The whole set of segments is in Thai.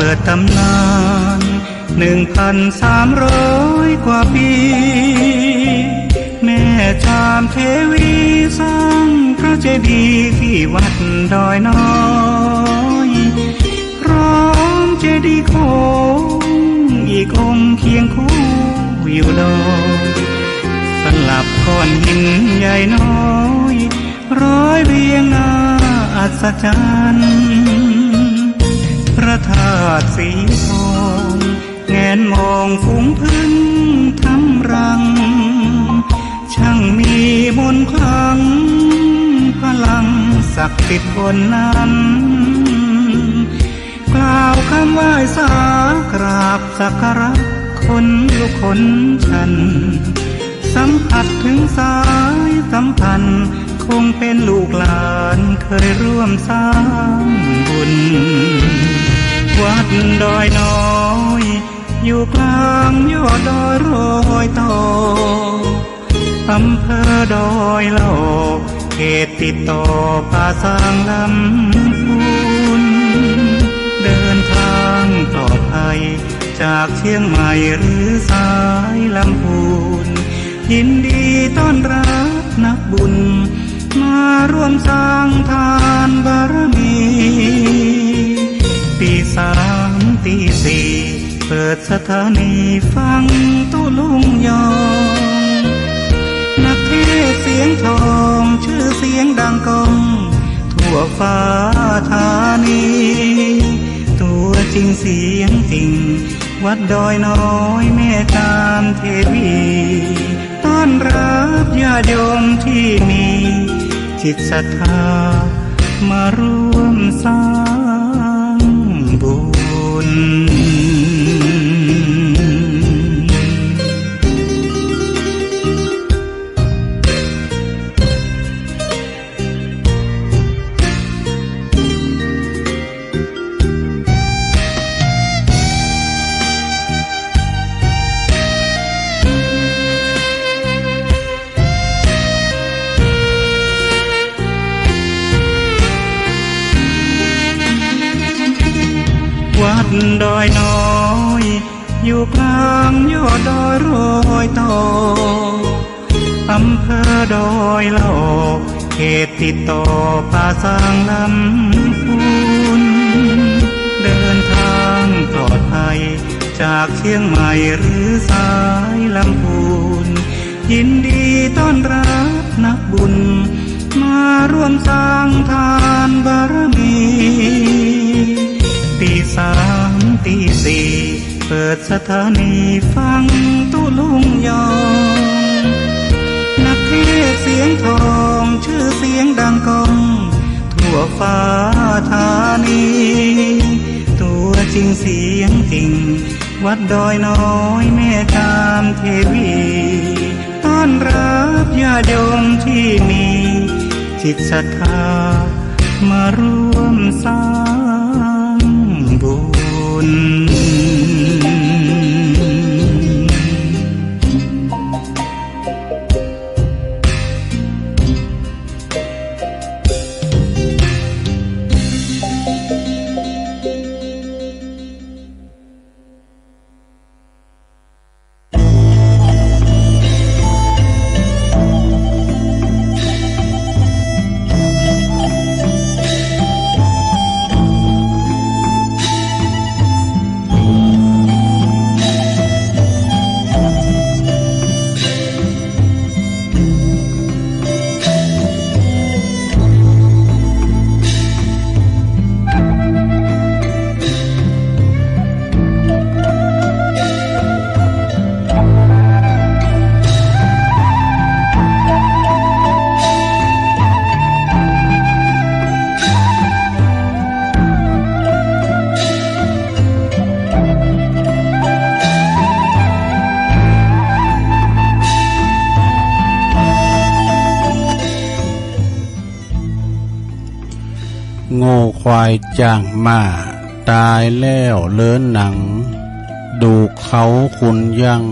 ปิดตำนาน1,300 กว่าปีแม่ชามเทวีสร้างพระเจดีย์ที่วัดดอยน้อยพร้อมเจดีย์โค้งอีกองค์เคียงคู่อยู่ดอยสลับก้อนหินใหญ่น้อยร้อยเรียงหน้าอัศจรรย์พระธาตุสีทองแงนมองฝูงพึ่งทำรังช่างมีมนต์ขลังพลังศักดิ์สิทธิ์บนนั้นกล่าวคำไหว้สากราบสักการะคนลุกคนชันสัมผัสถึงสายสัมพันธ์คงเป็นลูกหลานเคยร่วมสร้างบุญวัดดอยน้อยอยู่กลางยอดดอยโรยต่ออำเภอดอยเหล่าเขตติดต่อป่าสางลำพูนเดินทางปลอดภัยจากเชียงใหม่หรือสายลำพูนยินดีต้อนรับนักบุญมาร่วมสร้างทานบารมีตี3 ตี 4เปิดสถานีฟังตุลุงยองนักเทศเสียงทองชื่อเสียงดังก้องทั่วฟ้าธานีตัวจริงเสียงจริงวัดดอยน้อยแม่ตามเทวีต้อนรับญาติโยมที่มีจิตศรัทธามาร่วมสร้างบุญวัดดอยน้อยอยู่กลางยอดดอยโรยต่ออำเภอดอยเหล่าเขตติดต่อป่าสางลำพูนเดินทางปลอดภัยจากเชียงใหม่หรือสายลำพูนยินดีต้อนรับนักบุญมาร่วมสร้างทานบารมีตี3 ตี 4เปิดสถานีฟังตุลุงยองนักเทศเสียงทองชื่อเสียงดังก้องทั่วฟ้าธานีตัวจริงเสียงจริงวัดดอยน้อยแม่ตามเทวีต้อนรับญาติโยมที่มีจิตศรัทธามาร่วมสร้างบุญโง่ควายจ้างม้าตายแล้วเลินหนังดูเขาคุณยัง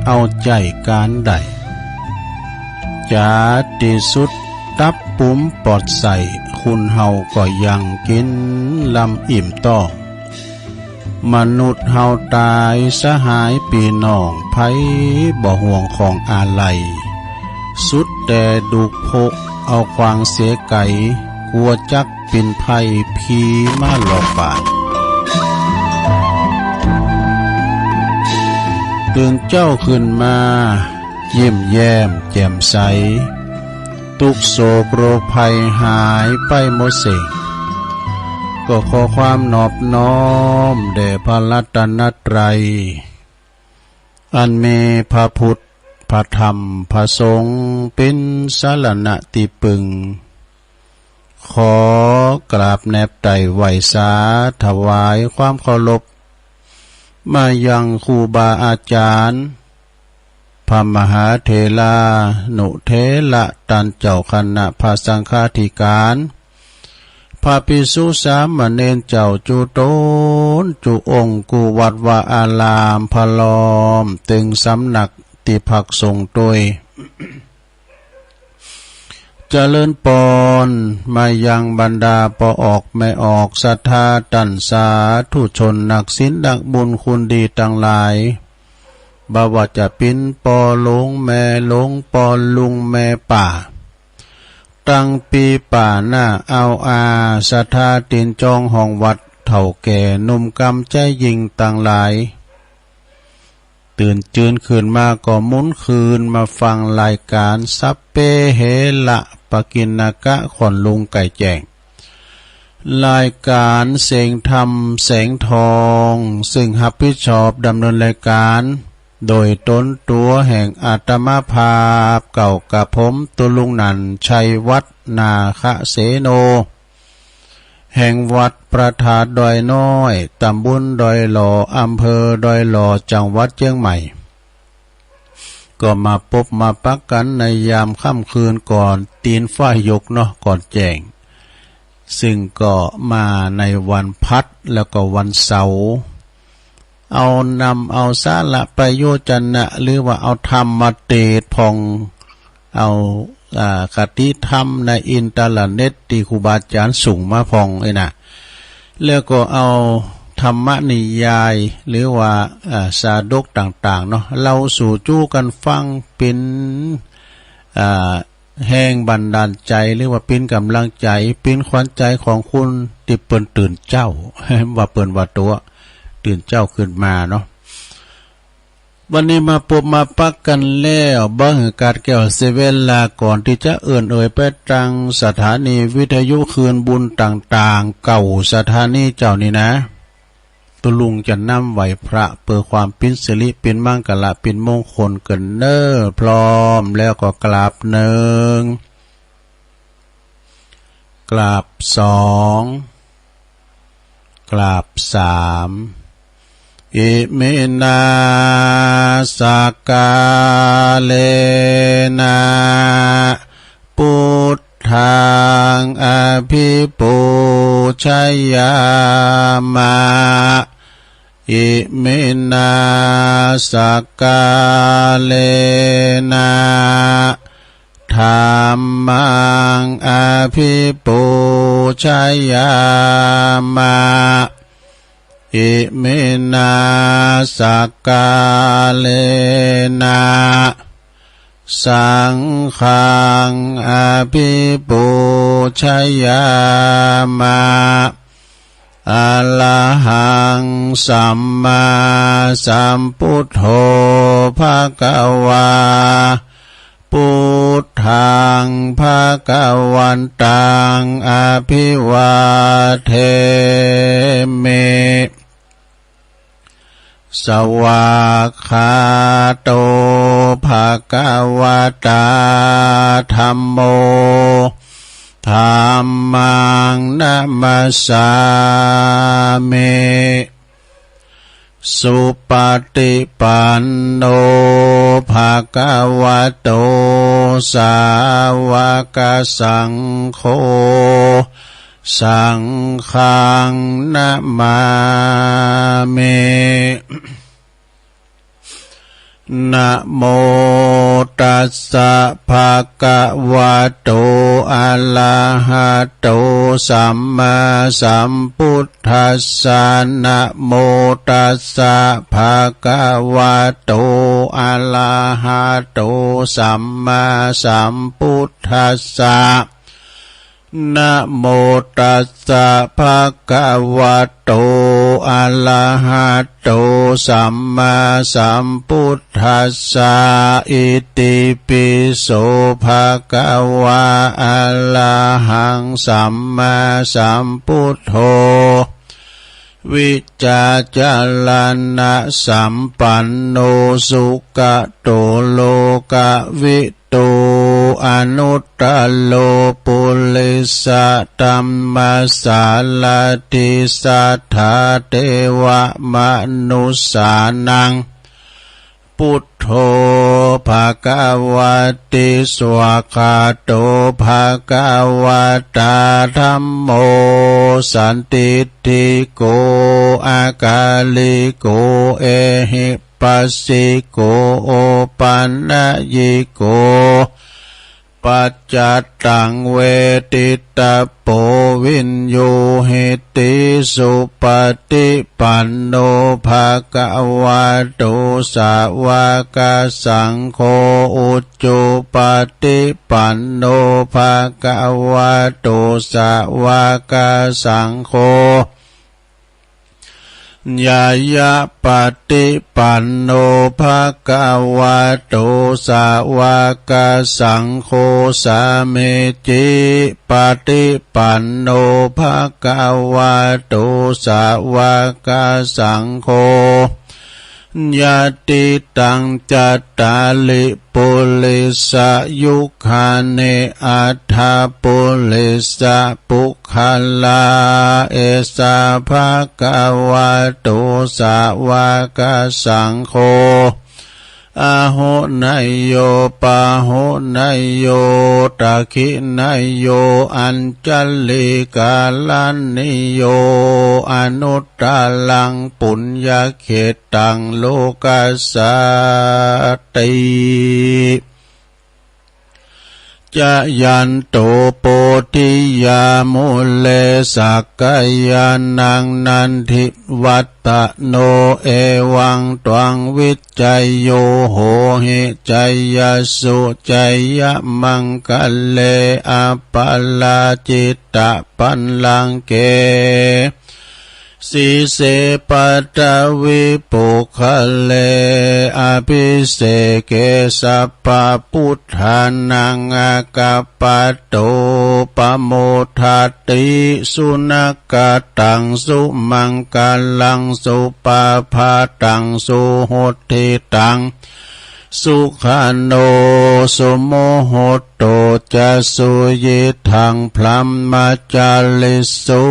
เอาใจการใดจะที่สุดตับปุ้มปอดใส่คุณเฮาก็ยังกินลำอิ่มต้อง มนุษย์เฮาตายสหายปีน้องไผบ่ห่วงของอาลัยสุดแต่ดุกพกเอาควางเสียไก่กลัวจักปินไผ่พีมาหลอกป่านตื่นเจ้าขึ้นมายิ้มแย้มแจ่มใสทุกโศกโรคภัยหายไปหมดสิ้นก็ขอความนอบน้อมแด่พระรัตนตรัยอันมีพระพุทธพระธรรมพระสงฆ์เป็นสรณะที่พึ่งขอกราบแนบไต่ไหวสาถวายความเคารพมายังครูบาอาจารย์พระมหาเถรานุเถระตันเจ้าคณะพระสังฆาธิการพระภิกษุสามเณรเจ้าจุโตนจุองค์กุวัดวาอารามพลอมตึงสำนักติภักทรงโดยเจริญปอนมายังบรรดาปออกไม่ออกศรัทธาตันสาธุชนนักศีลนักบุญคุณดีทั้งหลายบ่ว่าจะเป็นปอหลงแม่หลงปอลุงแม่ป่าตั้งปีป่าหน้าเอาศรัทธาตินจองห้องวัดเฒ่าแก่หนุ่มกำใจยิงต่างหลายตื่นจืนคืนมาก็หมุนคืนมาฟังรายการสัพเพเหระปกิณกะขอนลุงไก่แจ้งรายการเสียงธรรมแสงทองซึ่งรับผิดชอบดำเนินรายการโดยต้นตัวแห่งอาตมาภาพเก่ากับผมตุลุงนันชัยวัฒนาคะเสโนแห่งวัดประทาดดอยน้อยตำบลดอยหล่ออำเภอดอยหล่อจังหวัดเชียงใหม่ก็มาพบมาปักกันในยามค่ำคืนก่อนตีนฝ้ายยกเนาะก่อนแจ้งซึ่งก็มาในวันพัดแล้วก็วันเสาร์เอานำเอาสาระประโยชน์นะหรือว่าเอาธรรมมาเทศพองเอาคติธรรมในอินเทอร์เน็ตที่ครูบาอาจารย์ส่งมาพองนะแล้วก็เอาธรรมนิยายหรือว่าสาดกต่างๆเนาะเราสู่จู้กันฟังเป็นแห่งบันดาลใจหรือว่าเป็นกำลังใจเป็นขวัญใจของคุณที่เปิ้นตื่นเจ้า ว่าเปิ้นว่าตัวตื่นเจ้าขึ้นมาเนาะวันนี้มาพบมาปักกันแล้วบังการแก้วเซเว่นลาก่อนที่จะไปจังสถานีวิทยุคืนบุญต่างๆเก่าสถานีเจ้านี่นะตุลุงจะนำไหวพระเพื่อความปินสิริเป็นมังกละเป็นมงคลกันเนอพร้อมแล้วก็กราบหนึ่งกราบสองกราบสามอิมินาสกาเลนะพุทธังอภิปูชยามะอิมินาสกาเลนะธัมมังอภิปูชยามะอิมินาสกาเลนะสังฆังอภิปูชยามะอะระหังสัมมาสัมพุทโธภะคะวาพุทธังภะคะวันตังอภิวาเทมิสวากขาโตภะคะวะตาธัมโมธัมมังนะมัสสามิสุปฏิปันโนภะคะวะโตสาวกสังโฆสังฆังนะมามินะโมตัสสะภะคะวะโต อะระหะโตสัมมาสัมพุทธัสสะนะโมตัสสะภะคะวะโตอะระหะโตสัมมาสัมพุทธัสสะนะโมตัสสะภะคะวะโตอะระหะโตสัมมาสัมพุทธัสสะอิติปิโสภะคะวะอะระหังสัมมาสัมพุทโธวิจาจารณะสัมปันโนสุขโตโลกวิตูอนุตตโลปุริสตัมมาสาลติสัทธาเทวมนุสสานังพุทโธภะคะวะติสวากขาโตภะคะวะตาธัมโมสันติติโกอากาลิโกเอหิปัสสิโกโอปันนะยิโกปัจจัตตังเวทิตาโปวินโยหิติสุปฏิปันโนภะคะวะโตสาวกสังโฆอุจจุปฏิปันโนภะคะวะโตสาวกสังโฆญายะปฏิปันโนภะคะวะโตสาวกสังโฆสาเมจิปฏิปันโนภะคะวะโตสาวกสังโฆญาติตังจัตตาลิปุริสยุคาเนอัฏฐปุริสปุคคลาเอสาภะคะวะโตสาวกสังโฆอาหุนายโยปาหุนายโยตะขินายโยอัญจัลลิกาลันนิโยอนุตตลังปุญญเขตังโลกัสสติจะยันโตโปธิยามุเลสักกายานังนันทิวัตตโนเอวังตวังวิจัยโยโหหิจัยยสุจัยยมังคะเลอปัลลาจิตตปันลังเกสีเสปัตตวิปุคะเลอภิเสเกสัพพพุทธานังอากัปปะโตปโมทัตติสุนักกตังสุมังคลังสุปาภาตังสุโหติตังสุขาโนสุโมโหโตจะสุยิทังพลัมมาจาลิสุ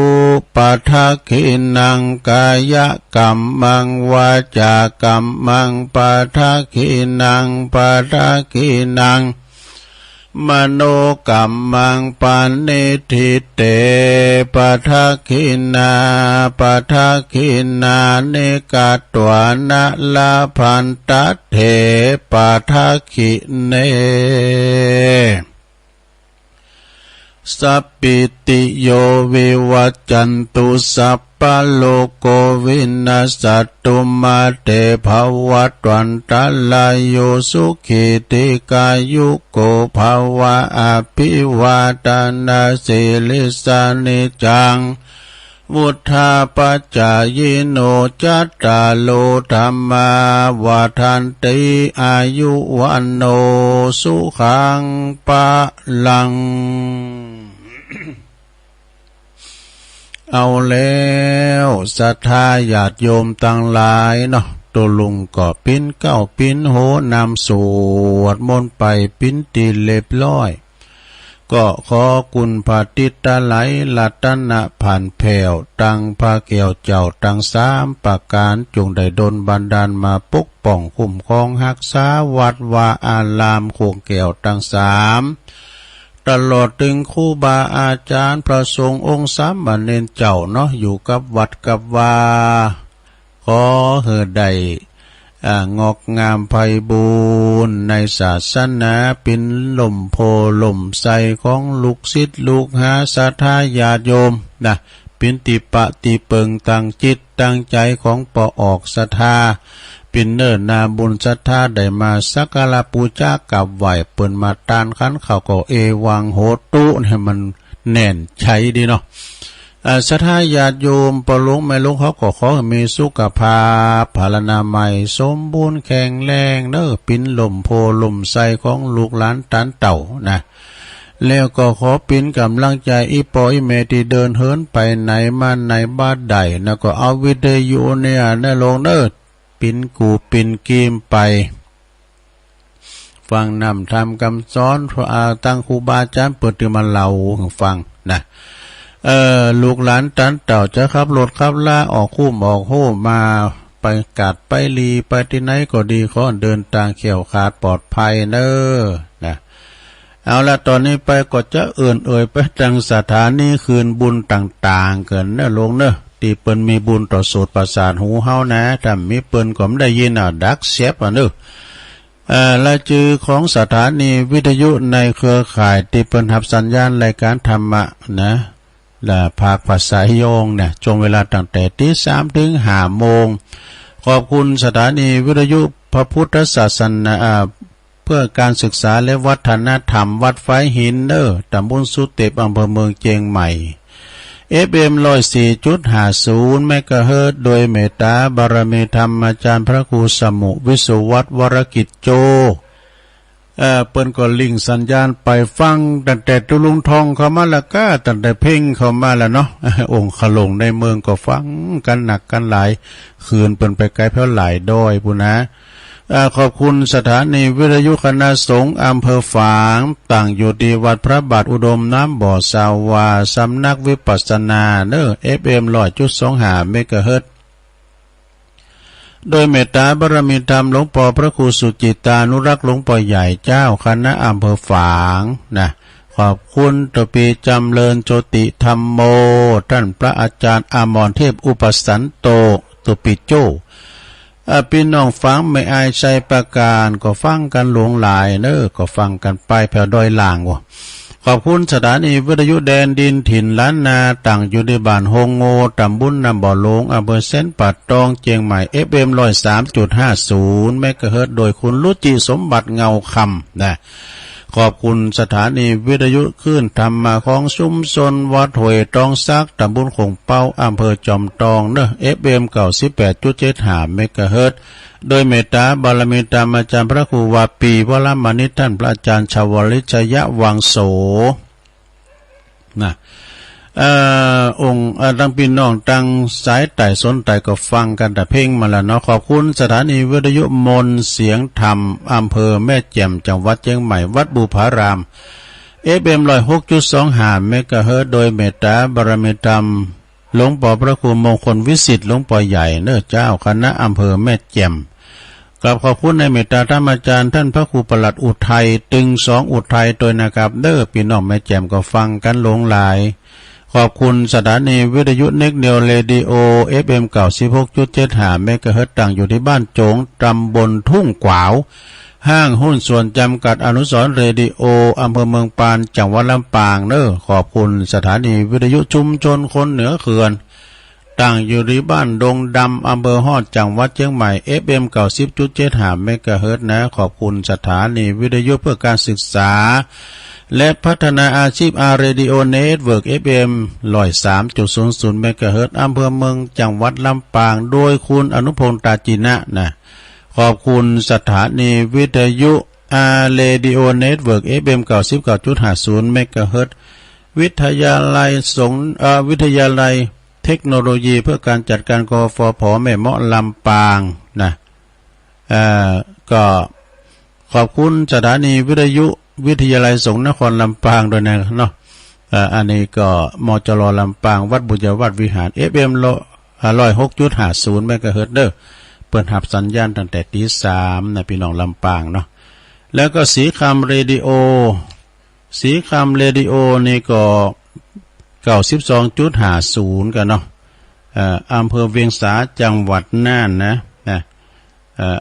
ปัทขินังกายกัมมังวาจากัมมังปัทขินังปัทขินังมโนกัมมังปันนิทิเตปัทขินาปัทขินานิกาตวานะลาพันตเถปัทขิเนสัพพิติโยวิวัจจันตุสัพพะโลกโกวินาศตุมาเตภวัตวันตาลายโยสุขิติกายุโกภวะอภิวาทนาสิลิสานิจังวุธาปัจจายโนจัตตาโลธรรมาวาทันติอายุวันโนสุขังปะลัง เอาแล้วศรัทธาญาติโยมตั้งหลายเนาะตัวลุงก็ปิ้นเก้าปิ้นโหนำสวดมนต์ไปปิ้นตีเล็บร้อยก็ขอกุณพระติตาไหลลัตนะผ่านแผ่วตังพระเกี่ยวเจ้าตังสามประการจงได้ดลบันดาลมาปกป้องคุ้มครองรักษาวัดวาอารามโคงแก้วตังสามตลอดถึงครูบาอาจารย์พระสงฆ์องค์สามเณรเจ้าเนาะอยู่กับวัดกับวาขอเหือใด งอกงามไพบูรณ์ในศาสนาเป็นลมโพลมใสของลูกศิษย์ลูกหาศรัทธาญาติโยมนะเป็นติปะติเปิงตั้งจิตตั้งใจของปอออกศรัทธาเป็นเนิ่นนาบุญศรัทธาได้มาสักการะปูชากับไหวเปิ่นมาตานขันเขาก็เอวังโหตุให้มันแน่นใช้ดีเนาะศรัทธาญาติโยมปลงไม่ลงเขาก็ขอให้มีสุขภาพพลานามัยสมบูรณ์แข็งแรงเน้อปินลมโพลมใสของลูกหลานตันเต่านะแล้วก็ขอปินกำลังใจอีปออีเมที่เดินเหินไปไหนมาไหนบ้านใดแล้วก็เอาวิทยุเนี่ยนะลงเน้อปินกูปินกีมไปฟังนำทำคำสอนตั้งครูบาอาจารย์เปิดมาเล่าฟังนะลูกหลานตันเต่าจะขับรถขับล่าออกคู่ออกโหมาไปกัดไปลีไปที่ไหนก็ดีขอเดินทางเขี่ยวขาดปลอดภัยเนอนะเอาละตอนนี้ไปก็จะเอื่นไปจังสถานีคืนบุญต่างๆเกินเนอลงเนอตีเปิ้นมีบุญต่อโสตประสาทหูเฮานะถ้ามีเปิ้นก็ไม่ได้ยินดักเสียบเนอและจือของสถานีวิทยุในเครือข่ายที่เปิ้นรับสัญญาณรายการธรรมะนะและภาคภาษาโยงเนี่ยช่วงเวลาตั้งแต่ตี 3 ถึง 5 โมงขอบคุณสถานีวิทยุพระพุทธศาสนาเพื่อการศึกษาและวัฒนธรรมวัดไฟหินเนอร์ตำบลสุเตปอำเภอเมืองเชียงใหม่ FM 104.50 เมกะเฮิรตซ์โดยเมตตาบารมีธรรมอาจารย์พระครูสมุวิสุวัฒน์วรกิจโจเปิ้นก็ลิงสัญญาณไปฟังตั้งแต่ตุลุงทองเข้ามาแล้วก็ตั้งแต่เพ่งเข้ามาแล้วเนาะองค์ขลงในเมืองก็ฟังกันหนักกันหลายคืนเปิ้นไปไกลเพราะหลายดอยพุ่นนะขอบคุณสถานีวิทยุคณะสงฆ์อำเภอฝางตั้งอยู่ที่วัดพระบาทอุดมน้ำบ่อสาวาสำนักวิปัสสนาเนอ FM 100.25 เมกะเฮิรตซ์โดยเมตตาบารมีธรรมหลวงพ่อพระครูสุจิตานุรักษ์หลวงพ่อใหญ่เจ้าคณะอำเภอฝางนะขอบคุณตปีจำเริญโจติธรรมโมท่านพระอาจารย์อมรเทพอุปสันโตตุปิโจพี่น้องฟังไม่อายใจประการก็ฟังกันหลวงหลายเนอก็ฟังกันไปแผ่วดอยล่างวะขอบคุณสถานีวิทยุแดนดินถิ่นล้านนาตั้งอยู่ในบ้านโฮงโงตำบลน้ำบ่อหลงอำเภอเส้นปัดตองเชียงใหม่ FM 103.50 เมกะเฮิรตซ์โดยคุณรุจิสมบัติเงาคำนะขอบคุณสถานีวิทยุคลื่นธรรมะของชุมชนวัดห้วยตองซักตำบลคงเป้าอำเภอจอมทองเนอ FM 98.75 เมกะเฮิรตซ์โดยเมตตาบารมีธรรมอาจารย์พระครูวาปีวรมณิตท่านพระอาจารย์ชาวลิชยวังโสนะองค์ตั้งพี่น้องตั้งสายไต่สนไต่ก็ฟังกันแต่เพ่งมาแล้วเนาะขอบคุณสถานีวิทยุมนเสียงธรรมอำเภอแม่แจ่มจังหวัดเชียงใหม่วัดบุพาราม FM 106.25 เมกะเฮิรตซ์โดยเมตตาบารมีธรรมหลวงพ่อพระครูมงคลวิสิทธิ์หลวงพ่อใหญ่เนื้อเจ้าคณะอำเภอแม่แจ่มกับขอบคุณในเมตตาธรรมอาจารย์ท่านพระครูปลัดอุทัยตึง2อุทัยโดยนะครับเด้อพี่น้องแม่แจ่มก็ฟังกันหลงหลายขอบคุณสถานีวิทยุเน็กเนลเรดิโอ FM 96.75 เมกะเฮิรตซ์ตั้งอยู่ที่บ้านโจงตำบลทุ่งกวาวห้างหุ้นส่วนจำกัดอนุสรณ์เรดิโออำเภอเมืองปานจังหวัดลำปางเนอขอบคุณสถานีวิทยุชุมชนคนเหนือเขื่อนตั้งอยู่ที่บ้านดงดำอำเภอฮอดจังหวัดเชียงใหม่ FM 90.75 เมกะเฮิรตซ์นะขอบคุณสถานีวิทยุเพื่อการศึกษาและพัฒนาอาชีพอาร์เรดิโอเน็ตเวิร์ก FM 103.00 เมกะเฮิรตซ์อำเภอเมืองจังหวัดลำปางโดยคุณอนุพงษ์ตาจินะนะขอบคุณสถานีวิทยุอาร์เรดิโอเน็ตเวิร์ก FM 99.50 เมกะเฮิรตซ์วิทยาลัยวิทยาลัยเทคโนโลยีเพื่อการจัดการกฟผ.แม่เมาะลำปางนะก็ขอบคุณสถานีวิทยุวิทยาลัยสงฆ์นครลำปางด้วยนะเนาะอันนี้ก็มจร.ลำปางวัดบุญวัดวิหาร FM 106.50 เมกะเฮิรตซ์เด้อเปิดหับสัญญาณตั้งแต่ตี 3นะพี่น้องลำปางเนาะแล้วก็สีคำเรดิโอนี่ก็92.50 กันเนาะอำเภอเวียงสาจังหวัดน่านนะ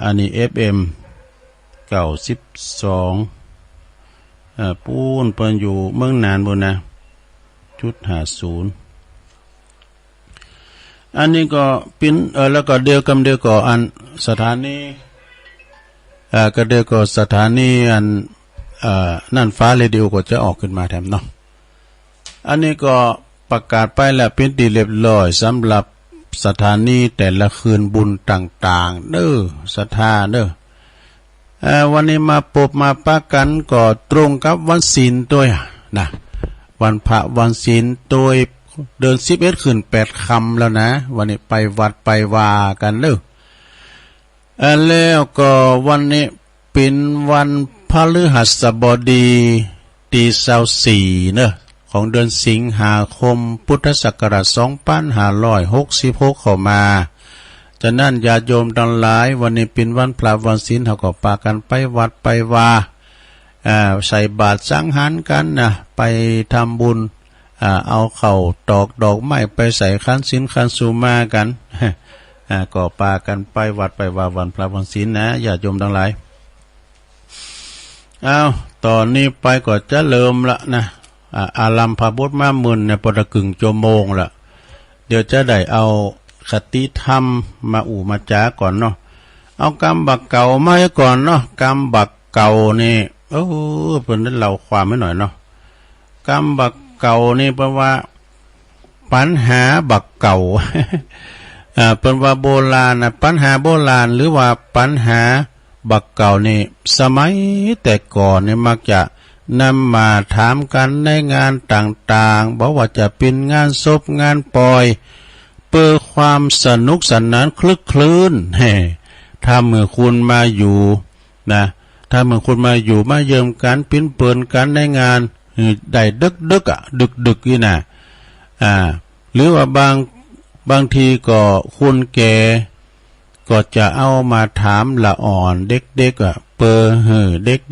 อันนี้ FM 92ปูนเปิ้นอยู่เมืองนานบนนะ.50อันนี้ก็เป็นแล้วก็เดียวกับเดียวก็อันสถานีก็เดียวก็สถานีอันนั่นฟ้าเรดิโอก็จะออกขึ้นมาแถมเนาะอันนี้ก็ประกาศไปแล้วเป็นที่เรียบร้อยสำหรับสถานีแต่ละคืนบุญต่างๆเด้อศรัทธาเด้อวันนี้มาปบมาปะกันก็ตรงกับวันศีลด้วยนะวันพระวันศีลตัวเดิน11ขึ้น8ค่ำแล้วนะวันนี้ไปวัดไปวากันเด้อแล้วก็วันนี้เป็นวันพฤหัสบดีที่24เนอะของเดือนสิงหาคมพุทธศักราช2566เข้ามาฉะนั้นญาติโยมทั้งหลายวันนี้เป็นวันพระวันศีลเฮาก็พากันไปวัดไปวาใส่บาตรสังหารกันนะไปทำบุญเอาเข้าตอกดอกไม้ไปใส่ขันศีลขันสุมากันก็พากันไปวัดไปวาวันพระวันศีลนะญาติโยมทั้งหลายตอนนี้ไปก็จะเริ่มละนะอารัมพบุตรมามื่นในปรกึ่งชั่วโมงละเดี๋ยวจะได้เอาคติธรรมมามาจาก่อนเนาะเอากรรมบักเก่ามาก่อนเนาะกรรมบักเก่านี่เพิ่นได้เล่าความให้หน่อยเนาะกรรมบักเก่านี่แปลว่าปัญหาบักเก่าเป็นว่าโบราณนะปัญหาโบราณหรือว่าปัญหาบักเก่านี่สมัยแต่ก่อนนี่มักจะนำมาถามกันในงานต่างๆบอกว่าจะเป็นงานศพงานปล่อยเพื่อความสนุกสนานคลึกคลื้นถ้าเมื่อคุณมาอยู่นะถ้าเมื่อคุณมาอยู่มาเยี่ยมกันปิ้นเปินกันในงานได้ดึกนี่นะหรือว่าบางทีก็คุณแก่ก็จะเอามาถามละอ่อนเด็กๆเ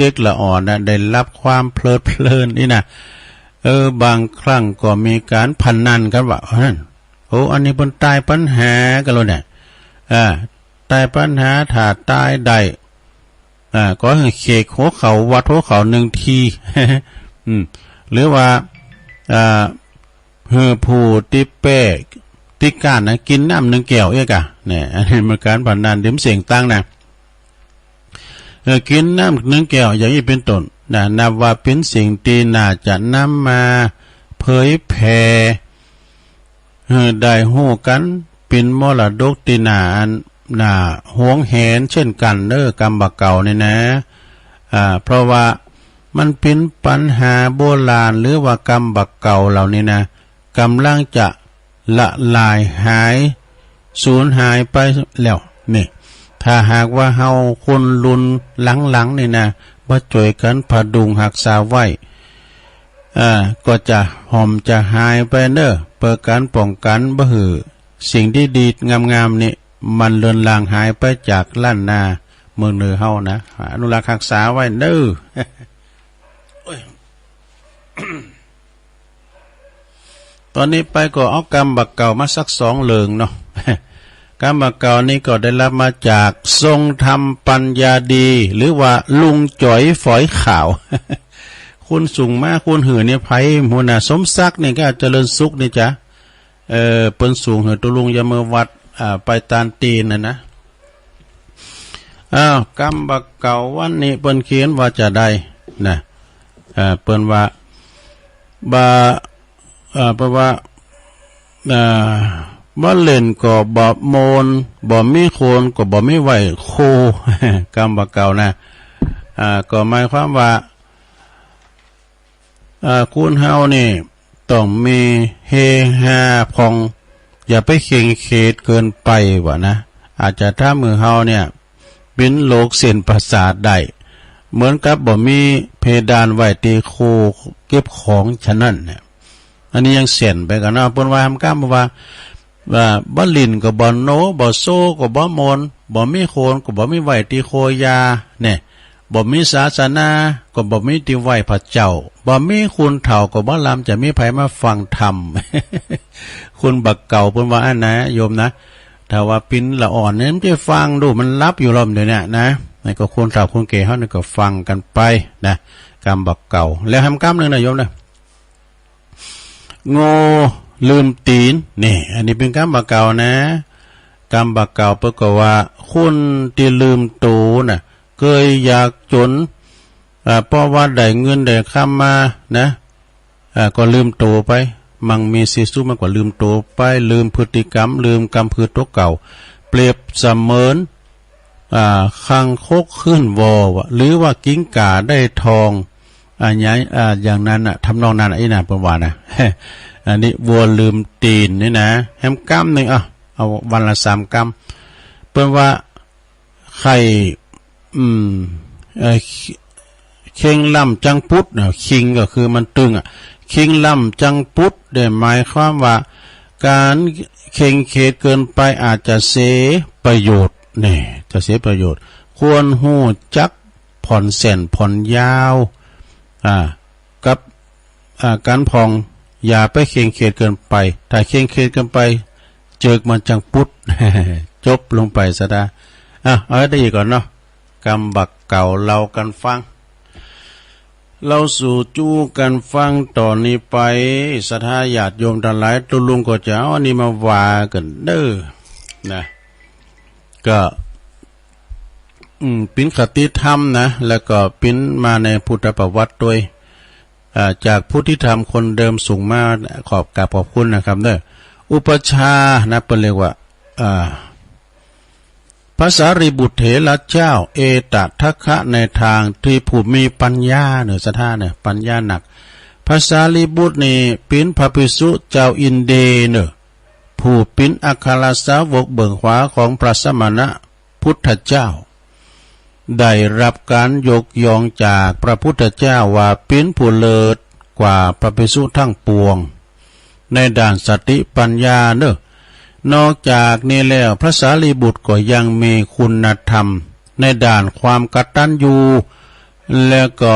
ด็กละอ่อนนะได้รับความเพลินนี่นะบางครั้งก็มีการพนันกันว่าอันนี้เป็นตายปัญหากันแล้วเนี่ยตายปัญหาถ้าตายได้ก็ให้เขกหัวเขาวัดหัวเขาหนึ่งทีหรือว่าผู้ติเป้ติการนะกินน้ำหนึ่งแก้วเอกเนี่ยอันนี้เป็นการพนันดื่มเสียงตั้งนะกินน้ำหนึ่งแก้วอย่างนี้เป็นต้นนับว่าเป็นสิ่งที่น่าจะนำมาเผยแผ่ได้หู้กันเป็นมรดกที่น่าหวงแหนเช่นกันกรรมบักเก่านี่นะเพราะว่ามันเป็นปัญหาโบราณหรือว่ากรรมบักเก่าเหล่านี้นะกำลังจะละลายหายสูญหายไปแล้วนี่ถ้าหากว่าเฮาคนรุ่นหลังๆนี่นะมาช่วยกันพดุงรักษาไว้ก็จะจะหายไปเพื่อการป้องกันบ่หือสิ่งที่ดีงามๆนี่มันเลือนลางหายไปจากล้านนาเมืองเหนือเฮานะอนุรักษ์รักษาไว้ตอนนี้ไปก็เอากรรมบักเก่ามาสัก2เลิงเนาะกรรมบักเก่านี้ก็ได้รับมาจากทรงธรรมปัญญาดีหรือว่าลุงจ๋อยฝอยขาวคุณสูงมากคุณหือเนี่ยไผหัวหน้าสมศักดิ์นี่ก็เจริญสุขนี่จ้ะเปิ้นสูงหือตุลุงยามเมื่อวัดไปตานตีนนะกรรมบักเก่าวันนี้เปิ้นเขียนว่าจะได้นะเปิ้นว่าเพราะว่าบ่เล่นก็บ่โมนบ่มีโคนก็บ่มีไหวโคกรรมบักเก่านะก็หมายความว่าคุณเฮานี่ต้องมีเฮฮาพองอย่าไปเข่งเขตเกินไปวะนะอาจจะถ้ามือเฮาเนี่ยเป็นโรคเส้นประสาทได้เหมือนกับบ่มีเพดานไว้ตีโคเก็บของฉะนั้นเนี่ยอันนี้ยังเสียนไปกันนะเพิ่นว่าทำกรรมว่าบ่ลินก็บ่โนบ่โซก็บ่มนบ่มีโคนก็บ่มีไว้ตีโคยาเนี่ยบ่มีศาสนาก็บ่มีที่ไหว้พระเจ้าบ่มีคุณเฒ่าก็บ่ลำจะมีไผมาฟังธรรม คุณบักเก่าเพิ่นว่าอันนะโยมนะ ถ้าว่าปิ้นละอ่อนเนี่ยมันจะฟังดูมันรับอยู่รอบเดี๋ยวนี้นะนี่ก็คนสาวคนเก๋เขาเนี่ยก็ฟังกันไปนะกรรมบักเก่าแล้วทำกรรมหนึ่งนะโยมนะโง่ลืมตีนนี่อันนี้เป็นกรรมบักเก่านะกรรมบักเก่าเพื่อว่าคนที่ลืมตูน่ะเคยอยากจนเพราะว่าได้เงินได้ค้ำมานะก็ลืมตูไปมังมีสิสู้มากกว่าลืมตูไปลืมพฤติกรรมลืมกรรมพืชตัวเก่าเปรียบเสมือนคังคกขึ้นวอวะหรือว่ากิ้งก่าได้ทองอย่างนั้นทำนองนั้นไอ้น่ะประวัตินะอันนี้วัวลืมตีนนี่นะแฮมกรรมหนึ่งเอาวันละ3 กรรมเปิ้นว่าไข่เข่งล่ำจังพุทธคิงก็คือมันตึงคิงล่ำจังพุทธได้หมายความว่าการเข่งเขตเกินไปอาจจะเสียประโยชน์นี่จะเสียประโยชน์ควรหู้จักผ่อนเส้นผ่อนยาวกับการพองอย่าไปเข่งเขตเกินไปถ้าเข่งเขตเกินไปเจอมันจังพุทธ จบลงไปซะได้เอาได้อีกก่อนเนาะกรรมบักเก่าเรากันฟังเราสู่จู้กันฟังต่อนนี้ไปศรัทธาญาติโยมทั้งหลายตุลุงก็จะเอาอันนี้มาว่ากันเด้อนะก็ปิ้นคติธรรมนะแล้วก็ปิ้นมาในพุทธประวัติด้วยจากผู้ที่ทำคนเดิมสูงมากขอบคุณนะครับเด้ออุปชานะเป็นเรียกว่าพระสารีบุตรเถระเจ้าเอตทัคคะในทางที่ผู้มีปัญญาสถานปัญญาหนักพระสารีบุตรนี่ปิ้นพระภิกษุเจ้าอินเดียผู้ปิ้นอัครสาวกเบื้องขวาของพระสมณะพุทธเจ้าได้รับการยกย่องจากพระพุทธเจ้าว่าปิ้นผู้เลิศกว่าพระภิกษุทั้งปวงในด้านสติปัญญานอกจากนี้แล้วพระสารีบุตรก็ยังมีคุณธรรมในด้านความกตัญญูและก็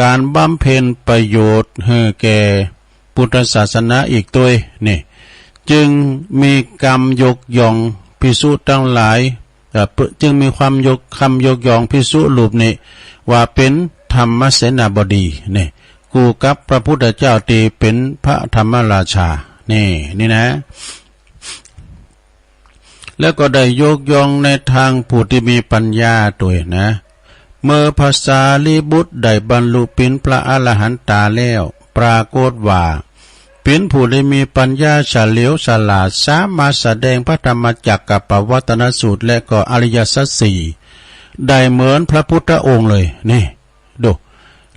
การบำเพ็ญประโยชน์ให้แก่พุทธศาสนาอีกด้วยนี่จึงมีกรรมยกย่องภิกษุทั้งหลายจึงมีความคำยกย่องภิกษุรูปนี้ว่าเป็นธรรมเสนาบดีนี่คู่กับพระพุทธเจ้าที่เป็นพระธรรมราชานี่นะแล้วก็ได้ยกย่องในทางผู้ที่มีปัญญาด้วยนะเมื่อพระสารีบุตรได้บรรลุเป็นพระอรหันตาแล้วปรากฏว่าเป็นผู้ที่มีปัญญาเฉลียวฉลาดสามารถแสดงพระธรรมจักรกับปวัตนสูตรและก็อริยสัจสี่ได้เหมือนพระพุทธองค์เลยนี่ดู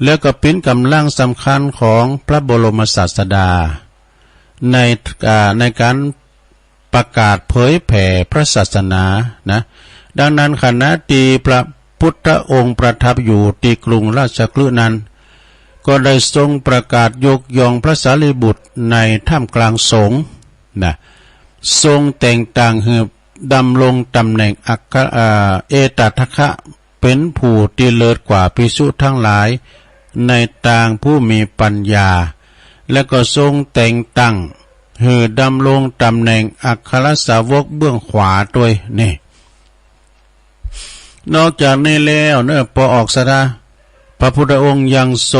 แล้วก็เป็นกำลังสำคัญของพระบรมศาสดาในการประกาศเผยแผ่พระศาสนานะดังนั้นขณะที่พระพุทธองค์ประทับอยู่ที่กรุงราชคฤห์นั้นก็ได้ทรงประกาศยกย่องพระสารีบุตรในท่ามกลางสงฆ์นะทรงแต่งตั้งให้ดำรงตำแหน่งเอตทัคคะเป็นผู้ที่เลิศกว่าภิกษุทั้งหลายในทางผู้มีปัญญาและก็ทรงแต่งตั้งให้ดำรงตำแหน่งอัครสาวกเบื้องขวาด้วยนี่นอกจากนี้แล้วพอออกสดาพระพุทธองค์ยังท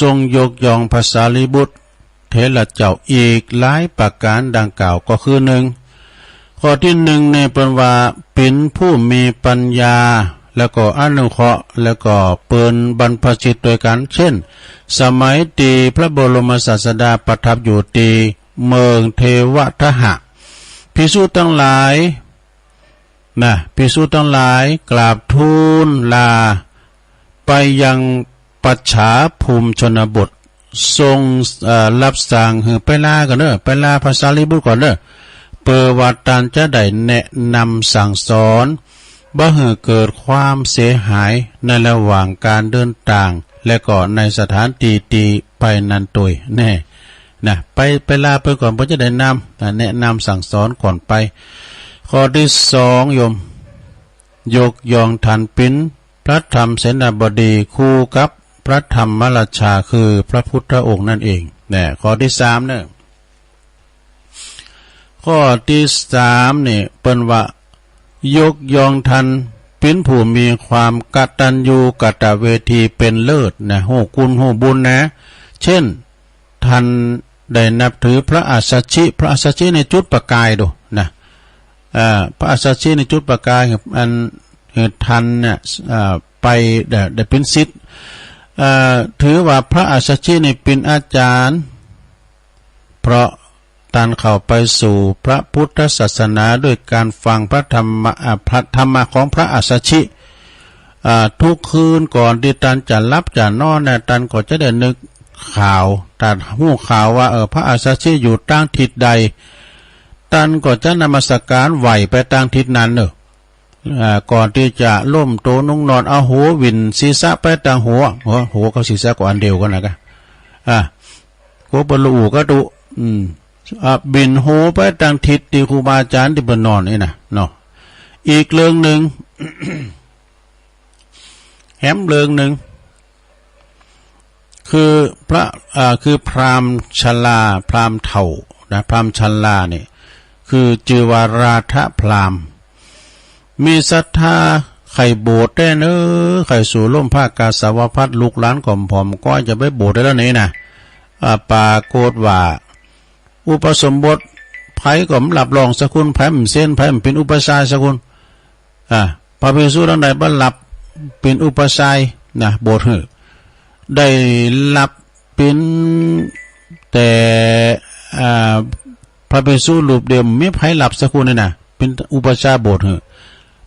รงยกย่องพระสารีบุตรเถระเจ้าอีกหลายประการดังกล่าวก็คือ1ข้อที่1ในเป็นว่าเป็นผู้มีปัญญาแล้วก็อนุเคราะห์แล้วก็เปินบรรพชิตด้วยกันเช่นสมัยที่พระบรมศาสดาประทับอยู่ที่เมืองเทวทหะภิกษุทั้งหลายภิกษุทั้งหลายกราบทูลลาไปยังปัจฉาภูมิชนบททรงรับสั่งให้ไปลากันไปลาพระสารีบุตรก่อนเปิดวัดตันจะได้แนะนำสั่งสอนบ่ให้เกิดความเสียหายในระหว่างการเดินทางและก็ในสถานที่ไปนั้นตัวยแน่ไปลาไปก่อนเพื่อจะได้แนะนำสั่งสอนก่อนไปข้อที่2โยมยกย่องท่านเป็นพระธรรมเสนาบดีคู่กับพระธรรมราชาคือพระพุทธองค์นั่นเองข้อที่3ข้ ข้อที่สามนี่เปิ้นว่ายกยองทันเป็นผู้มีความกตัญญูกตเวทีเป็นเลิศนะโหคุณโหบุญนะเช่นท่านได้นับถือพระอัสสชิพระอัสสชิในจุดประกายดูนะพระอัสสชิในจุดประกายอันท่านเนี่ยไปได้เป็นศิษย์ถือว่าพระอัสสชินี่เป็นอาจารย์เพราะท่านเข้าไปสู่พระพุทธศาสนาด้วยการฟังพระธรรมะของพระอัสสชิทุกคืนก่อนที่ท่านจะรับจะนอนเนี่ยท่านก็จะได้นึกข่าวท่านหู้ข่าวว่าพระอัสสชิอยู่ตั้งทิศใดท่านก็จะนมัสการไหวไปตั้งทิศนั้นเนอะก่อนที่จะล่มโตนุ่งนอนเอาหัววินศีรษะไปตั้งหัวเขาศีรษะก็อันเดียวกันนะกันก็บรรลุก็ดูบินหูไปทางทิศที่ครูบาอาจารย์ที่บนนอนนี่นะเนาะอีกเรื่องหนึ่ง แหมเรื่องหนึ่งคือคือพราหมณ์ชราพราหมณ์เถ่านะพราหมณ์ชราเนี่ยคือจือวาราธพราหมณ์มีศรัทธาไข่โบสถ์ได้เนอไข่สู่ล่มผ้ากาสาวพัดลูกหลานก่อมผอมก็จะไปโบสถ์ได้แล้วนี่นะปาโกดว่าอุปสมบทไผ่ก็หลับรองสกุลไผ่เส้นไผ่เป็นอุปชายสกุลพระภิกษุทั้งใดบัลลับเป็นอุปชายนะโบสถ์ได้หลับเป็นแต่พระภิกษุรูปเดียวไม่ไผ่หลับสกุลนี่นะเป็นอุปชาโบสถ์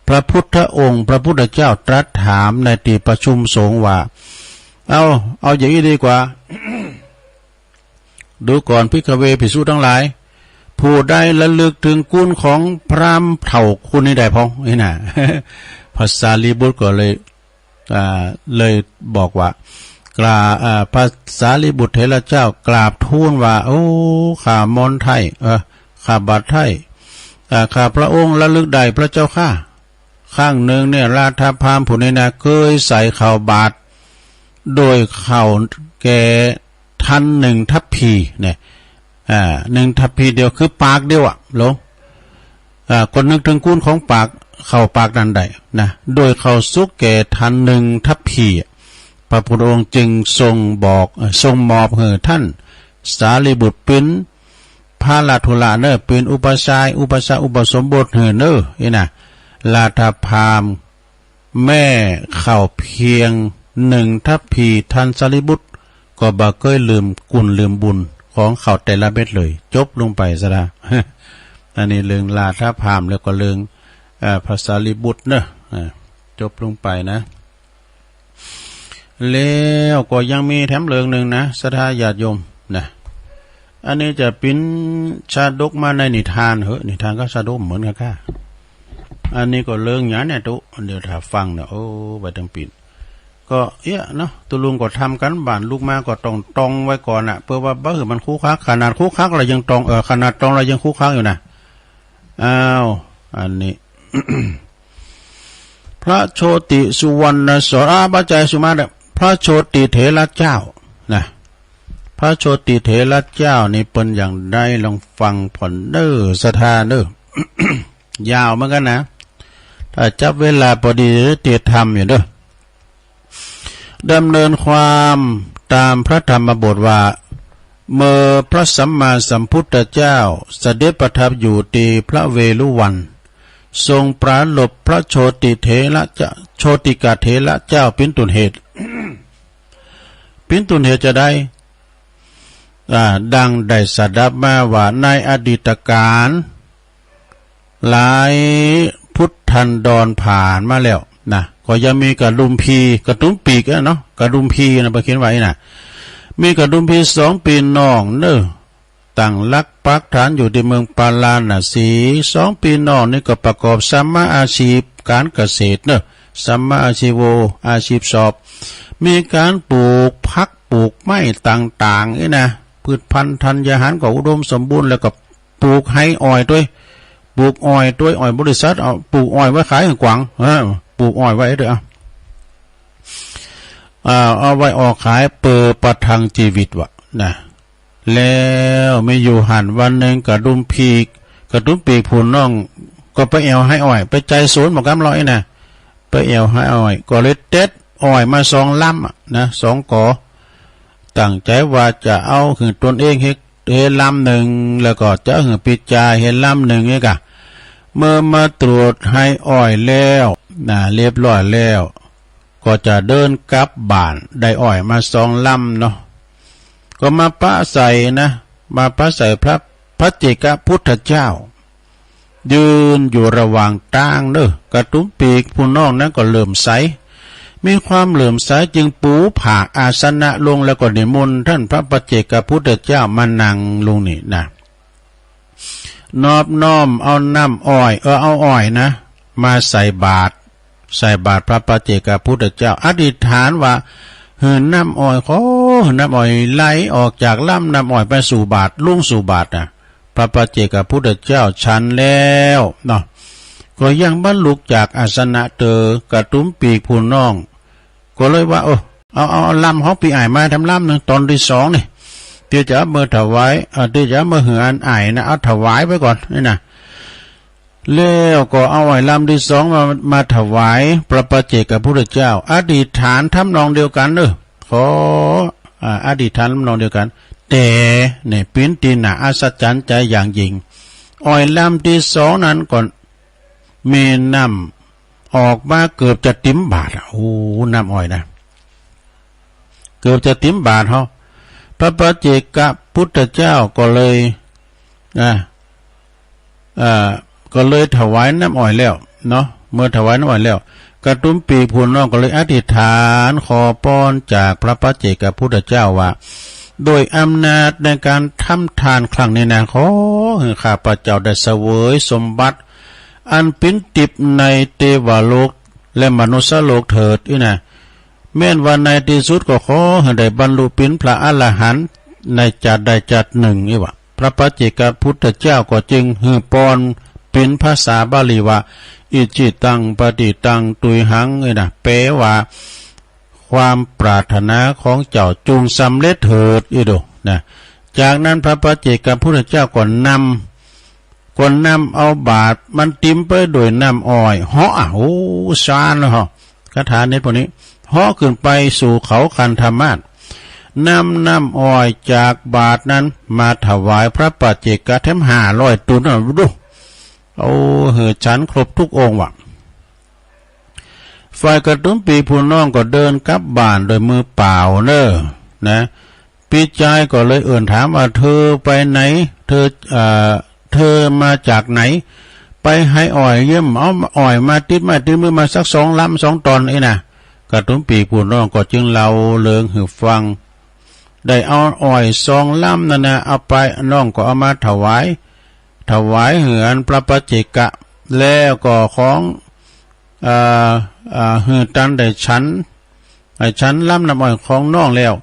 พระพุทธองค์พระพุทธเจ้าตรัสถามในที่ประชุมสงฆ์ว่าเอาอย่างนี้ดีกว่า ดูก่อนภิกขเวภิกษุทั้งหลายผู้ได้ระลึกถึงกุณของพราหมณ์เถ่าคุณนี่ได้พ้องนี่นะ ภาษาลีบุตรก็เลยบอกว่ากราภาษาลีบุตรเถระเจ้ากราบทูลว่าโอ้ข้ามนไทยข้าบัดไทยข้าพระองค์ระลึกได้พระเจ้าข้างหนึ่งเนี่ยราชพามผู้นี้นะเคยใส่ข่าวบาทโดยข่าวแกทันหนึ่งทัพพีเนี่ยหนึ่งทัพพีเดียวคือปากเดียวหลงคนนึกถึงกุณของปากเข้าปากนั้นได้นะโดยเขาสุกแก่ทันหนึ่งทัพพีพระพุทธองค์จึงทรงมอบให้ท่านสารีบุตรเป็นพระราธุลาเนอเป็นอุปชายอุปสมบทเนอนะลาทพามแม่เข้าเพียงหนึ่งทัพพีท่านสารีบุตรก็บ่เคยลืมกุลลืมบุญของเขาแต่ละเม็ดเลยจบลงไปซะละ อันนี้เรื่องลาทพามแล้วก็เรื่องภาษาลิบุตรเนอะจบลงไปนะแล้วก็ยังมีแถมเรื่องหนึ่งนะศรัทธาญาติโยมนะอันนี้จะเป็นชาดกมาในนิทานนิทานก็ชาดกเหมือนกันค่ะอันนี้ก็เรื่องอย่างเนี่ยตุเดี๋ยวถ้าฟังเนี่ยโอ้ไปตั้งปิดก็เนาะตัวลุงก็ทำกันบ้านลูกมาก็ตรงไว้ก่อนเพื่อว่าบ้ามันคู่ค้าขนาดคู่ค้าเรายังตรงขนาดตรงเรายังคู่ค้าอยู่นะอันนี้ พระโชติสุวรรณสรบาจายสุมาเนี่ยพระโชติเถระเจ้านะพระโชติเถระเจ้านี่เป็นอย่างใดลองฟังผ่อนเด้อศรัทธาเด้อ ยาวเหมือนกันนะถ้าจับเวลาพอดีเตียธรรมอยู่เด้อดำเนินความตามพระธรรมบทว่าเมื่อพระสัมมาสัมพุทธเจ้าเสด็จประทับอยู่ที่พระเวฬุวันทรงปราลบพระโชติกาเถระเจ้าเป็นต้นเหตุ เป็นต้นเหตุจะได้ดังได้สดับมาว่าในอดีตการหลายพุทธันดรผ่านมาแล้วนะก็ยังมีกระดุมพีกระตุ้มปีกเนาะกระดุมพีนะไปเขียนไว้นะมีกระดุมพีสองปีน้องเนอตั้งลักปักฐานอยู่ที่เมืองปาลาณสีสองปีน้องนี่ก็ประกอบสัมมาอาชีพการเกษตรเนอะสัมมาอาชีโวอาชีพสอบมีการปลูกพักปลูกไม้ต่างๆนี่นะพืชพันธุ์ธัญญาหารก็อุดมสมบูรณ์แล้วก็ปลูกให้อ้อยด้วยปลูกอ้อยด้วยอ้อยบริษัทเอาปลูกอ้อยไว้ขายกวางปลูกอ้อยไว้ด้วยเอาไว้ออกขายเปิดประทังชีวิตวะนะแล้วไม่อยู่หันวันหนึ่งกระดุมพี กระตุ้มปีกผูนน้องก็ไปเอวให้อ้อยไปใจศูนย์บอกกำร้อยนะไปเอวให้อ้อยก็เลยเด็ดอ้อยมา2 ลำนะ2 กอตั้งใจว่าจะเอาคือตนเองเห็นลำหนึ่งแล้วก็จะหือปิจาเห็นลำหนึ่งนี่กะเมื่อมาตรวจให้อ้อยแล้วนะเรียบร้อยแล้วก็จะเดินกลับบ้านได้อ้อยมา2 ลำเนาะก็มาปะใส่นะมาปะใส่พระเจกพุทธเจ้ายืนอยู่ระหว่างต่างเด้อกระตุ้มปีกผู้น้องนั้นก็เริ่มใสมีความเหลื่อมใสจึงปูผ่าอาสนะลงแล้วก็นิมนต์ท่านพระปัจเจกพุทธเจ้ามานั่งลงนี่นะนอบน้อมเอาน้ำอ้อยเอาอ้อยนะมาใส่บาตรพระปัจเจกพุทธเจ้าอธิษฐานว่าเหินน้ำอ้อยน้ำอ้อยไหลออกจากลำน้ำอ้อยไปสู่บาตรลุ่งสู่บาตรนะพระปัจเจกพุทธเจ้าฉันแล้วเนาะก็ยังบรรลุจากอาสนะกระตุ้มปีกผู้น้องก็เลยว่าเอาลำของปีอ้ายมาทำลำหนึ่งตอนที่2นี่เดี๋ยวจะเมื่อถวายเดี๋ยวจะเมื่อเหืออันอ้ายนะเอาถวายไปก่อนนี่นะแล้วก็เอาไอ้ลำที่2มาถวายพระปัจเจกพุทธเจ้าอธิษฐานทำนองเดียวกันขออธิษฐานทำนองเดียวกันแต่เนี่ยปิ้นตีน่ะอัศจรรย์ใจอย่างยิ่งอ้อยลำที่2นั้นก่อนมีน้ำออกมาเกือบจะติ๋มบาทโอ้น้ำอ้อยนะเกือบจะติ๋มบาทพระปัจเจกพุทธเจ้าก็เลยก็เลยถวายน้ำอ้อยแล้วเนาะเมื่อถวายน้ำอ้อยแล้วกระตุ้มปีพูนน้องก็เลยอธิษฐานขอพรจากพระปัจเจกพุทธเจ้าว่าโดยอำนาจในการทำทานครั้งนี้นะขอให้ข้าพเจ้าได้เสวยสมบัติอันเป็นติบในเทวโลกและมนุษยโลกเถิดนะแม้นวันในที่สุดก็ขอให้ได้บรรลุเป็นพระอรหันต์ในจัดใดจัดหนึ่งนี่วะพระปัจเจกพุทธเจ้าก็จึงฮือปอนเป็นภาษาบาลีว่าอิจิตังปฏิตังตุยหังนะแปลว่าความปรารถนาของเจ้าจงสำเร็จเถิดนะจากนั้นพระปัจเจกพุทธเจ้าก็นำเอาบาตรมันติ้มไปด้วยน้ำอ้อยเหาะซานเลยคาถาเน็ตพวกนี้เหาะขึ้นไปสู่เขาคันธมาศน้ำอ้อยจากบาตรนั้นมาถวายพระปัจเจกแถม500 ตุนดูฉันครบทุกองค์ว่ะฝ่ายกระตุ้มปีผู้น้องก็เดินกลับบ้านโดยมือเปล่านะปีใจก็เลยถามว่าเธอไปไหนเธอมาจากไหนไปให้อ้อยเยี่ยมเอาอ้อยมาติดมือมาสัก2 ลำ 2 ตอนนะกระตุ้มปีผู้น้องก็จึงเล่าเรื่องให้ฟังได้เอาอ้อย2 ลำนั่นนะเอาไปน้องก็เอามาถวายเหือนพระปัจเจกแล้วก็ของหือตันได้ฉันลำน้ำอ้อยของน้องแล้ว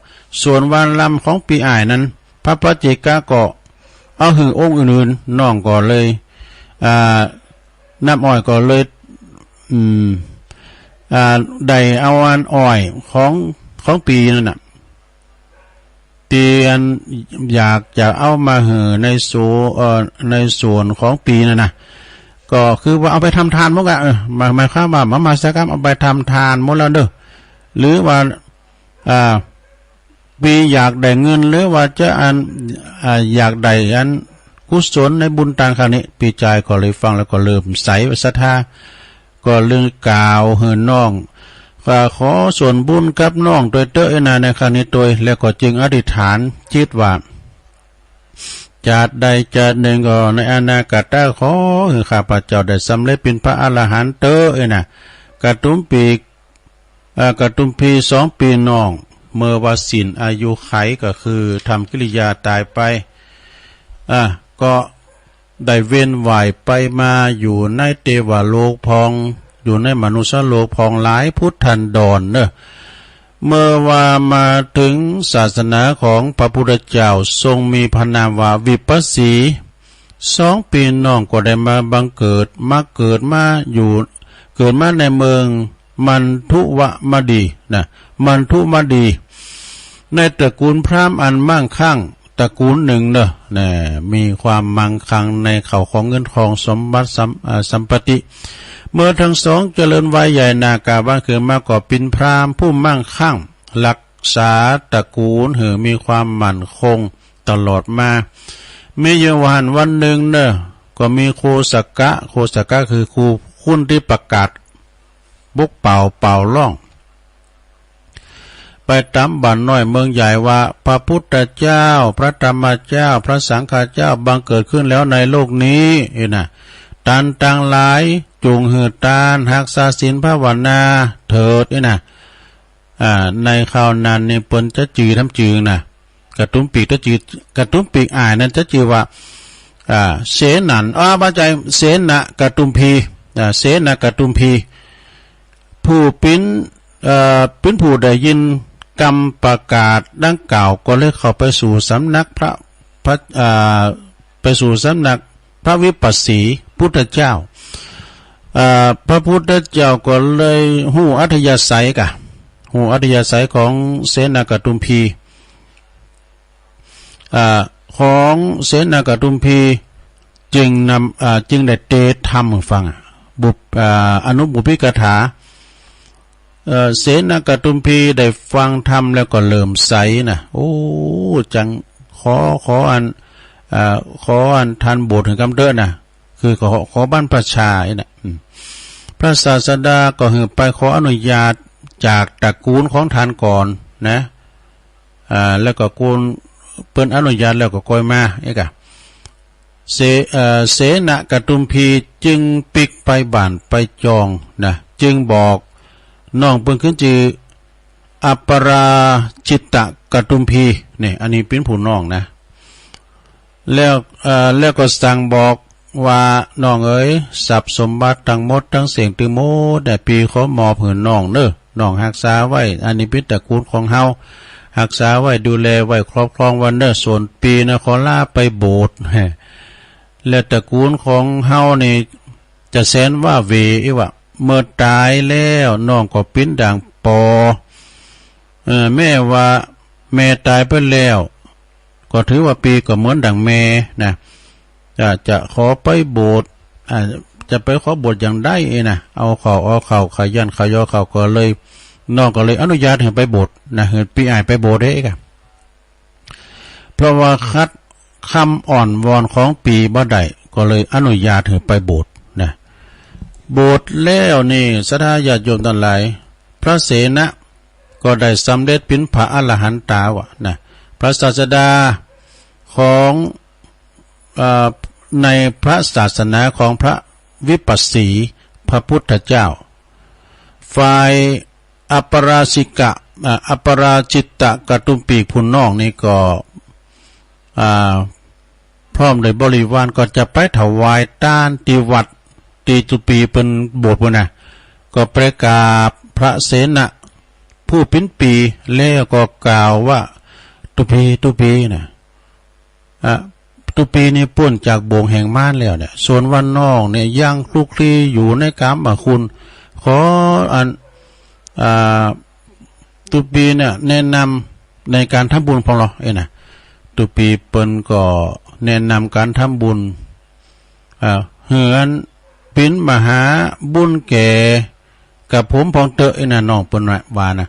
ส่วนวันลำของปีอ้ายนั้นพระปัจเจกก็เอาหือองค์อื่นน้องก็เลยน้ำอ้อยก็เลยได้เอาอันอ้อยของปีนั่นน่ะเตียนอยากจะเอามาเหือในส่วนของปีนั่นนะก็คือว่าเอาไปทำทานมั้งอะหมายความว่ามาสักครั้งเอาไปทำทานหมดแล้วหรือว่าปีอยากได้เงินหรือว่าจะอยากได้กุศลในบุญต่างครั้งนี้ปีใจก็เลยฟังแล้วก็เริ่มใสศรัทธาก็เรื่องกล่าวเหินน้องขอส่วนบุญกับน้องโดยในครั้งนี้โดยแล้วก็จึงอธิษฐานจิตว่าจัดใดจัดหนึ่งก็ในอนาคตขอให้ข้าพเจ้าได้สำเร็จเป็นพระอรหันต์นะกระตุ้มปี2 ปีน้องเมื่อว่าสิ้นอายุไขก็คือทำกิริยาตายไปก็ได้เวียนว่ายไปมาอยู่ในเทวโลกพองอยู่ในมนุษยโลกพองหลายพุทธันดรเมื่อว่ามาถึงศาสนาของพระพุทธเจ้าทรงมีพระนามว่าวิปัสสี2 ปีน้องก็ได้มาบังเกิดมาในเมืองมันทุวมดีในตระกูลพราหมณ์อันมั่งคั่ง ตระกูลหนึ่งเนอะเนี่ยมีความมั่งคั่งในเข่าของเงินทองสมบัติสัมปติเมื่อทั้งสองเจริญวัยใหญ่นากาบ้านคือมากกว่าปินพรามผู้มั่งคั่งรักษาตระกูลหือมีความมั่นคงตลอดมามีอยู่วันหนึ่งเนอะก็มีโคสกะคือครูคุณที่ประกาศบุกเป่าล่องไปตามบ้านน้อยเมืองใหญ่ว่าพระพุทธเจ้าพระธรรมเจ้าพระสังฆเจ้าบังเกิดขึ้นแล้วในโลกนี้นะตันต่างหลายจูงหือตานหักษาศีลภาวนาเถิดนะในข่าวนั้นนี่เปิ้นจะจือทำจือนะกระตุ้มปีกจะจือกระตุ้มปีกอ่ายนั้นจะจือว่าเสนันบาใจเสนะกระตุ้มพีเสนะกระตุ้มพีผู้ปิ้นผู้ได้ยินกรรมประกาศดังกล่าวก็เลยเข้าไปสู่สำนักไปสู่สำนักพระวิปัสสีพุทธเจ้าพระพุทธเจ้าก็เลยหู้อัธยาศัยของเสนากตุมพีของเสนากตุมพีจึงได้เตธรรมฟังอนุบุพิกถาเสนากตุมพีได้ฟังธรรมแล้วก็เริ่มใสนะโอ้จังขออันทันโบสถ์ถึงกำเดินนะคือขอบ้านประชาเนี่ยพระศาสดาก็หือไปขออนุญาตจากตระกูลของทานก่อนนะแล้วก็กูลเปิ้นอนุญาตแล้วก็ก้อยมาเอกะเสนากตุมพีจึงปิกไปบ้านไปจองนะจึงบอกน้องเปิ้นขึ้นจืออัปปราจิตตกตุมพีนี่อันนี้เป็นผู้น้องนะแล้วก็สั่งบอกว่าน้องเอ๋ยทรัพย์สมบัติทั้งหมดทั้งเสียงตึงโมได้ปีขอมอบเหือนน้องเน้อน้องรักษาไว้อันนี้เป็นตระกูลของเฮารักษาไว้ดูแลไว้ครอบครองวันเน้อส่วนปีนะขอลาไปโบสถ์และตระกูลของเฮานี่จะแสนว่าเวว่าเมื่อตายแล้วน้องก็ปิ้นด่างปอแม่ว่าแม่ตายไปแล้วก็ถือว่าปีก็เหมือนดังแม่นะจะขอไปโบสถ์จะไปขอโบสถ์อย่างได้นะเอาเข่าขยันขยอเข่าก็เลยน้องก็เลยอนุญาตให้ไปโบสถ์นะเห็นปีอ้ายไปโบสถ์ได้กันเพราะว่าคัดคำอ่อนวอนของปีบ่ได้ก็เลยอนุญาตให้ไปโบสถ์นะโบสถ์แล้วนี่ศรัทธาญาติโยมทั้งหลายพระเสนะก็ได้สำเร็จเป็นพระอรหันตาวะนะพระศาสดาของในพระศาสนาของพระวิปัสสีพระพุทธเจ้าฝ่ายอัปปราชิกะอัปปราจิตตกตุมปีพุนน้องนี่ก็พร้อมโดยบริวารก็จะไปถวายต้านติวัดตีตุปีเป็นโบสถ์พุ่นนะก็ประกาศพระเสนะผู้ปิ้นปีแล้วก็กล่าวว่าตุปีนะตุปีนี่ป่นจากโบงแห่งม่านแล้วเนี่ยส่วนวันนอกเนี่ยยังคลุกคลีอยู่ในกามคุณขอตุปีเนี่ยแนะนำในการทำบุญของเรานะตุปีเปิ้นก็แนะนำการทำบุญเหือนปิ้นมหาบุญแก่กับผมพองเตอะนะน้องเปิ้นว่านะ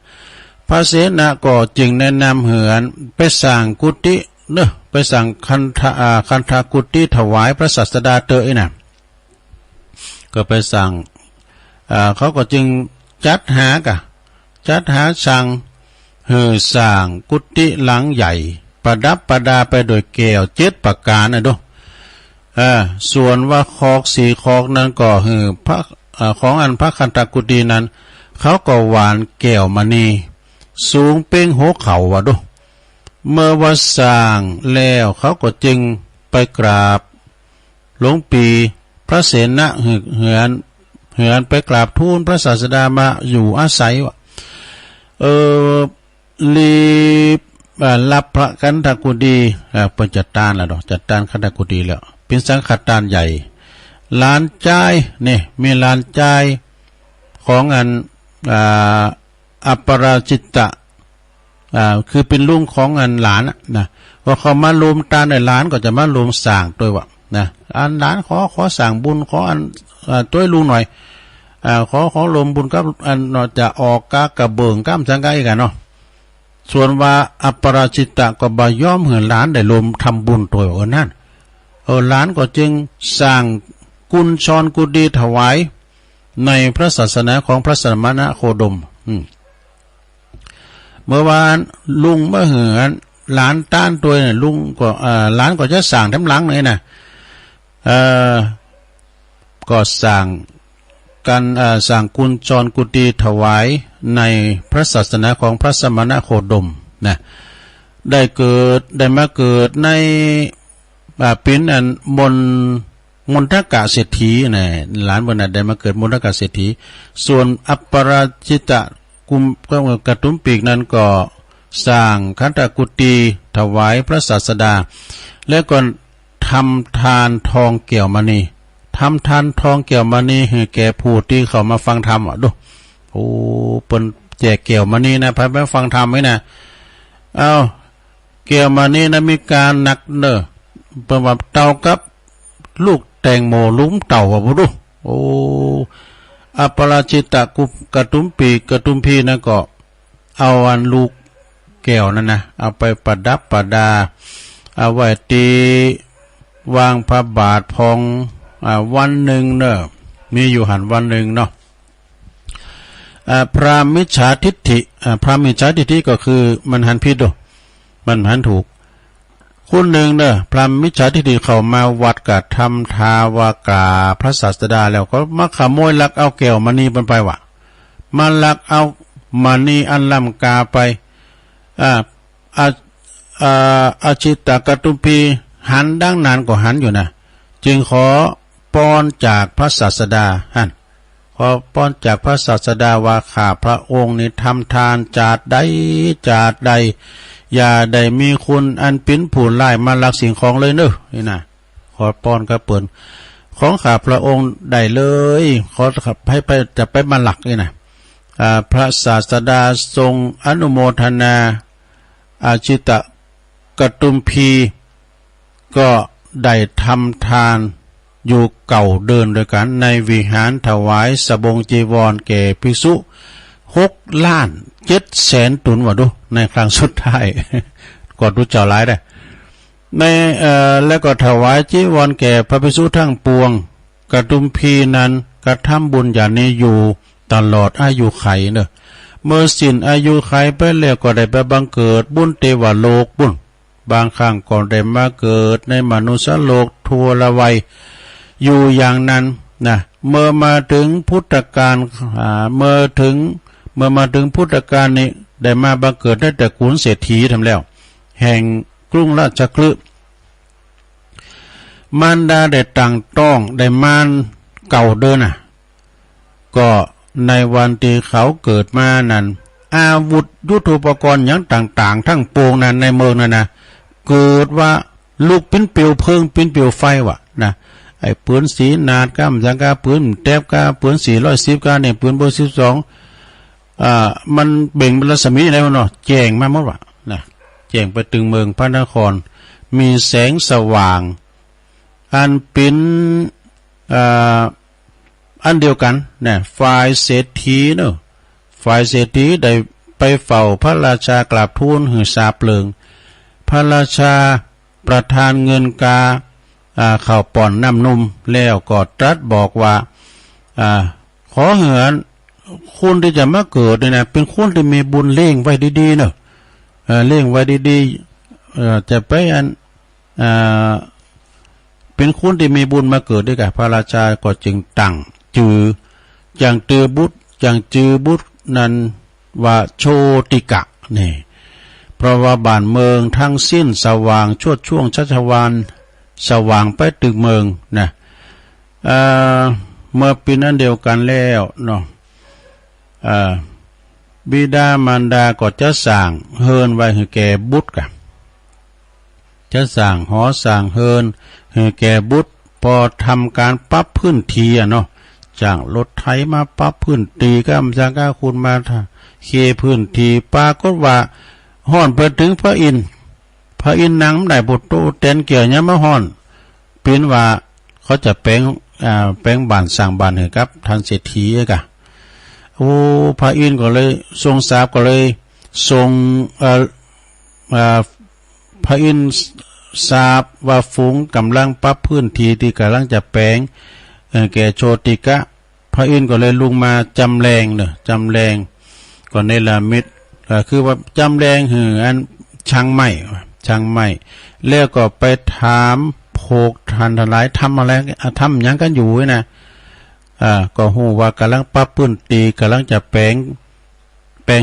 พระเสนะก็จึงแนะนำเหือนไปสร้างกุฏิเนอะไปสั่งคันธากุฏิถวายพระศาสดาเตอนะก็ไปสั่งเขาก็จึงจัดหาสั่งสร้างกุฏิหลังใหญ่ประดับประดาไปโดยแก้ว7ประการนะดูส่วนว่าคอก4คอกนั้นก็พระของอันพระคันธากุฏินั้นเขาก็หวานแก้วมณีสูงเป้งหัวเข่าว่ะดูเมื่อว่าสร้างแล้วเขาก็จึงไปกราบหลวงปีพระเสนะเหือนไปกราบทูลพระศาสดามาอยู่อาศัยวะรีบรับพระคันธกุฎีเป็นจัดตานแล้วดอกจัดตานคันธกุฎีแล้วเป็นสังฆทานใหญ่ลานจ่ายนี่มีลานจ่ายของอันอัปปราจิตตะคือเป็นลุงของอันหลานนะก็ พอเขามารวมตาในร้านก็จะมารวมสั่งตัววะนะอันร้านขอสั่งบุญขออันตัวลุงหน่อยขอรวมบุญกับอันจะออกกะเบิ่งก้ามสังกะอีกกันเนาะส่วนว่าอัปปราชิตะก็บ่ยอมเหือร้านได้รวมทำบุญตัวนั่นร้านก็จึงสร้างกุญชรกุฏิถวายในพระศาสนาของพระสมณโคดมเมื่อวานลุงเมื่อเหือนหลานต้านตัวเนี่ยลุงก็หลานก็จะสั่งทำหลังเลยนะก็สั่งการสั่งกุญชรกุฏิถวายในพระศาสนาของพระสมณโคดมนะได้มาเกิดในเป็นอันมนทกะเศรษฐีนะหลานบนนั้นได้มาเกิดมนทกะเศรษฐีส่วนอัปปราชิตะกระตุ้มปีกนั้นก็สร้างคันธกุฏิถวายพระศาสดาและก็ทำทานทองเกี่ยวมณีทำทานทองเกี่ยวมณีให้แก่ผู้ที่เขามาฟังธรรมดูโอ้เปิ้นแจกเกี่ยวมณีนะไปฟังธรรมไหมนะเกี่ยวมณีนะมีการหนักเนอะประวัติเต่ากับลูกแตงโมลุ้มเต่าว่าดูโอ้อัปปราชิตะกระตุ้มปีกระตุ้มพีนะก็เอาอันลูกแก้วนั่นนะเอาไปประดับประดาเอาไว้ตีวางพระบาทพองวันหนึ่งเนอะมีอยู่หันวันหนึ่งเนาะพระมิจฉาทิฏฐิพระมิจฉาทิฏฐิก็คือมันหันผิดดูมันหันถูกคนหนึ่งเนอะพระมิจฉาทิฏฐิเข้ามาวัดกับทำทาวากาพระศาสดาแล้วก็มาขโมยลักเอาแก้วมณีไปวะมาลักเอามณีอันล้ำกาไปอาชิตกตุปีหันดังนานก็หันอยู่นะจึงขอป้อนจากพระศาสดาขอป้อนจากพระศาสดาว่าข้าพระองค์นี้ทำทานจาดใดอย่าได้มีคุณอันปิ้นผู้ไล่มาลักสิ่งของเลยเนอะนี่นะขอป้อนก็เปิ่นของข้าพระองค์ได้เลยขอให้ไปจะไปมาหลักนี่นะพระศาสดาทรงอนุโมทนาอาชิตกตุมพีก็ได้ทำทานอยู่เก่าเดินด้วยกันในวิหารถวายสบงจีวรแก่ภิกษุ6,700,000 ตุนว่าดูในครั้งสุดท้ายกอดรู้เจ้าหลายได้ในแล้วก็ถวายจีวรแก่พระภิกษุทั้งปวงกตุมพีนั้นกระทำบุญอย่างนี้อยู่ตลอดอายุไขเนอะเมื่อสิ้นอายุไขไปแล้วก็ได้ไปบังเกิดบุญเทวโลกบุญบางครั้งก็ได้มาเกิดในมนุษย์โลกทั่วละวัยอยู่อย่างนั้นนะเมื่อมาถึงพุทธกาลเมื่อมาถึงพุทธกาลนี้ได้มาบังเกิดได้แต่ขุนเศรษฐีทำแล้วแห่งกรุงราชคฤห์มารดาได้ตั้งต้องได้มารเก่าเดินก็ในวันที่เขาเกิดมานั้นอาวุธยุทโธปกรณ์อย่างต่างๆทั้งปวงนั้นในเมืองนั้นนะเกิดว่าลูกปิ้นเปียวเพิงปิ้นเปียวไฟวะนะไอ้ปืนสีนาดก้ามสังกาปืนแทบกาปืน410กาเนี่ยปืนเบอร์12มันเบ่งเป็นรัศมีอะไรวะเนาะแจ้งมาหมดวะนะแจ้งไปถึงเมืองพระนครมีแสงสว่างอันเป็นอันเดียวกันเนี่ยฝ่ายเศรษฐีเนอะฝ่ายเศรษฐีได้ไปเฝ้าพระราชากราบทูลหือสาเปลิงพระราชาประทานเงินกาเข้าป่อนน้ำนุ่มแล้วก็ตรัสบอกว่าขอเหือนคุณที่จะมาเกิดเนี่ยนะเป็นคนที่มีบุญเล่งไว้ดีๆเนอะเล่งไว้ดีๆจะไปเป็นคนที่มีบุญมาเกิดด้วยกันพระราชาก็จึงตั้งอย่างจือบุตรนั้นว่าโชติกะนี่เพราะว่าบ้านเมืองทั้งสิ้นสว่างชวดช่วงชัชวาลสว่างไปตึกเมืองนะเมื่อปีนั้นเดียวกันแล้วเนาะบิดามารดาก็จะสั่งเฮินไว้ให้แก่บุตรกันจะสั่งหอสั่งเฮินให้แก่บุตรพอทำการปรับพื้นที่เนาะจ้างรถไถมาปรับพื้นที่ก็มสังกาคุณมาเคพื้นที่ปรากฏว่าฮ้อนไปถึงพระอินทร์ พระอินทร์นางได้บุตรตู้เต้นเกี่ยวยามมะฮ้อนปินว่าเขาจะแปลงบ้านสร้างบ้านให้กับท่านเศรษฐีกะโอ้พระอินทร์ก็เลยทรงทราบก็เลยทรงพระอินทร์ทราบว่าฝูงกำลังปรับพื้นที่ที่กำลังจะแปลงแก่โชติกะพระอินทร์ก็เลยลงมาจำแรงจำแรงก่อนในละมิตรคือว่าจำแรงหืออันช่างไม้แล้วก็ไปถามโภกทันทลายทำอะไรทำยังกันอยู่นะก็ฮู้ว่ากำลังปรับพื้นที่กำลังจะแปลง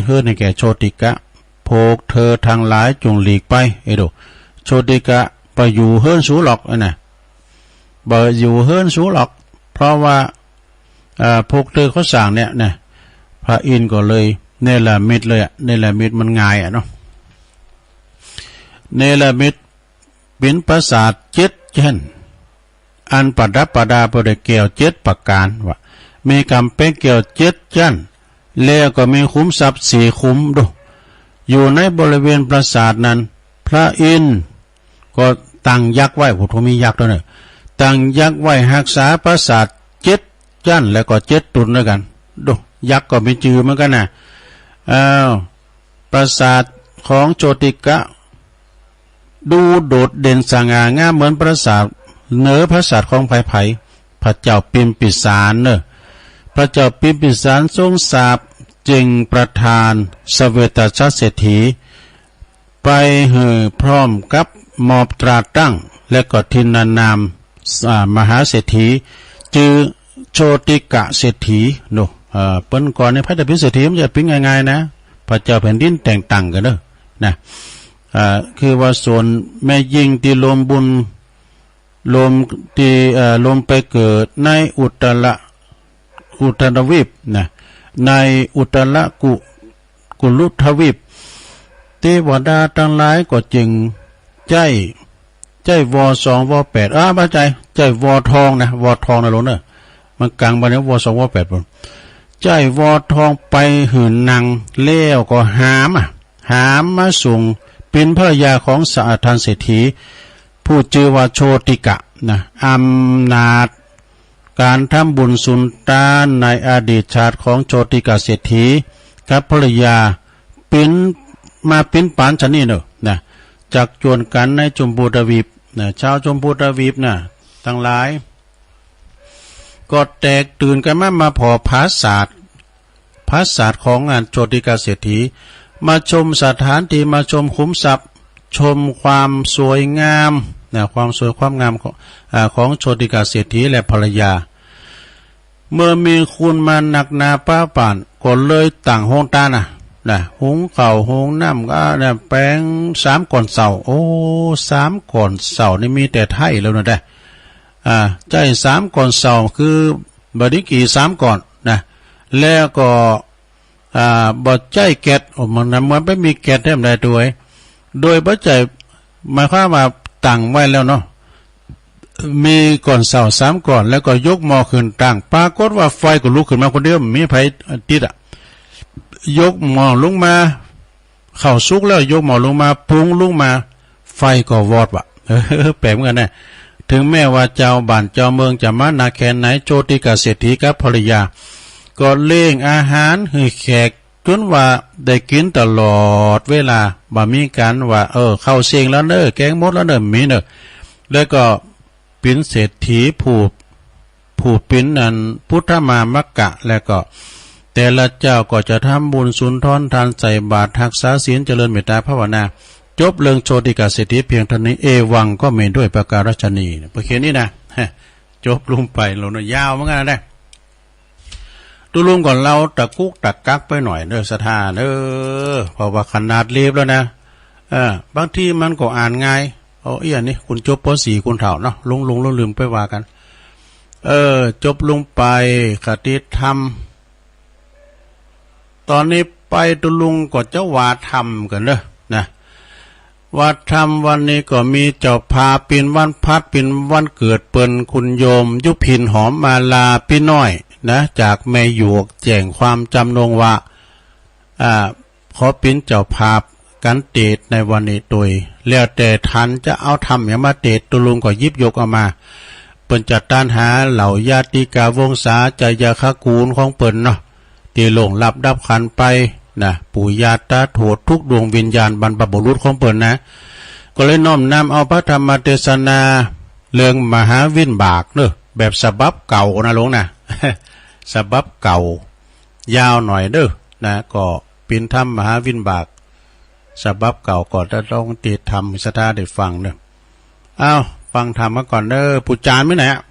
เฮือนให้แก่โชติกะโภกเธอทางหลายจงหลีกไปดูโชติกะไปอยู่เฮือนสูหรอกนะบ่อยู่เฮือนสูหรอกเพราะว่าพวกเธอเขาสั่งเนี่ยนะพระอินทร์ก็เลยเนรมิตเลยเนรมิตมันง่ายเนาะเนรมิตเป็นปราสาท7 ชั้นอันประดับประดาประด้วยแก้ว7 ประการว่ามีกำแพงแก้ว7 ชั้นแล้วก็มีคุ้มทรัพย์4 คุ้มดูอยู่ในบริเวณปราสาทนั้นพระอินทร์ก็ตั้งยักษ์ไว้โอ้โหมียักษ์ด้วยเนี่ยตั้งยักษ์ไว้รักษาปราสาท7 ชั้นแล้วก็7 ตุนด้วยกันดูยักษ์ก็มีจื่อเหมือนกันนะปราสาทของโชติกะดูโดดเด่นสง่างามเหมือนปราสาทเหนือปราสาทของไผ่พระเจ้าปิมปิสารเนอะพระเจ้าปิมปิสารทรงสาบจึงประทานสเวตชัเศรษฐีไปเห่อพร้อมกับมอบตราตั้งและก็ทินนามมหาเศรษฐีจือโชติกะเศรษฐีโนเปิ้นก่อนในพระเจ้าปิมเศรษฐีมันจะเป็นง่ายๆนะพระเจ้าแผ่นดินแต่งตั้งกันเด้อนะคือว่าส่วนแม่ยิงที่ลมบุญลมไปเกิดในอุตรวีปนะในอุตรกุลุทวีปเทวดาทั้งหลายก็จึงใจว2 ว 8มาใจวทองนะวทองนะลงเนอะมันกลางบันนี้ว2 ว 8ปุ่นใจวทองไปหื่นนางเลี้ยวก็หามมาส่งเป็นภรรยาของสาธานเศรษฐีผู้ชื่อว่าโชติกะนะอำนาจการทำบุญสุนทานในอดีตชาติของโชติกะเศรษฐีกับภรรยาเป็นปานชนีเนอะนะจากจวนกันในชมพูทวีปนะชาวชมพูทวีปนะทั้งหลายก็แตกตื่นกันมาพอภาษาสตร์ของงานโชติกะเศรษฐีมาชมสถานที่มาชมคุ้มทรัพย์ชมความสวยงามนะความสวยความงามของโชติกะเศรษฐีและภรรยาเมื่อมีคุณมาหนักหนาป้าป่านก็เลยต่างห้องตานะหุงข้าวหุงน้ำก็เนี่ยแปลง3 ก่อนเสาโอ้3 ก่อนเสานี่มีแต่ไทยแล้วนะได้ใจ3 ก่อนเสาคือบริกี3 ก่อนนะแล้วก็บดใจแกะมันไม่มีแกะแทบใดด้วยโดยปัจจัยหมายความว่าตั้งไว้แล้วเนาะมีก่อนเสา3 ก่อนแล้วก็ยกหม้อขึ้นตั้งปรากฏว่าไฟก็ลุกขึ้นมาคนเดียวมีไฟติดยกหม้อลงมาเข้าสุกแล้วยกหม้อลงมาปรุงลงมาไฟก็วอดแปลกเหมือนกันนะถึงแม้ว่าเจ้าบ้านเจ้าเมืองจะมานาแค่ไหนโชติกะเศรษฐีกับภรรยาก็เล่งอาหารให้แขกจนว่าได้กินตลอดเวลาบ่มีกันว่าเข้าเสียงแล้วเนอะแกงหมดแล้วเนอะมีเนอะแล้วก็ปินเศรษฐีผู้ปินนั้นพุทธมามกะแล้วก็แต่ละเจ้าก็จะทำบุญสุนทรทานใส่บาตรรักษาศีลเจริญเมตตาภาวนาจบเรื่องโชติกะเศรษฐีเพียงเท่านี้เอวังก็เมนด้วยประการฉนีประเคนนี้นะจบลงไปลงยาวเหมือนกันนะดูลุงก่อนเราตะกุกตะกักไปหน่อยเด้อสถานเพราะว่าขนาดเรียบแล้วนะบางทีมันก็อ่านง่ายนี่คุณจบป .4 คุณเถ่าเนาะลุงลืมไปว่ากันจบลงไปคติธรรมตอนนี้ไปตุลุงก็จะว่าธรรมกันเด้อนะว่าธรรมวันนี้ก็มีเจ้าพาปินวันพัดปินวันเกิดเปิ้นคุณโยมยุพินหอมมาลาพี่น้อยนะจากแม่หยวกแจ้งความจำนงว่าขอปินเจ้าภาพ การเตดในวันนี้โดยแล้วแต่ทันจะเอาทำอย่างมาเตดตุลุงก็ยิบยกเอามาเปิ้นจัดต้านหาเหล่าญาติกาวงศาจายาคกูลของเปิ้นเนาะตีหลงรับดับขันไปนะปู่ย่าตาโถดทุกดวงวิญญาณบรรพบุรุษของเปิ้นนะก็เลยน้อมนำเอาพระธรรมเทศนาเรื่องมหาวินบากเนอะแบบฉบับเก่านะหลวงนะ ฉบับเก่ายาวหน่อยเด้อนะก็เป็นธรรมมหาวินบากฉบับเก่าก็จะต้องติดธรรมสถาได้ฟังเนอะอ้าวฟังธรรมมาก่อนเด้อปู่จานไม่ไหนอะ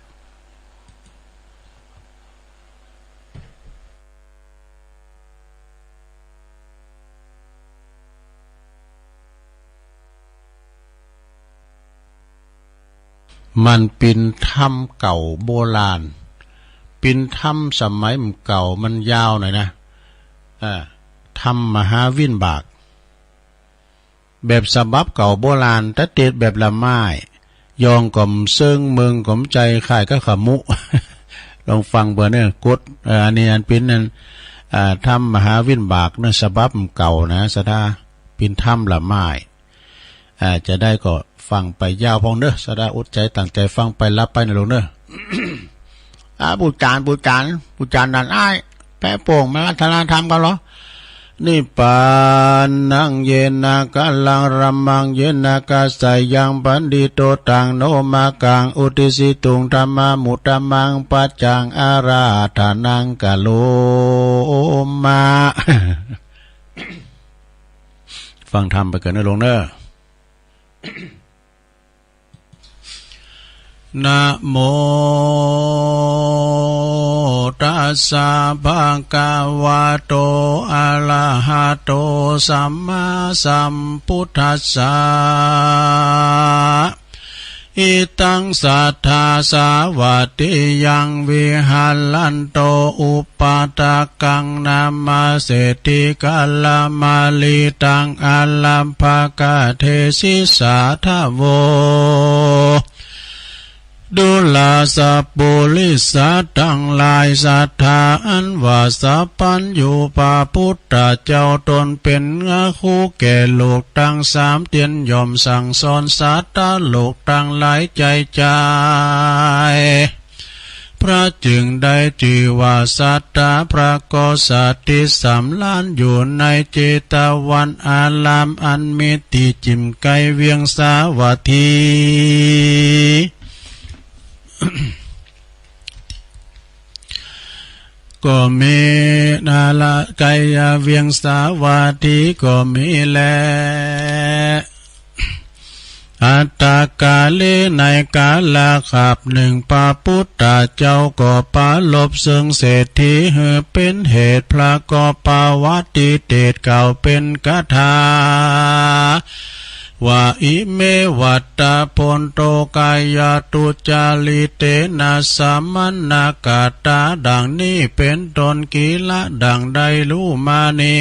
มันเป็นถ้ำเก่าโบราณเป็นถ้ำสมัยเก่ามันยาวหน่อยนะถ้ำมหาวินบากแบบฉบับเก่าโบราณแต่เต็ดแบบละไม้ยองก่อมเซิงเมืองก่อมใจข่ายก็ขมุ ลองฟังเบอร์เนี่ยกดอันนี้อันเป็นนั่นถ้ำมหาวินบากนั่นฉบับเก่านะสดาเป็นถ้ำละไม้จะได้ก็ฟังไปยาวพองเด้อสดาอุดใจตั้งใจฟังไปรับไปนะลงเด้อ ปูจานนั่นอ้ายแปะโป่งมารัตนาธรรมกันเหรอนิปานังเยนะกัลลังรัมมังเยนะกัสสยังปันดิโตตังโนมากังอุติสิตุงธรรมมุตตมังปัจจังอาราธานังกะโลมา ฟังธรรมไปกันนะลงเด้อ นะโมตัสสะภะคะวะโตอะระหะโตสัมมาสัมพุทธัสสะอิตังสัทธาสาวัติยังวิหัลลันโตอุปาตากังนามาเสติกัลลมาลิตังอัลลัมภกะเทศิสาทะโวดุลาสัพปุลิสัตทั้งหลายศรัทธาอันว่าสัพพัญญูพระพุทธเจ้าตนเป็นคู่แก่โลกทั้งสามเตียนยอมสั่งสอนสัตว์โลกทั้งหลายใจใจพระจึงได้ชื่อว่าสัตตะพระก็สัตติสำล้านอยู่ในเจตวันอารามอันมีติจิมไกเวียงสาวัตถีก็มีนาละไกยเวียงสาวัตถีก็มีแลอัตตากาเลในกาลขับหนึ่งพระพุทธเจ้าก็ปาลบซึ่งเศรษฐีเหือเป็นเหตุพระก็ปาวัติเตตเก่าเป็นกถาว่าอิเมวัตตาพนโตกายตุจาลิเตนะสัมมนากาตาดังนี้เป็นตนกิละดังได้รู้มานี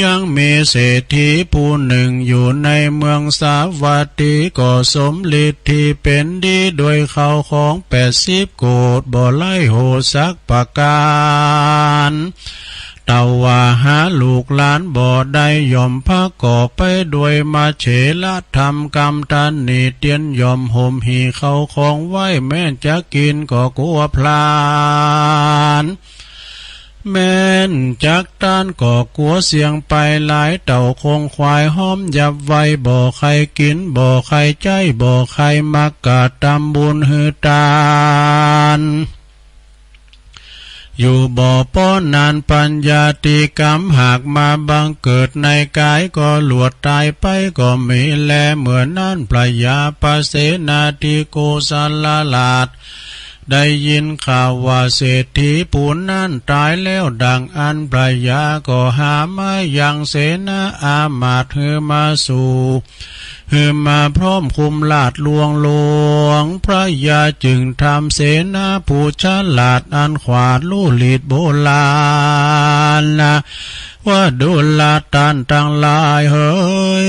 ยังมีเศรษฐีผู้หนึ่งอยู่ในเมืองสาวัตถีก็สมฤทธิเป็นดีโดยเขาของ80 โกฏบ่ไล่โหสักประการเต่าว่าหาลูกหลานบ่ได้ยอมพระก่อไปด้วยมาเฉละทำกรรมทันนี่เตียนยอมห่มหีเขาของไว้แม้จะกินก็กลัวพลานแม่นจักต้านก็กลัวเสียงไปหลายเต่าคงควายห้อมยับไว้บ่ใครกินบ่ใครใจบ่ใครมักกะตำบุญหือตานอยู่บ่อป้อนนานปัญญาติกรรมหากมาบังเกิดในกายก็หลวดตายไปก็มีแลเหมือนนั้นพระยาปเสนาธิโกศลลาดได้ยินข่าวว่าเศรษฐีผู้นั้นตายแล้วดังอันพระยาก็หามายังเสนาอามาตย์หือมาสู่หือมาพร้อมคุมลาดลวงพระยาจึงทำเสนาผู้ฉลาดอันขวาดลู่ลีดโบราณนะว่าดุลาตันทั้งหลายเฮ้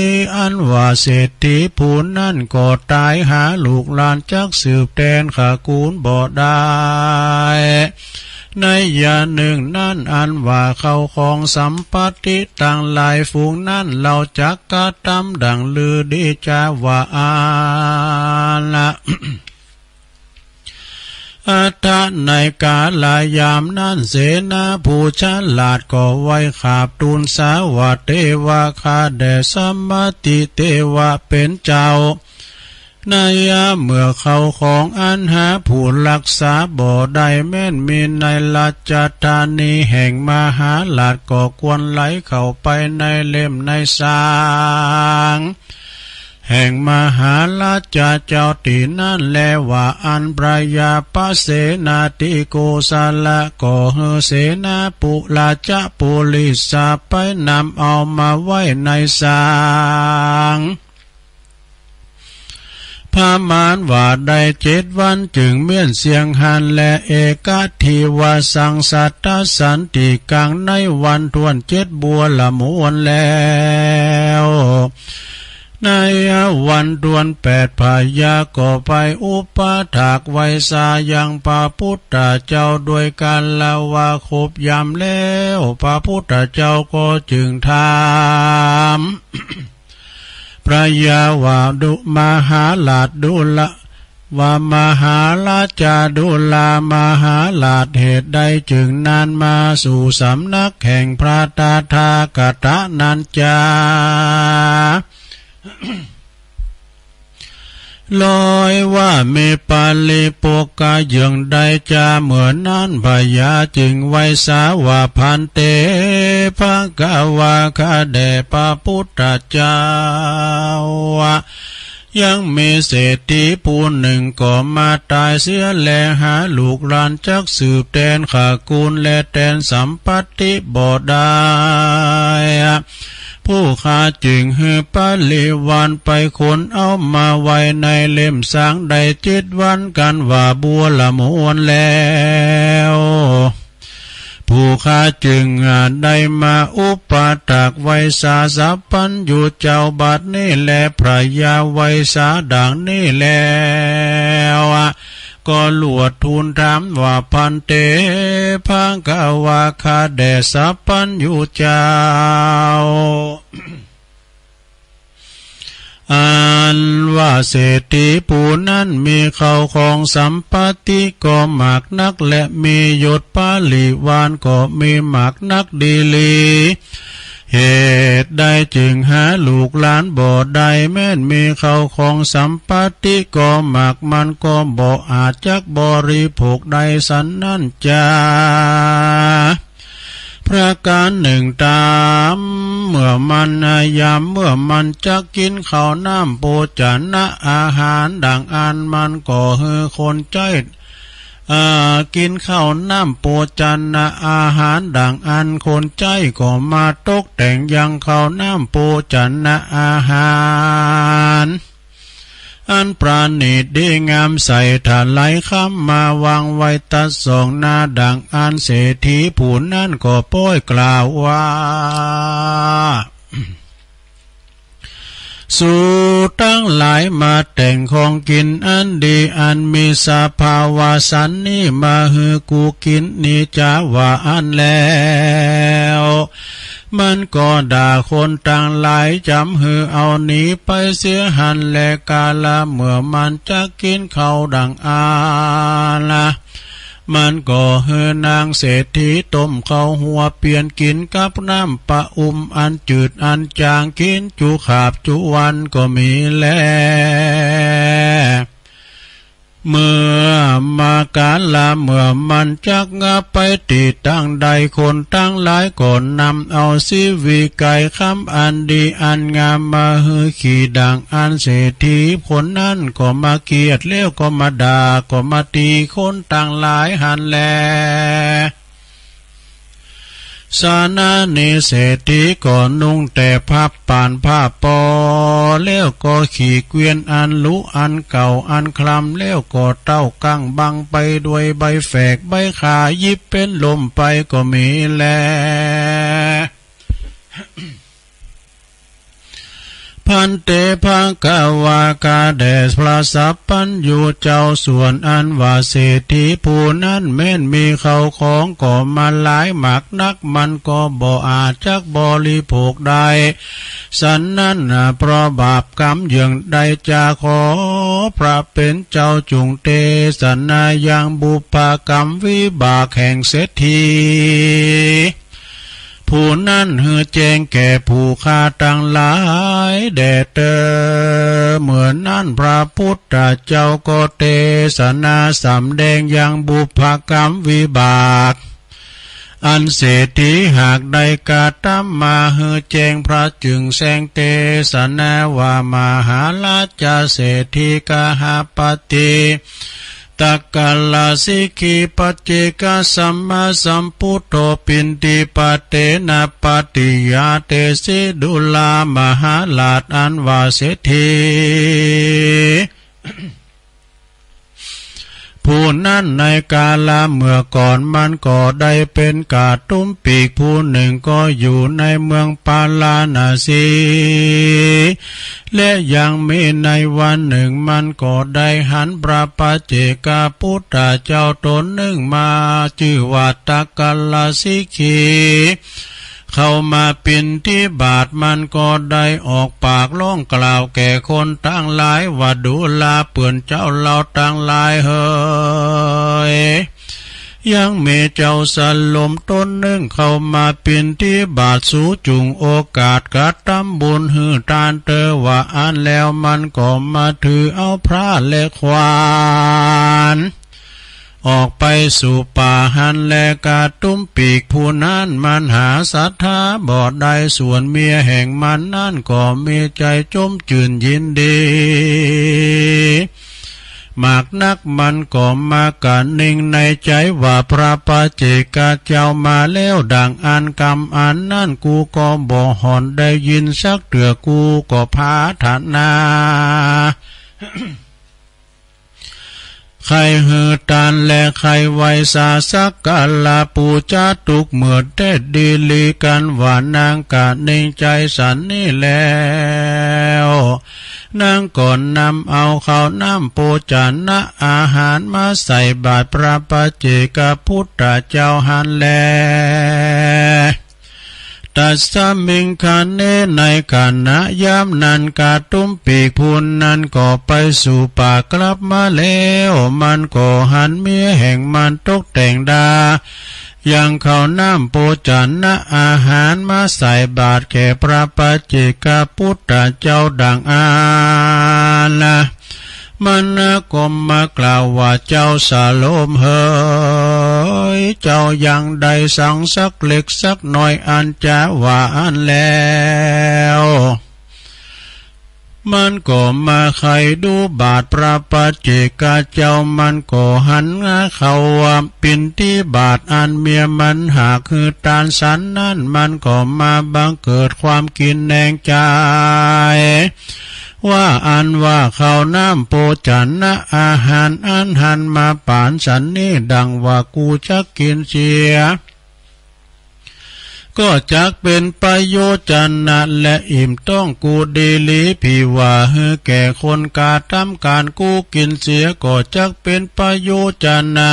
ยอันว่าเศรษฐีผู้นั้นก็ตายหาลูกหลานจักสืบแทนขกูลบ่ได้ ในยาหนึ่งนั่นอันว่าเขาของสัมปติต่างหลายฝูงนั่นเราจักกะตำดังลือดีจาว่าอาละ อัตถะในกาลายามนั้นเสนาผู้ฉลาดก็ไว้ขาบทูลสาวะเทวะคาแด่สัมมติเทวะเป็นเจ้านายาเมื่อเขาของอันหาผู้รักษาบ่ได้แม่นมีในราชธานีแห่งมหาลาชก็ควรไหลเข้าไปในเล่มในสางแห่งมหาราชเจ้าตีนั่นแลว่าอันพระยาปเสนาติโกสาละก็เฮเสนาปุราชปุลิสาไปนำเอามาไว้ในสางพามานว่าได้7 วันจึงเมียนเสียงหันและเอกทีวาสังสัตตสันติกังในวันทวน7 บัวละมวนแล้วในวันดวน8 พายาก็ไปอุปถากไว้สายังพระพุทธเจ้าด้วยการละว่าครบยามแล้วพระพุทธเจ้าก็จึงถามพระยาวาดุมหาลาชดุละว่ามหาราชาดุลามหาลาชเหตุใดจึงนานมาสู่สำนักแห่งพระตาทากตะนันจาลอยว่าเมปาลีโปกาเยืองใดจาเหมือนนั้นพยาจึงไว้สาวาพันเตภะกวาคาแด่พระพุทธเจ้ายังมีเศรษฐีผู้หนึ่งก็มาตายเสียแลหาลูกหลานจักสืบแทนขากูลและแทนสัมปติบ่ได้ผู้ข้าจึงฮือปาลิวันไปขนเอามาไว้ในเล่มสางได้7 วันกันว่าบัวละมวนแล้วผู้ข้าจึงได้มาอุปถากไว้สาสัพพันอยู่เจ้าบัดนี้แลพระยาไว้สาดังนี้แล้วก็หลวดทูลถามว่าพันเตพังกาวาคาแด่สัพพันอยู่เจ้าอันว่าเศรษฐีผู้นั้นมีเขาของสัมปติก็มากนักและมียศปาลิวานก็มีมากนักดีลีเหตุใดจึงหาลูกหลานบ่ได้แม้นมีเขาของสัมปติก็มากมันก็บ่อาจจักบริโภคใดสันนั่นจาประการหนึ่งตามเมื่อมันยามเมื่อมันจะกินข้าวน้ำโภชนะอาหารดังอันมันก็ฮือคนใจกินข้าวน้ำโภชนะอาหารดังอันคนใจก็มาตกแต่งยังข้าวน้ำโภชนะอาหารอันปราณีตดีงามใส่ถาไหลคำมาวางไว้ตัดสองหน้าดังอันเศรษฐีผู้นั้นก็โป้ยกล่าวว่าสู่ตั้งหลายมาแต่งของกินอันดีอันมีสภาวะสันนี่มาฮือกูกินนี่จะว่าอันแล้วมันก็ด่าคนต่างหลายจำฮือเอาหนีไปเสียหันแลกาละเมื่อมันจะกินเขาดังอาละมันก็เฮือนางเศรษฐีต้มข้าวหัวเปลี่ยนกินกับน้ำปะอันจืดอันจางกินจุขาบจุวันก็มีแลเมื่อมากาลาเมื่อมันจักงาไปติตั้งใดคนตั้งหลายก่อนนำเอาสิวิไก่คำอันดีอันงามมาฮือขี่ดังอันเศรษฐีคนนั้นก็มาเกียดเลี้ยวก็มาด่าก็มาตีคนตั้งหลายหันแลสานานิเศรษฐีก็นุ่งแต่ผ้าป่านผ้าปอแล้วก็ขี่เกวียนอันลุอันเก่าอันคลำแล้วก็เต้ากั้งบังไปด้วยใบแฝกใบขายิบเป็นลมไปก็มีแล พ พันเตภกวากาเดชพระสัพพัญญูเจ้าส่วนอันว่าเศรษฐีผู้นั้นแม้นมีเขาของก็มาหลายหมักนักมันก็บ่อาจจักบริโภคได้สันนั้นเพราะบาปกรรมอย่างใดจะขอพระเป็นเจ้าจุงเตสนายังบุพกรรมวิบากแห่งเศรษฐีผู้นั้นเฮือแจ้งแก่ผู้ฆ่าตั้งหลายแด่เตอเหมือนนั้นพระพุทธเจ้าก็เทศนาสำแดงยังบุพกรรมวิบากอันเศรษฐีหากได้กาตามมาเฮือแจ้งพระจึงแสงเทศนาว่ามหาราชเศรษฐีกหปติตักกะลาสิกิปัจเจกสัมมาสัมพุทโธปินติปเตนะปฏิยาเตสิดุลามหาลาภอันว่าเศรษฐีผู้นั้นในกาลเมื่อก่อนมันก็ได้เป็นกาตุ้มปีกผู้หนึ่งก็อยู่ในเมืองปาลาณสีและยังมีในวันหนึ่งมันก็ได้หันพระปัจเจกพุทธเจ้าตนหนึ่งมาชื่อว่าตักกะลาสิกีเข้ามาปินที่บาทมันก็ได้ออกปากร้องกล่าวแก่คนตั้งหลายว่าดูลาเปื่อนเจ้าเราตั้งหลายเฮยยังมีเจ้าสลมต้นหนึ่งเข้ามาปินที่บาทสูจุงโอกาสกัดตำบุญหือตานเตอว่าอันแล้วมันก็มาถือเอาพระและควานออกไปสู่ป่าหันและกาตุ้มปีกผู้นั้นมันหาศรัทธาบ่ได้ส่วนเมียแห่งมันนั่นก็มีใจจมจื่นยินดีมากนักมันก็มากันนิ่งในใจว่าพระปัจเจกเจ้ามาแล้วดังอันกรรมอันนั่นกูก็บ่หอนได้ยินสักเถื่อกูก็พาฐานาใครหือตานและใครไวสาสักกะลาปูจาตุกเมื่อเด็ดดีลีกันว่านางกะนิ่งใจสันนี่แล้วนางก่อนนำเอาข้าวน้ำโปจานะอาหารมาใส่บาตรพระปัจเจกพุทธเจ้าหันแลตัสสมิงคาเนในขณะยามนั้นกาตุ้มปีกพูนนั้นก็ไปสู่ป่ากลับมาแล้วมันก็หันเมียแห่งมันตกแต่งดายังข้าวน้ำโปจานะอาหารมาใส่บาตรแก่พระปัจเจกพุทธเจ้าดังอาละมันก็มากล่าวว่าเจ้าสาโลมเฮยเจ้ายังได้สั่งสักเล็กสักหน่อยอันจะว่าอันแล้วมันก็มาใครดูบาทพระปัจเจกเจ้ามันก็หันเข้าว่าปินที่บาทอันเมียมันหากคือตานสันนั่นมันก็มาบังเกิดความกินแนงใจว่าอันว่าข้าวน้ำโปจานะอาหารอันหันมาป่านฉันนี่ดังว่ากูจะกินเสียก็จักเป็นประโยชน์จันนะและอิ่มต้องกูดีลีพี่ว่าเฮือแก่คนกาทำการกูกินเสียก็จักเป็นประโยชน์จันนะ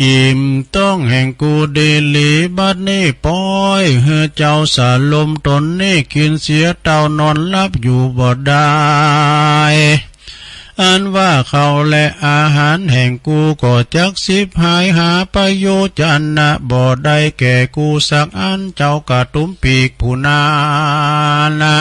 อิ่มต้องแห่งกูดีลีบัดนี้ปอยเฮือเจ้าสาลมตนนี่กินเสียเต่านอนลับอยู่บ่ได้อันว่าเขาและอาหารแห่งกูก็จักสิบหายหาประโยชน์จันนะบ่ได้แก่กูสักอันเจ้ากระตุ้มปีกผู้นานะ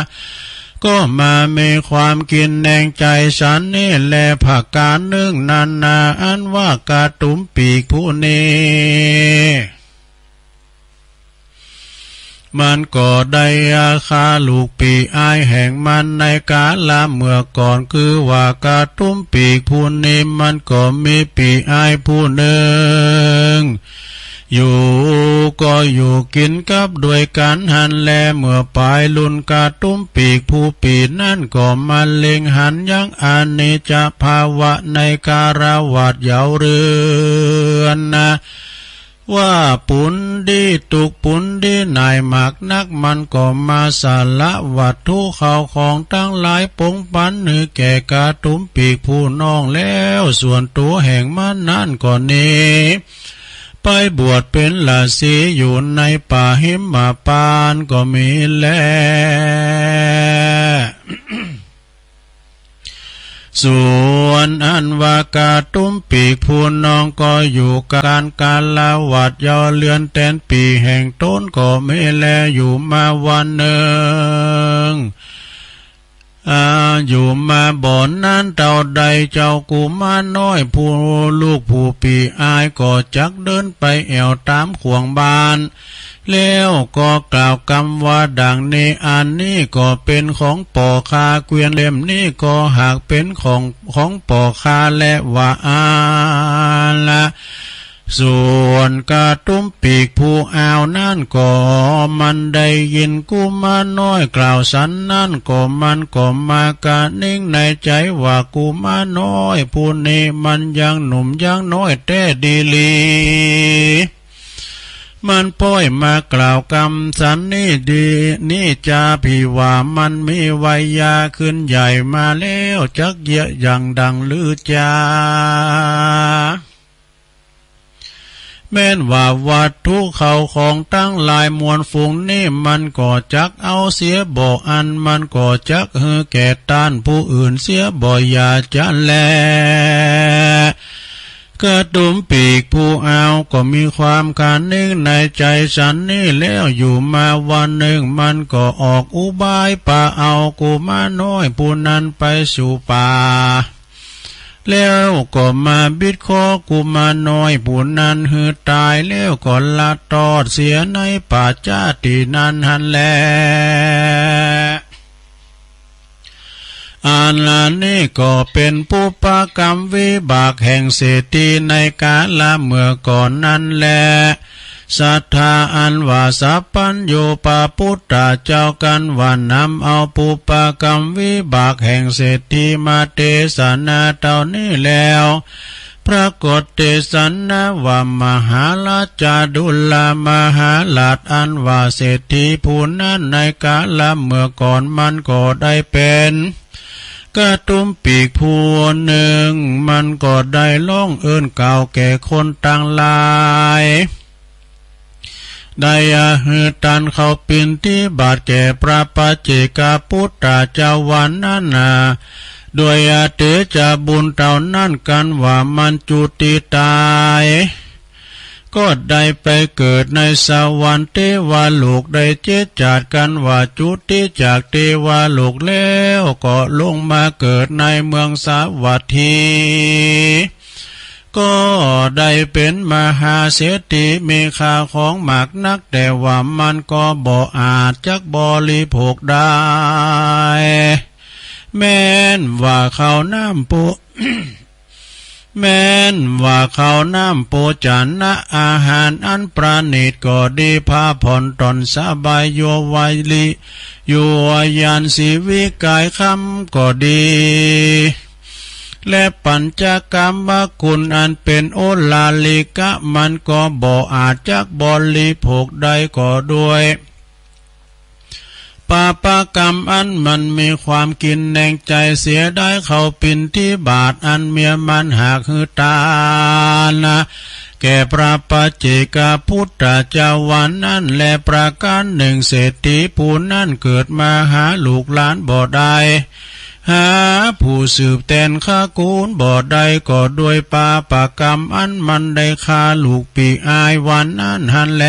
ก็มามีความกินแนงใจฉันนี่แลผักการนึ่งนันนาอันว่ากระตุ้มปีกผู้นี้มันก็ได้อาคาลูกปีอายแห่งมันในกาลเมื่อก่อนคือว่ากระตุ้มปีกผู้นี้มันก็มีปีอายผู้หนึ่งอยู่ก็อยู่กินกับด้วยกันหันแลเมื่อปลายลุนกระตุ้มปีกผู้ปีนั่นก็มาเล็งหันยังอานิจจภาวะในการวัดเยาเรือนนะ ว่าปุนดีตุกปุนดีนายหมากนักมันก็มาสาละวัตถุเขาของตั้งหลายปงปันหือแก่กาตุ้มปีกผู้น้องแล้วส่วนตัวแห่งมันนั่นก่อนนี้ไปบวชเป็นฤาษีอยู่ในป่าหิมพานต์ก็มีแล ส่วนอันว่ากาตุ้มปีกผู้น้องก็อยู่การกาลวัดยอเลือนแตนปีแห่งต้นก็ไม่แลอยู่มาวันหนึ่งอยู่มาบ่อนนั้นเต่าใดเจ้ากุมารน้อยผู้ลูกผู้ปีอายก็จักเดินไปแอวตามขวงบานแล้วก็กล่าวคำว่าดังนี้อันนี้ก็เป็นของป่อคาเกวียนเล่มนี้ก็หากเป็นของป่อคาและว่าละส่วนกาตุ้มปีกผู้อ่าวนั่นก็มันได้ยินกุมารน้อยกล่าวสันนั่นก็มันก็มากะนิ่งในใจว่ากุมารน้อยผู้นี้มันยังหนุ่มยังน้อยแต่ดีลีมันป้อยมากล่าวกำสันนี่ดีนี่จาพี่ว่ามันมีวัยยาขึ้นใหญ่มาแล้วจักเยอะอย่างดังลือจาแม้นว่าวัตถุเขาของตั้งหลายมวลฝูงนี่มันก็จักเอาเสียบ่อันมันก็จักฮือแก่ต้านผู้อื่นเสียบ่อย่าจะแลกระตุ่มปีกผู้เอาก็มีความการนิ่งในใจฉันนี่แล้วอยู่มาวันหนึ่งมันก็ออกอุบายป่าเอากุมารน้อยผู้นั้นไปสู่ป่าแล้วก็มาบิดคอกุมารน้อยผู้นั้นหือตายแล้วก็ละตอดเสียในป่าจ้าตินั้นหันแลอันละนี่ก็เป็นปุปกรรมวิบากแห่งเศรษฐีในกาลเมื่อก่อนนั้นแลศรัทธาอันว่าสัพพัญโยปาพุทธเจ้ากันว่านำเอาปุปกรรมวิบากแห่งเศรษฐีมาเทศนาเท่านี้แล้วปรากฏเทศนาว่ามหาราชดุลมหาราชอันว่าเศรษฐีผู้นั้นในกาลเมื่อก่อนมันก็ได้เป็นกระตุ้มปีกผู้หนึ่งมันก็ได้ร้องเอิ้นเก่าแก่คนต่างหลายได้หือตันเขาปินที่บาทแก่พระปัจเจกพุทธเจ้าวันนั้นโดยเตจะบุญเต่านั่นกันว่ามันจุติตายก็ได้ไปเกิดในสวรรค์เทวโลกได้เจจัดกันว่าจุติจากเทวโลกแล้วก็ลงมาเกิดในเมืองสาวัตถีก็ได้เป็นมหาเศรษฐีมีค่าของมากนักแต่ว่ามันก็บ่อาจจักบริโภคได้แม้นว่าเขาน้ำปุ แม้นว่าเขาน้ำปูจันนะอาหารอันประณีตก็ดีพาผ่อนตนสบายโยวัยลิโยยันสีวิกายคำก็ดีและปัญจกรรมคุณอันเป็นโอลาลิกะมันก็บ่อาจจักบริโภคได้ก็ด้วยปาปกรรมอันมันมีความกินแน่งใจเสียได้เขาปินที่บาทอันเมียมันหากหือตานะแก่พระปัจเจกพุทธเจ้าวันนั้นและประการหนึ่งเศรษฐีผู้นั้นเกิดมาหาลูกหลานบ่ได้หาผู้สืบแทนข้ากูลบ่ได้ก็ด้วยปาปกรรมอันมันได้ฆ่าลูกปีอายวันนั้นหันแล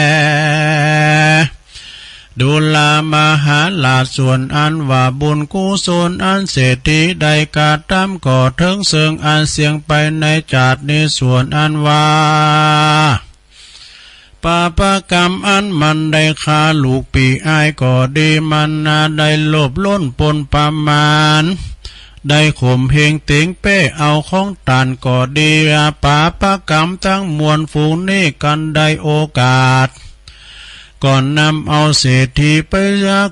ดุลามหาลาส่วนอันว่าบุญกุศลอันเศรษฐีได้กาทำก่อถึงเสิงอันเสียงไปในจาดนี้ส่วนอันว่าปาปกรรมอันมันได้ฆ่าลูกปีอายก็ดีมันได้โลภล้นปนประมาณได้ข่มเหงเต็งเป้เอาของตานก็ดีปาปกรรมทั้งมวลฝูงนี้กันได้โอกาสก่อนนำเอาเศรษฐีไปยัก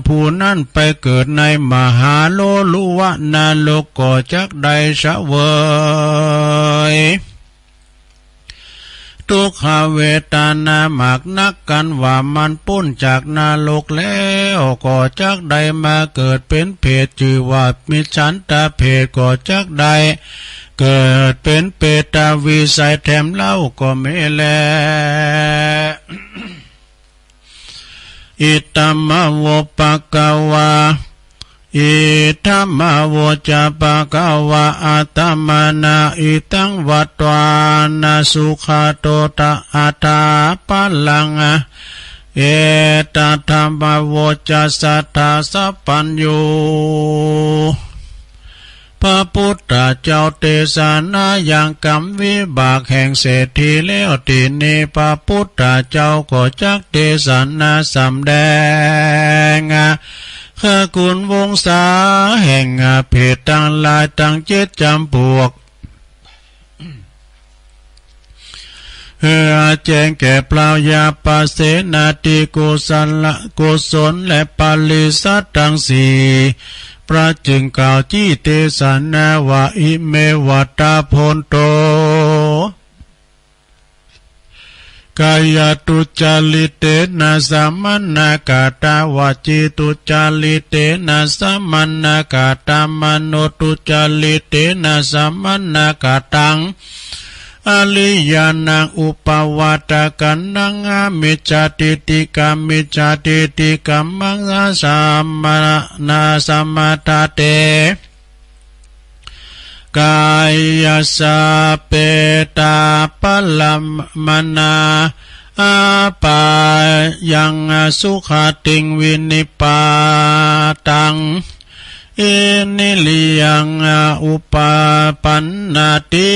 ผู้นั้นไปเกิดในมหาโลลุวะนาโลกก็จักได้เสวย ทุกขเวทนาหมากนักกันว่ามันปุ้นจากนรกแล้วก็จักใดมาเกิดเป็นเพศชื่อว่ามิจฉันตเพศก็จักใดเกิดเป็นเปตวิสัยแถมเล่าก็ไม่แล อิตัมมะโวปะกวาอิธัมมะโวจะปะกวะอัตตมานาอิตังวัตวานาสุขโตตะอัตตาปัลลังเอตัทธัมมะโวจะสัทธาสัพพัญโยพระพุทธเจ้าเทศนาอย่างกรรมวิบากแห่งเศรษฐีแล้วทีนี้พระพุทธเจ้าก็จักเทศนาสำแดงข้าคุณวงศาแห่งเพศต่างหลายต่างเจ็ดจำพวกแจ้งแก่เปล่ายาปาเสนาติกุศลและปาลิสัตทั้งสี่พระจึงกล่าวจี้เทศนาวาอิเมวัตตาโพนโตกายตุจาลิเตนะสัมมนากาตาวาจิตุจาลิเตนะสัมมนากาตามโนตุจาลิเตนะสัมมนากาตังอลิยานังอุปวัตกันนังมิจจติติกามิจจติติกามังสัมมานาสัมมาตาเตกายสาเปตาปัลลัมมนาอาปายังสุขติงวินิปาตังอินิลิยังอุปปันนาติ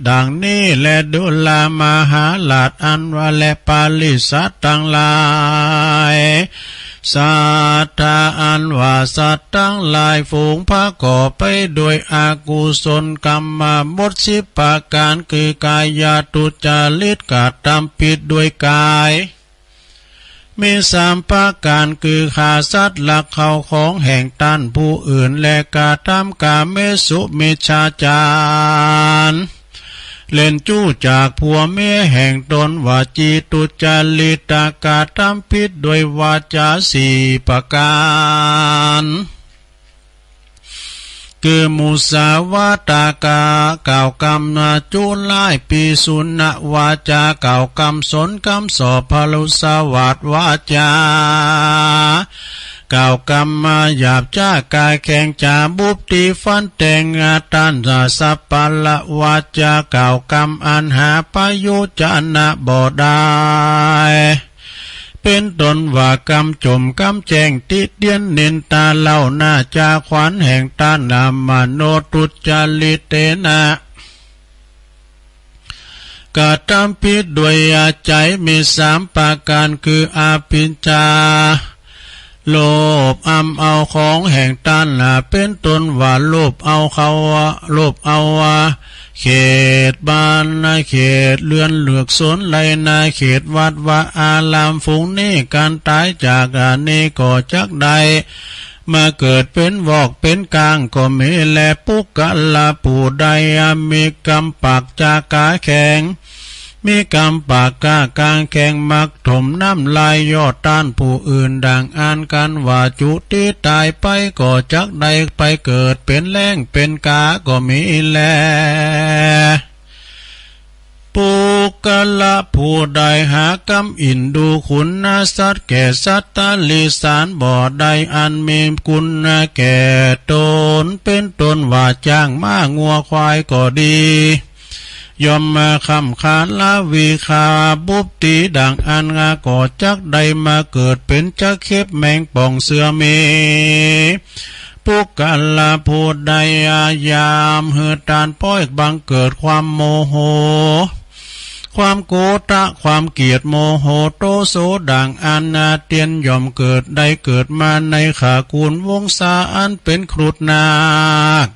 ดังนี้และดุลามหาลาภอันว่าและปาลิสัตทั้งหลายสัตตาอันว่าสัตว์ทั้งหลายฝูงพระก่อไปโดยอากุศลกรรมบทสิบประการคือกายทุจริตกทำผิดด้วยกายมีสามประการคือฆ่าสัตว์ลักเขาของแห่งตันผู้อื่นและกระทำกาเมสุมิจฉาจารเล่นจู้จากผัวเมียแห่งตนวาจีตุจาริตกาทำผิดด้วยวาจาสี่ประการคือมุสาวาตากากล่าวกรรมนาจุลายปีสุนวาจากล่าวกรรมสนกรรมสอบพลุสวัสวาจากล่าวกรรมมาหยาบจ้ากายแข็งจาบุบตีฟันแตงตันสัพพละวาจากล่าวกรรมอันหาปยุจนะบ่ได้เป็นตนว่ากรรมจมกรรมแจงติเดียนเนินตาเล่าหน้าจาขวัญแห่งตานามโนตุจาลิเตนะกาทำผิดด้วยใจมีสามประการคืออาภิญจาโลภเอาของแห่งตันเป็นตนว่าโลภเอาเขาโลภเอาเขตบ้านนาเขตเรือนเหลือกสนไหลนาเขตวัดวาอารามฝูงนี้การตายจากนี้ก็จักใดมาเกิดเป็นวอกเป็นกลางก็มีแลปุกกะลาผู้ใดมีกรรมปากจากกาแข็งมีกรรมปากกากางแข็งมักถมน้ำลายยอดต้านผู้อื่นดังอ่านกันว่าจุติตายไปก็จักใดไปเกิดเป็นแรงเป็นกาก็มีแลปุกกะละผู้ใดหากรรมอินดูคุณสัตว์แก่สัตตลิสานบ่อใดอันมีคุณแก่ตนเป็นตนว่าจ้างม้างัวควายก็ดียอมมาคำขานละวิคาบุบตีดังอันก่อจักใดมาเกิดเป็นจักเข็บแมงป่องเสือเมปุกกะละผู้ใดยามเหือตานป้อยบังเกิดความโมโหความโกตะความเกียดโมโหโตโสดังอันเตียนย่อมเกิดได้เกิดมาในขากูลวงศาอันเป็นครุฑนาค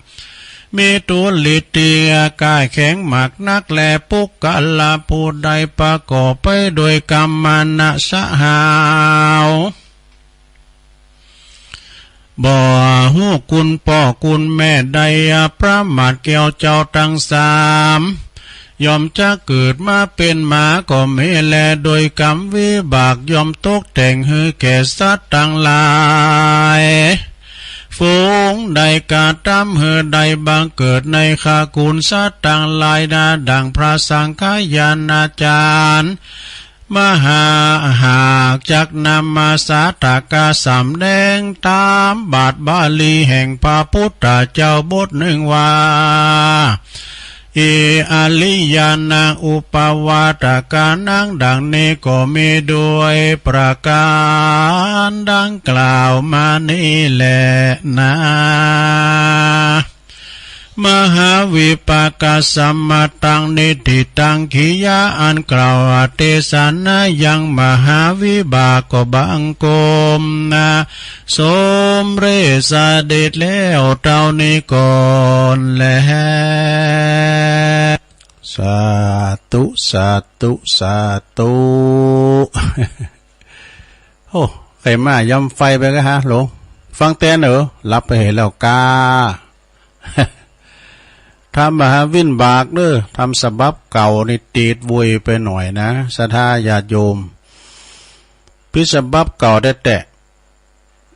มีตัวลิเตียกายแข็งหมักนักแลปุกกะลาผู้ใดประกอบไปโดยกรรมนะสหาวบ่หูกุลพ่อกุลแม่ใดประมาทแก้วเจ้าทั้งสาม ยอมจะเกิดมาเป็นหมาก็ไม่แลโดยกรรมวิบากยอมตกแต่งให้แก่สัตว์ต่างหลายฝูงใดกาตามเหือใดบางเกิดในคากุลสัตว์ต่างหลายนาดังพระสังฆายานาจารย์มหาหากจักนำมาสาธกาสำแดงตามบาทบาลีแห่งพระพุทธเจ้าบทหนึ่งว่าเออาลิยานาอุปวาตกานังดังนี้ก็มีด้วยประการดังกล่าวมานี่แหละนะมหาวิปากสัมมาตังนิทิตังขิยาอันกล่าวเทศนายังมหาวิบากก็บังกรมนะสมเรสเด็จแล้วเท่านี้ก่อนแลสาธุสาธุสาธุโอ้ใครมาย่ำไฟไปก็ฮะหลงฟังเต้นเหรอรับไปเห็นแล้วกาทำมหาวินบากเด้อทำสบับเก่านี่ตีดวุยไปหน่อยนะศรัทธาญาติโยมพิสบับเก่าได้แตะ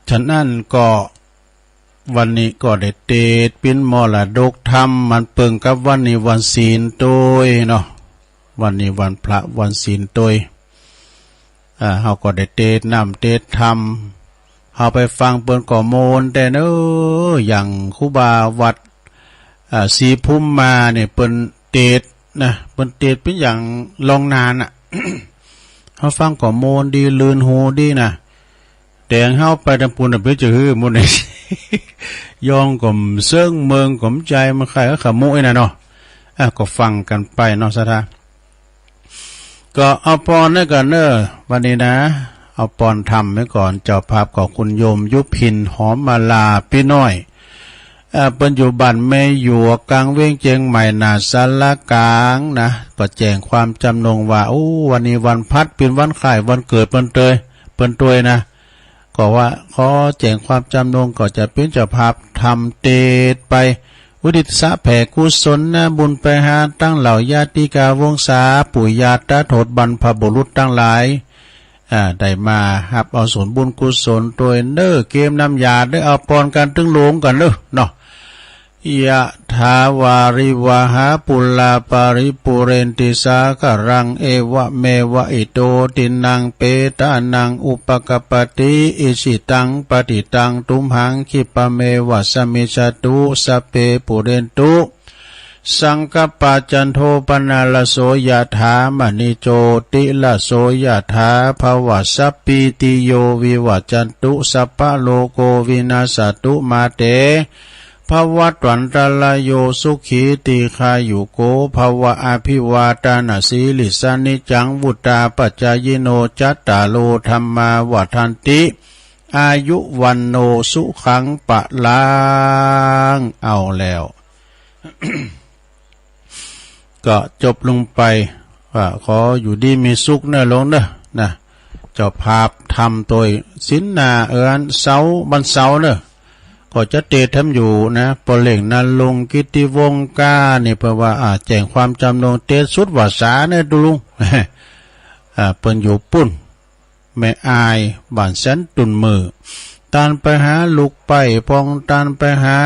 ฉะนั้นก็วันนี้ก็ได้เตดปิ้นมรดกธรรมมันเปิงกับวันนี้วันศีลโดยเนาะวันนี้วันพระวันศีลโดยเขาก็ได้เตดน้ำเตดธรรมเขาไปฟังเปิงก่อโมนแต่เนออย่างครูบาวัดสีพุ่มมาเนี่ยเป็นเตดนะเป็นเตดเป็นอย่างลองนานอ่ะ เขาฟังก่อโมนดีลืนหูดีนะแต่งเข้าไปทำปุณไปจื้อมุนเนี่ยยองกลมเซิงเมืองกลมใจมันใครก็ขโมยนะเนาะก็ฟังกันไปเนาะสัทธาก็เอาปอนนี่ก่อนเนอะวันนี้นะเอาปอนทำไว้ก่อนเจ้าภาพของคุณโยมยุพินหอมมาลาพี่น้อยปัจจุบันไม่อยู่กลางเวียงเจียงใหม่นาสารกลางนะประแจงความจำนงว่าวันนี้วันพัดเป็นวันข่ายวันเกิดเปิ้นตวยนะก็ว่าขอแจ้งความจำนงก็จะเป็นเจ้าภาพทำเตดไปอุทิศสะแผ่กุศลนะบุญไปหาตั้งเหล่าญาติกาวงศาปู่ย่าตาโถดบรรพบุรุษตั้งหลายได้มาหับเอาส่วนบุญกุศลโดยเน้อเกมน้ำยาได้เอาปอนกันตึงหลงกันเนาะยะถาวาริวหาปุลาปาริปุเรนติสาครังเอวะเมวะอิโตตินังเปตานังอุปกปติอิสิตังปฏิตังตุมหังคิปะเมวะสมิจตุสเปปุเรนตุสังกปะจันโทปนาลโสยถามณิโจติลโสยถาภวสัพพิติโยวิวัจจันตุสัพพะโลโกวินาศตุมาเตภวัตวันตรายโยสุขีติคายุโกภวะอภิวาตานาสีลิสานิจังวุตาปัจจายโนจัตตาโลธรรมาวัฏันติอายุวันโนสุขังปะลางเอาแล้ว ก็จบลงไปว่าขออยู่ดีมีสุขเนอะลงเนอะนะเจ้าภาพทำโดยสินนาเสาบันเสาเนอะก็จะเตทำอยู่นะปเล่งนันลงกิติวงกาเนี่ยเพราะว่าแจ้งความจำลงเตสุดวาสาเนี่ยดูลุง เปิ้นอยู่ปุ่นแม่อายบ้านแสนตุนมือตานไปหาลูกไปพองตานไปหา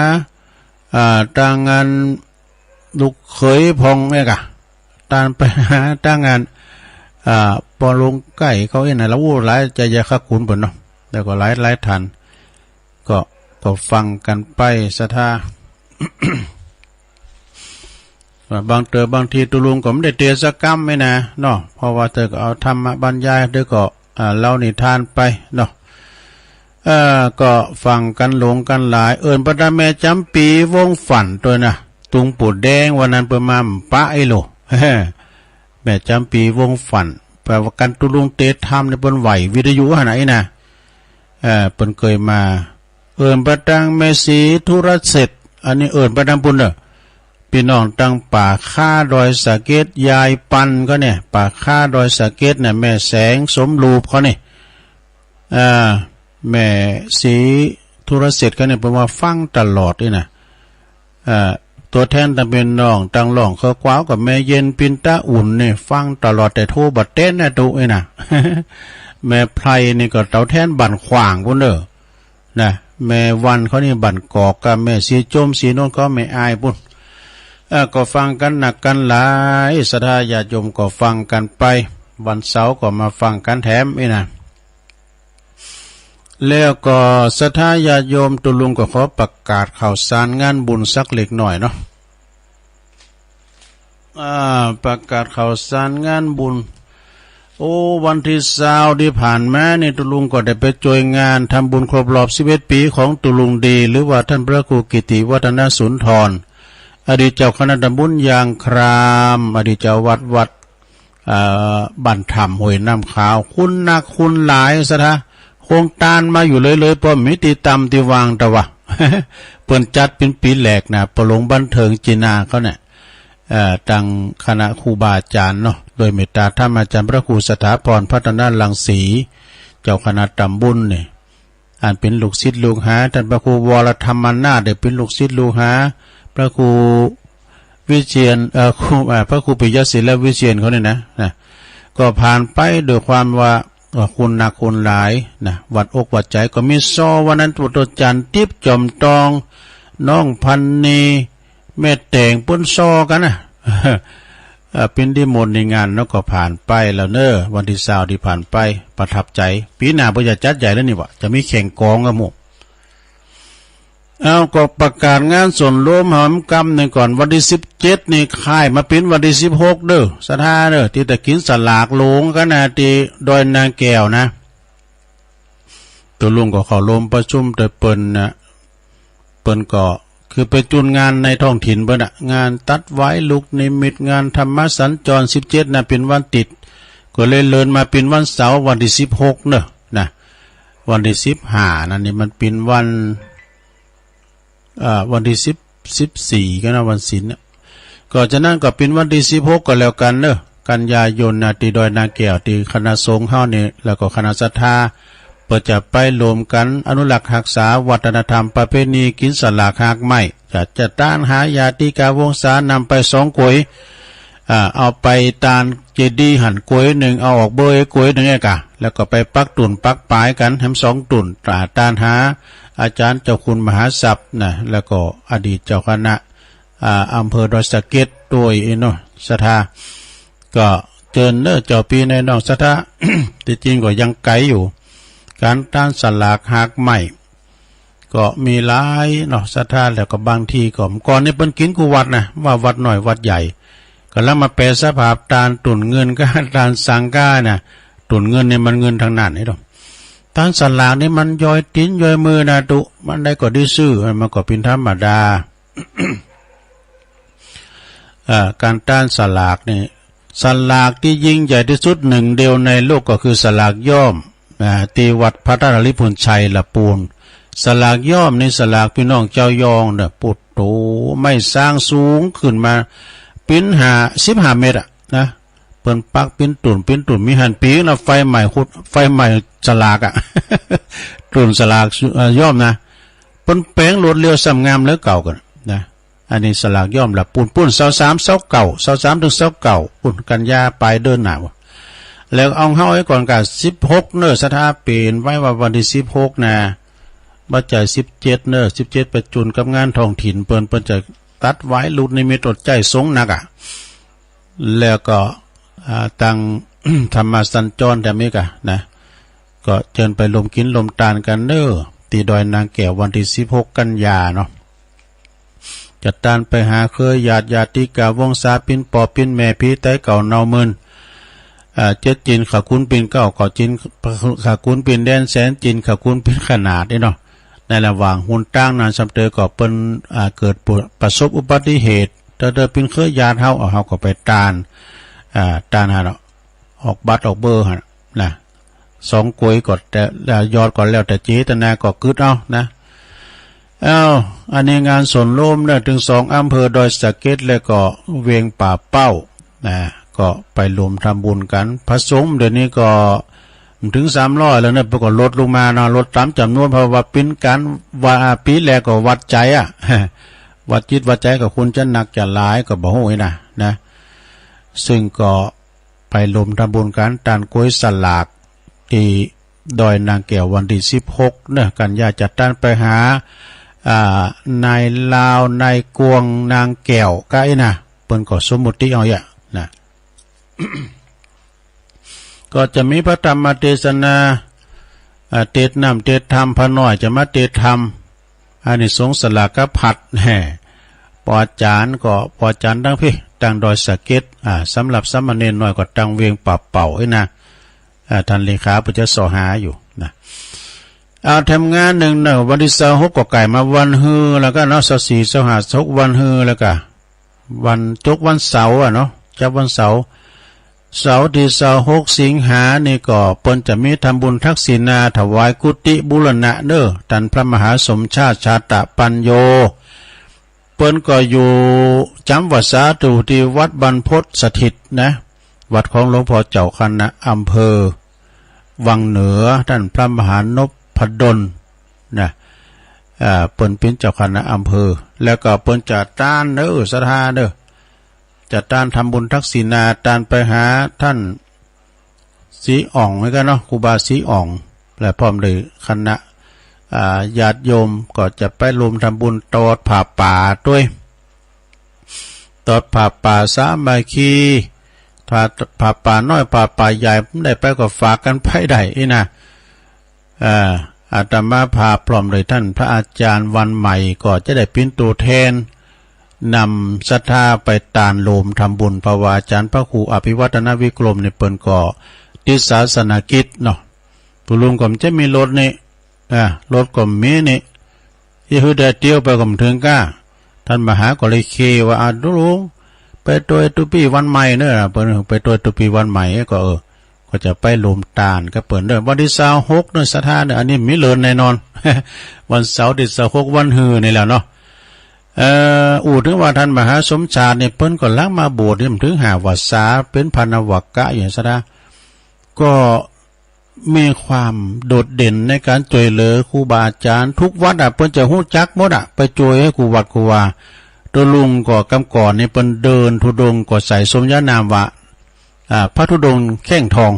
ต่างงานลูกเขยพองเนี่ยกะตานไปหาต่างงานปอลงใกล้เขาเองนะแล้วหลายใจยาคักขุนเปิ้นเนาะแล้วก็หลายทันก็ฟังกันไปศรัทธา บางทีตุลุงก็ไม่ได้เตะสกรรมไม่นะเนาะเพราะว่าเธอก็เอาธรรมบรรยายด้วยก็เล่านิทานไปเนาะก็ฟังกันหลงกันหลายพระแม่จำปีวงฝันตัวนะตุงปูดแดงวันนั้นเปิดมาปะไอโล แม่จำปีวงฝันแปลว่ากันตุลุงเตะธรรมในบนไหววิทยุหาไหนนะเปิ้นเคยมาประดังเมสีธุรเสร็จอันนี้ประดังปุ่นพี่น้องตั้งป่าค่าดอยสะเก็ดยายปันก็เนี่ยป่าค่าดอยสะเก็ดเนี่ยแม่แสงสมรูปเขาเนี่ยแม่สีธุรเสร็จก็เนี่ยเป็นว่าฟังตลอดเลยนะ ตัวแทนตะเป็นน้องตังหล่องเขากว้าวกับแม่เย็นปินตาอุ่นเนี่ยฟังตลอดแต่โทรบัดเต้นนะตุไอ้น่ะ แม่ไพรนี่ก็เต่าแทนบั่นขวางพุ่นเด้อนะแม่วันเขานี่บั่นกอกกับแม่สีจมสีโน่นก็ไม่อายพุ่นก็ฟังกันหนักกันหลายศรัทธาญาติโยมก็ฟังกันไปวันเสาร์ก็มาฟังกันแถมไอ้น่ะแล้วก็ศรัทธาญาติโยมตุลุงก็ขอประกาศข่าวสารงานบุญสักเล็กหน่อยเนาะประกาศข่าวสารงานบุญวันที่20ที่ผ่านมานี่ตุลุงก็ได้ไปจอยงานทำบุญครบรอบ11ปีของตุลุงดีหรือว่าท่านพระครูกิติวัฒนสุนทรอดีตเจ้าคณะตำบลยางครามอดีตเจ้าวัดบ้านธรรมห้วยน้ำขาวคุณนักคุณหลายซะท่าโครงการมาอยู่เลยเพราะมิติตำที่วางตะวะ เปิ้นจัดเป็นปีแหลกนะประหลงบันเทิงจีนาเขาเนี่ยตังคณะครูบาอาจารย์เนาะโดยเมตตาท่านอาจารย์พระครูสถาพรพัฒนารังสีเจ้าคณะตำบลเนี่ยเป็นลูกศิษย์ลูกหาท่านพระครูวรธรรมนาถได้เป็นลูกศิษย์ลูกหาพระครูวิเชียรพระครูปิยศิลป์และวิเชียรเขาเนี่ยนะก็ผ่านไปโดยความว่าคุณนักคุณหลายนะวัดอกวัดใจก็มีซอวันนั้นตัวจันทิพย์จอมตองน้องพันนีแม่แต่งปุ้นซอกันนะ เป็นที่มนในงานแล้วก็ผ่านไปแล้วเนอะวันที่20ที่ผ่านไปประทับใจปีหน้าบ่จะจัดใหญ่แล้วนี่วะจะมีแข่งกองกับหมู่ก็ประกาศงานส่วนรวมหอมกำหนึ่งก่อนวันที่17นี่ค่ายมาเป็นวันที่16เด้อศรัทธาเด้อที่ตะกินสลากโลงกันนะที่ดอยนางแก้วนะตัวลุงก็เข้าร่วมประชุมแต่เปิ้นก็คือไปจุนงานในท้องถิ่นเปิ้นงานตัดไว้ลูกนิมิตงานธรรมสัญจร17นะเป็นวันติดก็เลยเลื่อนมาเป็นวันเสาร์วันที่16เด้อนะวันที่15นั่นนี่มันเป็นวันที่14ก็นะวันศีลเนี่ยก็ฉะนั้นก็เป็นวันที่16ก็แล้วกันเนอะกันยายนที่ดอยนาแก้วที่คณะสงฆ์เฮานี่แล้วก็คณะศรัทธาเปิดจะไปรวมกันอนุรักษ์รักษาวัฒนธรรมประเพณีกินสลากหากไม้จะต้านหายาติกาวงศานำไป2กวยเอาไปตานเจดีย์หั่นกวย1เอาออกเบยกวย1ไอ้กะแล้วก็ไปปักตุ่นปักปลายกันทั้ง2ตุ่นตราตานหาอาจารย์เจ้าคุณมหาศัพท์นะแล้วก็อดีตเจ้าคณะอำเภอดอยสะเก็ดด้วยเนาะศรัทธาก็เจิญเนอะเจ้าปีในน้องศรัทธา ที่จริงก็ยังไกลอยู่การต้านสลากหากใหม่ก็มีหลายเนาะศรัทธาแล้วก็บางทีก็ก่อนนี่เปิ้นกินกูวัดนะว่าวัดหน่อยวัดใหญ่ก็แล้วมาแปลสภาพตานตุ่นเงินก็ตานสังก้านะตุ่นเงินเนี่ยมันเงินทางนั้นนี่ดอกตานสลากนี่มันย่อยติ้นย่อยมือนะตุมันได้ก็ได้ซื้อมันก็เป็นธรรมดา การต้านสลากนี่สลากที่ยิ่งใหญ่ที่สุดหนึ่งเดียวในโลกก็คือสลากย่อมที่วัดพระธาตุลิพุนชัยละปูนสลากย่อมในสลากพี่น้องเจ้ายองเนี่ยปุดโตไม่สร้างสูงขึ้นมาปิ้น15 เมตรนะเปิ้นปักปิ้นตุ่นมีหันปีนะไฟใหม่ขุดไฟใหม่สลากตุ่นสลากย่อมนะเปิ้นแปลงรถเร็วสำงามแล้วเก่ากันนะอันนี้สลากย่อมละปูน23 23ถึง29ปุ่นกันยาปลายเดือนหน้าแล้วเอาเฮาไว้ก่อนกับ16เนอะศรัทธาเปลี่ยนไว้ว่าวันที่16นะบ่จ่าย17เนอะ17ไปจุนกับงานท้องถิ่นเปิ้นจะตัดไว้ลุดในมีตดใจสงนักแล้วก็ตั้ง ธรรมสัญจรแต่ไม่กะนะก็เชิญไปลมกินลมตาลกันเนอะตีดอยนางแก้ววันที่16กันยาเนาะจัดตานไปหาเคยญาติกาวงศาปินปอปินแม่พี่ไต้เก่าเนามื่นเจ็ดจินขาคุณปินเก้าก่อจินขาคุณปินแดนแสนจินขาคุณปินขนาดนี่เนาะในระหว่างหุ่นตั้งนานสำเตอก็เป็นเกิดประสบอุบัติเหตุเธอเป็นเคยญาติเฮาก็ไปตานหาเนาะออกบัตรออกเบอร์ฮะนะ2กวยกดแต่ยอดก่อนแล้วแต่เจตนาก็กึดเอานะอันนี้งานสนร่มเนี่ยถึง2อำเภอดอยสะเก็ดแล้วก็เวียงป่าเป้านะก็ไปรวมทำบุญกันพระสงฆ์เดี๋ยวนี้ก็ถึง300แล้วเนี่ยปรากฏลดลงมาเนาะลดตามจำนวนเพราะว่าปิ้นกันว่าปีแรกก็วัดใจ ว่าจิตว่าใจกับคุณจะหนักจะหลายก็บ่ฮู้นะซึ่งก็ไปรวมทำบุญกันตานกล้วยสลากที่ดอยนางแก้ววันที่16เนี่ยกันยาจัดตั้นไปหานายลาวนายกวงนางแก้วก็นะเปิ้นก็สมมุติเอาอย่านะ ก็จะมีพระธรรมเทศนาเทศนำเทศธรรมพระน้อยจะมาเทศธรรมอานิสงส์สลากพัดแห่ปอจานก็ปอจานดังพี่ดังดอยสะเก็ดสำหรับสามเณรน้อยก็ดังเวียงป่าเป่านะท่านเลขาปุจจสหาอยู่นะทำงานหนึ่งเนอะวันที่26ก็ไก่มาวันฮือแล้วก็เนาะ24 25 26วันฮือแล้วก็วันจุกวันเสาร์เนาะจับวันเสาร์ที่26สิงหานี่ก็เปิ้นจะมีทำบุญทักษิณาถวายกุฏิบูรณะเด้อท่านพระมหาสมชาติชาตปัญโยเปิ้นก็อยู่จำวัดสาธุที่วัดบรรพตสถิตนะวัดของหลวงพ่อเจ้าคณะอำเภอวังเหนือท่านพระมหานพดลนะเปิ้นเป็นเจ้าคณะอำเภอแล้วก็เปิ้นจะต้านเด้อศรัทธาเด้อจะต้านทำบุญทักษิณาต้านไปหาท่านสีอ่องไว้กันเนาะครูบาสีอ่องและพร้อมเลยคณะญาติโยมก็จะไปรวมทำบุญตอดผ่าป่าด้วยตอดผ่าป่าสามัคคีผ่าป่าน้อยผ่าป่าใหญ่ได้ไปก็ฝากกันไปได้นะอาตมาพาพร้อมเลยท่านพระอาจารย์วันใหม่ก็จะได้เป็นตัวแทนนำศรัทธาไปตานโลมทำบุญภาวาอาจารย์พระครูอภิวัฒนวิกรมในเปิ้นก่อที่ศาสนกิจเนาะผู้ลุงก็จะมีรถนี่รถก็มีนี่ที่คือได้เที่ยวไปก็ถึงก้าท่านมหาก็เลยเคว่าลุงไปตัวตุปีวันใหม่เนอะเปิ้นไปตัวตุปีวันใหม่ก็ก็จะไปโลมตานก็เปิ้นเด้อวันที่26เด้อศรัทธาเด้ออันนี้มีเลินแน่นอน วันเสาร์ที่26วันฮือนี่แหละเนาะถึงว่าท่านมหาสมชาติเนี่ยเปิ้นก็ลังมาบวชเนี่ยถึงหาวัดสาเป็นพันวกะอย่างซะนะก็มีความโดดเด่นในการช่วยเหลือครูบาอาจารย์ทุกวัดเปิ้นจะฮู้จักหมดไปช่วยให้ครูวัดครูวาตัวลุงก็กำก่อนนี่เปิ้นเดินธุดงค์ก็ใส่สมญานามว่าพระธุดงค์แข้งทอง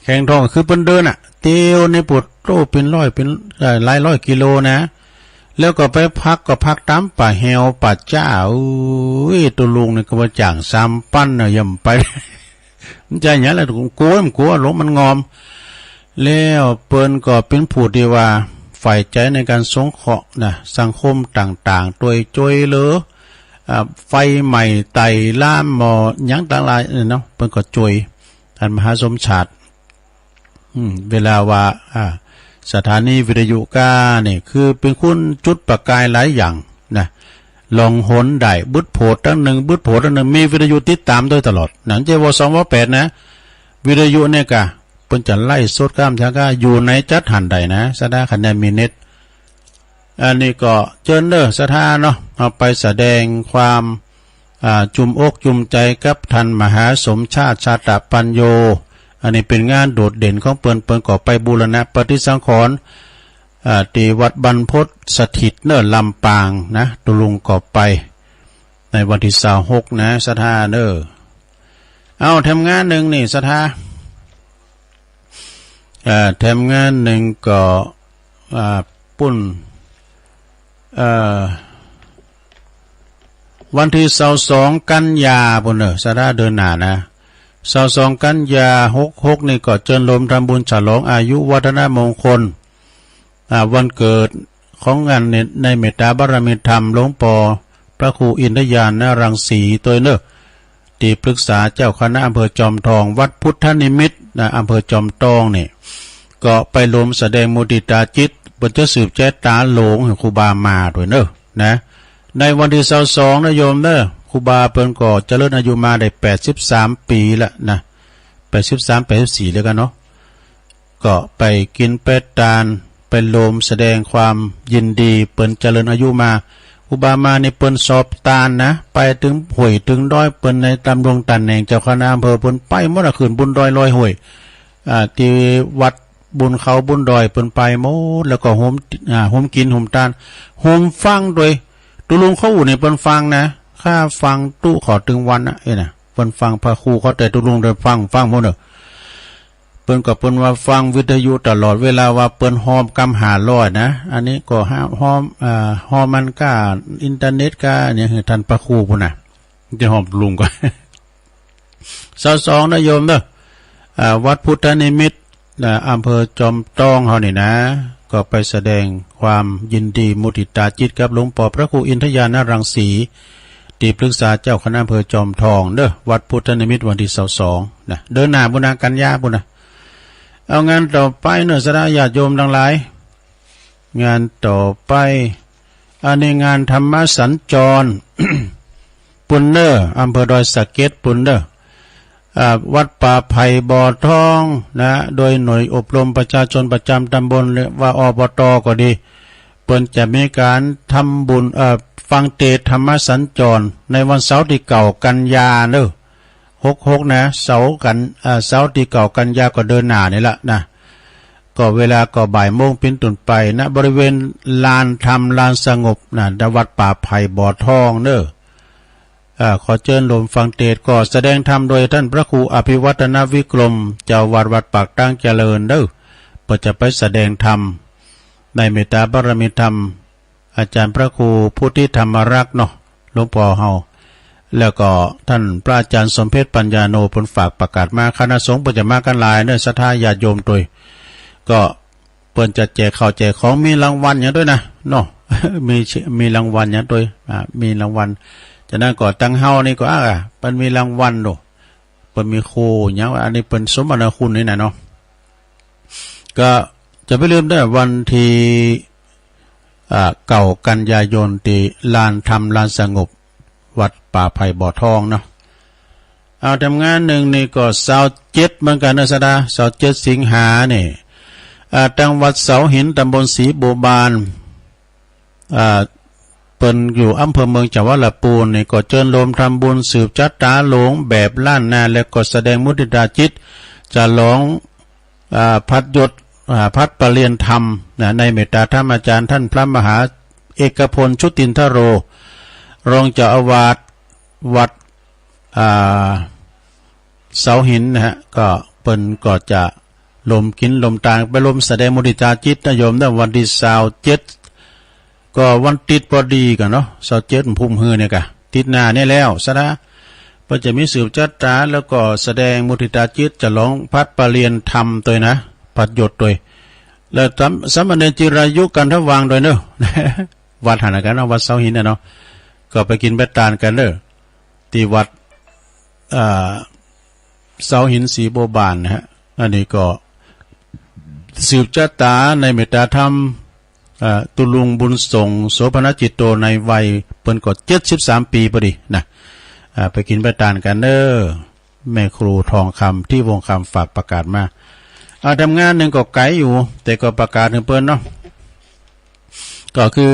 แข้งทองคือเปิ้นเดินเตียวในปุดโตเป็นร้อยเป็นหลายร้อยกิโลนะแล้วก็ไปพักก็พักตามป่าแหวป่าจ้าตัวลุงนี่ก็ว่าจ่างซ้ำปั้นย่ำไป มันใจอย่างไรถูกกลัวลมมันงอมแล้วเปิ้นก็เป็นผู้ที่ว่าฝ่ายใจในการสงเคราะห์นะสังคมต่างๆตัวช่วยเหลือไฟใหม่ไต่ล่ามหมอยังต่างหลายเนาะเปิ้นก็ช่วยท่านมหาสมชาติเวลาว่าสถานีวิทยุก้าเนี่ยคือเป็นคุณจุดประกายหลายอย่างนะลองหนได้บึดโผดตั้งหนึ่งมีวิทยุติดตามโดยตลอดหนังเจว208นะวิทยุเนี่ยกะเพิ่นจะไล่สดข้ามทางก้าอยู่ในจัดหันใดนะสถาคะแนนมีเน็ตอันนี้ก็เจิญเด้อสถาเนาะเอาไปแสดงความจุ่มอกจุ่มใจกับท่านมหาสมชาติชาตปัญโยอันนี้เป็นงานโดดเด่นของเปิ้นก็ไปบูรณะปฏิสังขรณ์ที่วัดบรรพตสถิตเนอลำปางนะตุลุงก็ไปในวันที่26นะศรัทธาเด้อเอาทำงานหนึ่งนี่ศรัทธาทำงานหนึ่งก็ปุ้นวันที่22กันยาปุ่นเด้อศรัทธาเดินหน้านะ22กันยา66นี่ก็เจิญลมทำบุญฉลองอายุวัฒนมงคลวันเกิดของงานในเมตตาบารมีธรรมหลวงปอพระครูอินทยานนรังสีตัวเนอที่ปรึกษาเจ้าคณะอำเภอจอมทองวัดพุทธนิมิตรอำเภอจอมทองนี่ก็ไปรวมแสดงมุติตาจิตบนจะสืบแจ้ตาหลงครูบามาด้วยเนอนะในวันที่22นะโยมเนอครูบาเปิ้นก็เจริญอายุมาได้83ปีละนะ83 84แล้วกันเนาะก็ไปกินเป็ดตาลไปโลมแสดงความยินดีเปิ้นเจริญอายุมาครูบามาในเปิ้นสอบตาลนะไปถึงห้วยถึงดอยเปิ้นในตำบลตันแหน่งเจ้าคณะอำเภอเปิ้นไปหมดคืนบุญดอยลอยห้วยที่วัดบุญเขาบุญดอยเปิ้นไปหมดแล้วก็โฮมกินโฮมตาลโฮมฟังโดย ตุลุงเขาอู่ในเปิ้นฟังนะข้าฟังตู้ขอตึงวันนะนะเปิ้นฟังพระครูเขาแต่ตุลุงเดินฟังหมดเนอะเปิ้นก็เปิ้นว่าฟังวิทยุตลอดเวลาว่าเปิ้นหอมกำหาร้อยนะอันนี้ก็หอมมันก็อินเทอร์เน็ตก็เนี่ยคือท่านพระครูพุ่นน่ะจะหอมลุงก็22นะโยมเด้อวัดพุทธนิมิตรอำเภอจอมทองเฮานี่นะก็ไปแสดงความยินดีมุทิตาจิตกับหลวงพ่อพระครูอินทยานรังสีที่ปรึกษาเจ้าคณะอำเภอจอมทองเด้อวัดพุทธนิมิตรวันที่22นะเดินหน้าบุญกันยาบุญนะเอางานต่อไปเนอะสดาญาติโยมทั้งหลายงานต่อไปอันนี้งานธรรมสัญจร ปุณเนอร์อำเภอดอยสะเก็ดปุณเนอร์วัดป่าไผ่บ่อทองนะโดยหน่วยอบรมประชาชนประจำตำบลหรือว่าอบต.ก็ดีเปิ้นจะมีการทำบุญฟังเทศธรรมสัญจรในวันเสาร์ที่เก่ากันยาเด้อ66นะเสาร์ที่เก่ากันยาก็เดินหน้านี่ละนะก็เวลาก็บ่ายโมงเป็นต้นไปนะบริเวณลานธรรมลานสงบนะวัดป่าไผ่บ่อทองเด้อขอเชิญลมฟังเทศก็แสดงธรรมโดยท่านพระครูอภิวัฒนวิกรมเจ้าวาดวัดปากตั้งเจริญเด้อเพื่อจะไปแสดงธรรมในเมตตาบารมีธรรมอาจารย์พระครูพุทธิธรรมรักษ์เนาะหลวงพ่อเฮาแล้วก็ท่านพระอาจารย์สมเพชรปัญญาโนผลฝากประกาศมาคณะสงฆ์เพื่อจะมากันหลายเด้อศรัทธาญาติโยมโดยก็เปิ้นจะแจกข้าวแจกของมีรางวัลอย่างด้วยนะเนาะ มีรางวัลอย่างด้วยมีรางวัลจากนั้นก็ตั้งเฮานี่ก็มันมีรางวัลโดเปิ้นมีครูอย่างว่าอันนี้เปิ้นสมนาคุณนี่นะเนาะก็จะไม่ลืมได้วันที่เก่ากันยายนที่ลานธรรมลานสงบวัดป่าไผ่บ่อทองเนาะเอาทำงานหนึ่งนี่ก็27เหมือนกันนะสดา27สิงหาเนี่ยจังหวัดเสาหินตำบลศรีบัวบานเปิ้นอยู่อำเภอเมืองจังหวัดลำพูนนี่ก็เชิญรวมทำบุญสืบจัตตาหลงแบบล้านนาและก็แสดงมุทิตาจิตจะร้องพัดยศพัดประเรียนธรรมในเมตตาธรรมอาจารย์ท่านพระมหาเอกพลชุตินทโรรองเจ้าอาวาสวัดเสาหินนะฮะก็เปิ้นก็จะลมกินลมตางไปลมแสดงมุทิตาจิตนะโยมนะวันที่27ก็วันติดพอดีกันเนาะ27พุ่มฮือเนี่ยกะติดหน้าเนี่ยแล้วซะนะเพิ่นจะมีสืบจัตตาแล้วก็แสดงมุทิตาจิตจะร้องพัดประเรียนธรรมตัวนะพัดยศตัวแล้วสามเณรจิรายุกันทวางโดยเนาะ วัดหันกันเนาะวัดเสาหินเนาะก็ไปกินเบ็ดตาลกันเด้อที่วัดเสาหินศรีบัวบานนะฮะอันนี้ก็สืบจัตตาในเมตตาธรรมตุลุงบุญส่งโสภณจิตโตในวัยเปิ้นก็73ปีพอดีนะไปกินเบ็ดตาลกันเด้อแม่ครูทองคำที่วงคำฝากประกาศมาทำงานหนึ่งก็ไกลอยู่แต่ก็ประกาศถึงเปิ้นเนาะก็คือ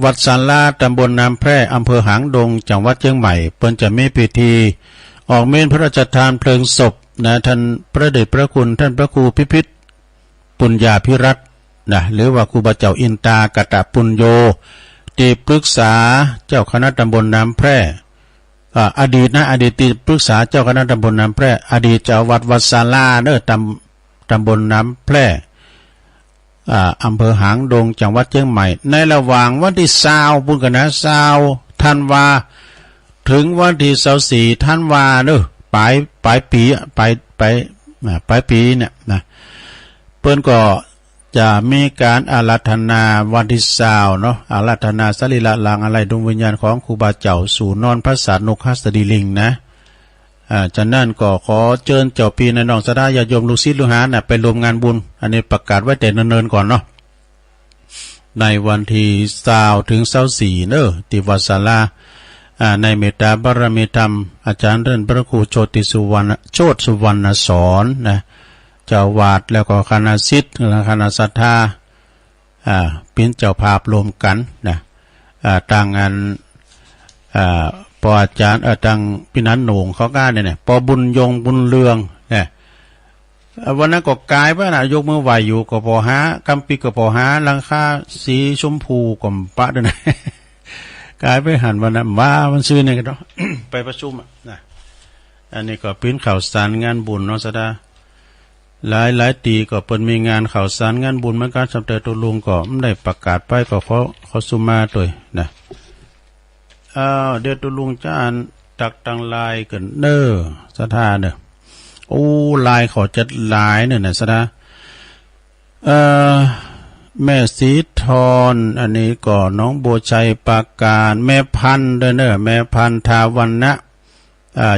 วัดสันลาตำบลน้ำแพร่อำเภอหางดงจังหวัดเชียงใหม่เปิ้นจะมีพิธีออกเมนพระราชทานเพลิงศพนะท่านพระเดชพระคุณท่านพระครูพิพิธปุญญาภิรัตน์นะหรือว่าครูบาเจ้าอินตากตปุญโยที่ปรึกษาเจ้าคณะตำบลน้ำแพร่อดีตที่ปรึกษาเจ้าคณะตำบลน้ำแพร่อดีตเจ้าวัดสันลาเด้อตำบลน้ำแพร่อำเภอหางดงจังหวัดเชียงใหม่ในระหว่างวันที่20พุ่นกันนะ20ธันวาถึงวันที่24ธันวาเด้อปลายปีปลายปีเนี่ยนะเพิ่นก็จะมีการอาราธนาวันที่20เนาะอาราธนาสรีระลางอะไรดวงวิญญาณของครูบาเจ้าสู่นอนพระศาสนกหัสดีลิงนะจากนั้นก็ขอเชิญเจ้าปีในน้องสดาญาโยมลูกศิษย์ลูกหาไปรวมงานบุญอันนี้ประกาศไว้แต่เนิ่นๆก่อนเนาะในวันที่20ถึง24เด้อที่วัดศาลาในเมตตาบารมีธรรมอาจารย์ท่านพระครูโชติสุวรรณสอนนะเจ้าวาดแล้วก็คณะศิษย์และคณะศรัทธาเป็นเจ้าภาพรวมกันนะต่างงานปออาจารย์ตังพี่นันโหน่งเขาก้าเนี่ยปอบุญยงบุญเรืองเนี่ยวันนั้นก็กายว่านะยกมือไหวอยู่ก็พอหากำปีก็พอหาลังค่าสีชมพูกลมปะด้วยนะ กลายไปหันวันนั้นว่ามันซื้อเนี่ยกันเนาะ ไปประชุมอ่ะนะอันนี้ก็ปิ้นข่าวสารงานบุญเนาะสดาหลายตีก็เปิ้นมีงานข่าวสารงานบุญเหมือนกันสำเร็จตัวลุงก็ไม่ได้ประกาศไปก็เขาสุมาตัวนะเดี๋ยวตัวลุงจะอ่านตักตังลายกันเน้อสถาเด้อโอ้ลายเขาจัดลายเนี่ยนะสดาแม่สีทอนอันนี้ก็น้องโบชัยปาการแม่พันธุ์เด้อเน้อแม่พันธุ์ทาวันนะ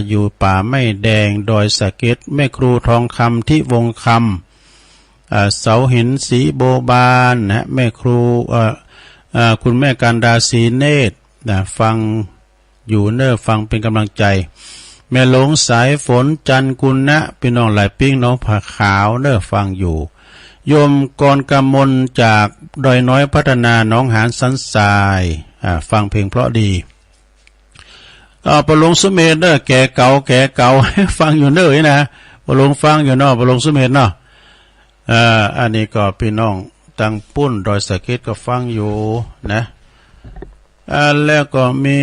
อยู่ป่าไม่แดงดอยสะเก็ดแม่ครูทองคำที่วงคำเสาหินสีโบบานนะแม่ครูคุณแม่การดาสีเนตรนะฟังอยู่เน้อฟังเป็นกำลังใจแม่หลงสายฝนจันกุลนะพี่น้องหลายปิ้งน้องผักขาวเน้อฟังอยู่โยมกรกำมลจากดอยน้อยพัฒนาน้องหานสันทรายฟังเพลงเพราะดีประหลวงสุเมธเด้อแก่เก่า ฟังอยู่เด้อนะประหลวงฟังอยู่เนาะประหลวงสุเมธเนาะอันนี้ก็พี่น้องตังปุ้นดอยสะเก็ดก็ฟังอยู่นะแล้วก็มี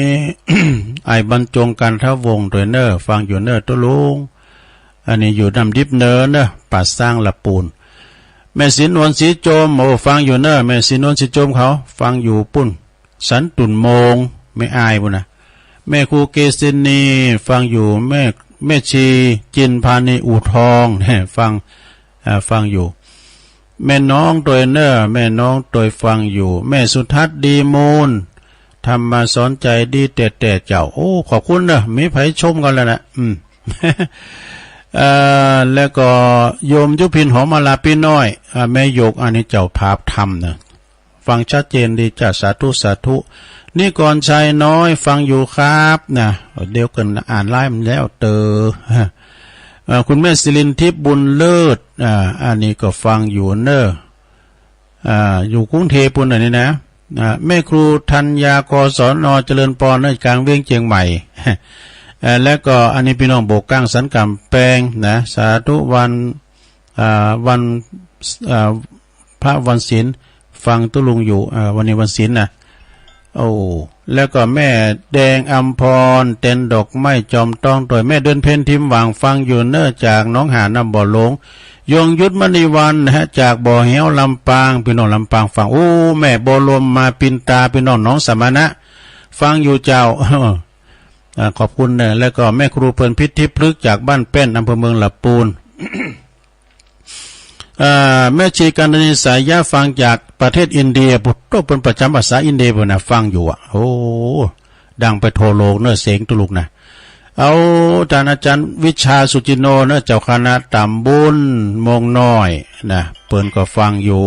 ไอ้บรรจงกันทวงด้วยเนอฟังอยู่เนอตัวลุงอันนี้อยู่นำดิบเนอเนอป่าสร้างละปูนแม่สินนวลสีโจมโอ้ฟังอยู่เนอแม่สินนวลสีโจมเขาฟังอยู่ปุ้นสันตุนโมงไม่อายบุญนะแม่ครูเกษินีฟังอยู่แม่ชีจินพานีอู่ทองเนี่ยฟังอยู่แม่น้องตัวเนอแม่น้องตัวฟังอยู่แม่สุทัศน์ดีมูลทำมาสอนใจดีแต่เจ้าโอ้ขอบคุณเนอะมีไผชมกันแล้วนะแล้วก็โยมยุพินหอมมาลาพี่น้อยแม่ยกอันนี้เจ้าภาพธรรมนะฟังชัดเจนดีจ้าสาธุนี่ก่อนชายน้อยฟังอยู่ครับนะเดี๋ยวกันอ่านไล่มันแล้วคุณแม่ศิรินทิพย์บุญเลิศอันนี้ก็ฟังอยู่เนอะอยู่กรุงเทพปุ่นอันนี้นะแม่ครูธัญญากศนเจริญปอนในกลางเวียงเชียงใหม่แล้วก็อันนี้พี่น้องโบกก้างสันกำแปงนะสาธุวันพระวันศีลฟังตุลุงอยู่วันนี้วันศีลนะโอ้แล้วก็แม่แดงอัมพรเต็นดอกไม้จอมต้องโดยแม่เดินเพนทิมหวังฟังอยู่เนื่อจากน้องหานำบ่อหลงยงยุทธมณีวันนะฮะจากบ่อเหวลำปางพี่น้องลำปางฟังโอ้แม่บ่อลมมาปินตาพี่น้องน้องสมณะฟังอยู่เจ้า ขอบคุณนะแล้วก็แม่ครูเพลินพิษทิพย์พลึกจากบ้านเป็นอำเภอเมืองลำปูน แม่ชีการนิสายะฟังจากประเทศอินเดียบุตรเป็นประจำภาษาอินเดียนะฟังอยู่โอ้ดังไปโทโลกเนื้อเสียงตุลุกนะเอาอาจารย์วิชาสุจิโนเนื้อเจ้าคณะตำบุญมงน้อยนะเปิ้นก็ฟังอยู่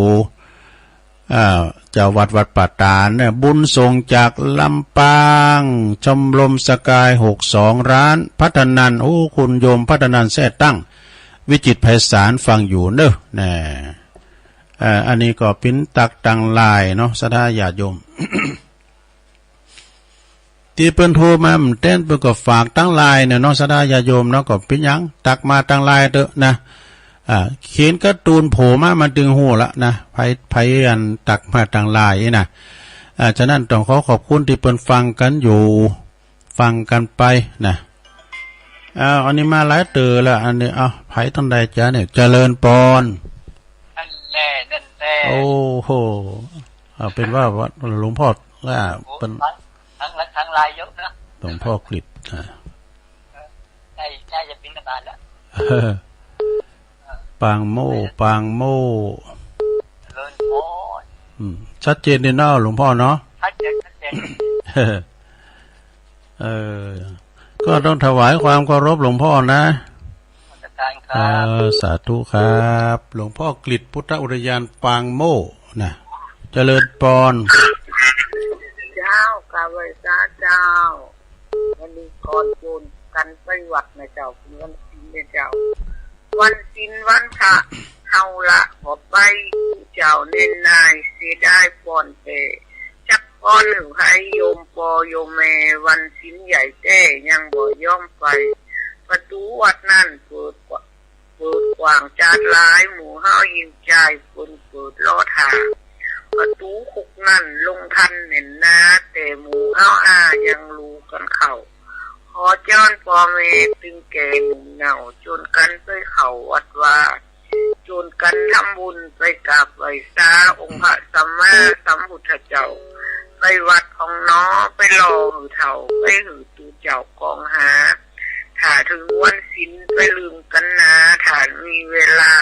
เจ้าวัดป่าตาลเนี่ยบุญส่งจากลำปางชมรมสกาย62ร้านพัฒนันโอ้คุณโยมพัฒนันแท้ตั้งวิจิตรไพศาลฟังอยู่เนอะนะอันนี้ก็ปิ้นตักตังลายเนาะสถาญาติโยม ที่เปิ้นโทรมาเต้นเปิ้นก็ฝากตั้งลายเนี่ยเนาะสถาญาติโยมเนาะก็ปิ้นยังตักมาตั้งลายเถอะนะเขียนการ์ตูนโผล่มาดึงหูละนะไผอันตักมาตั้งลายนะฉะนั้นต้องขอบคุณที่เปิ้นฟังกันอยู่ฟังกันไปนะอันนี้มาหลายเตือแล้วอันนี้ไผต้นใดจ้าเนี่ยเจริญปอนนั่นแน่โอ้โหเป็นว่าหลวงพ่อว่าเป็นทั้งลายเยอะนะหลวงพ่อกฤษได้จะเป็นกระดาษแล้วปางโม่เลินพอชัดเจนดีเนาะหลวงพ่อเนาะชัดเจนก็ต้องถวายความเคารพหลวงพ่อนะสาธุครับหลวงพ่อกฤษพุทธอุทยานปางโม่นะเจริญปอนเจ้ากาเวสาเจ้าวันนี้ก่อนโยนกันไปวัดนะเจ้าวันศีลนะเจ้าวันศีลวันพระเฮาละบ่ไปเจ้าเน้นนายเสียได้ปอนเตจักก้อนหนึ่งให้โยมปอโยมแม่วันศีลใหญ่แต้ยังบ่ย่อมไปประตูวัดนั่นเปิดกว้างจาดหลายหมู่เฮายิงใจคนเปิดล้อทาง ประตูคุกนั่นลงทันเห็นนาแต่หมูยังรู้กันเข่าขอจ้อนพ่อแม่ตึงแก่หนุ่มเหงาจนกันไปเข่าวัดว่าจนกันทำบุญไปกราบไหว้สาองค์พระสัมมาสัมพุทธเจ้าไปวัดของน้อไปรอหือเถ่าไปหือตูเจ้ากองหาถ้าถึงวันศีลไปลืมกันนะถ้ามีเวลา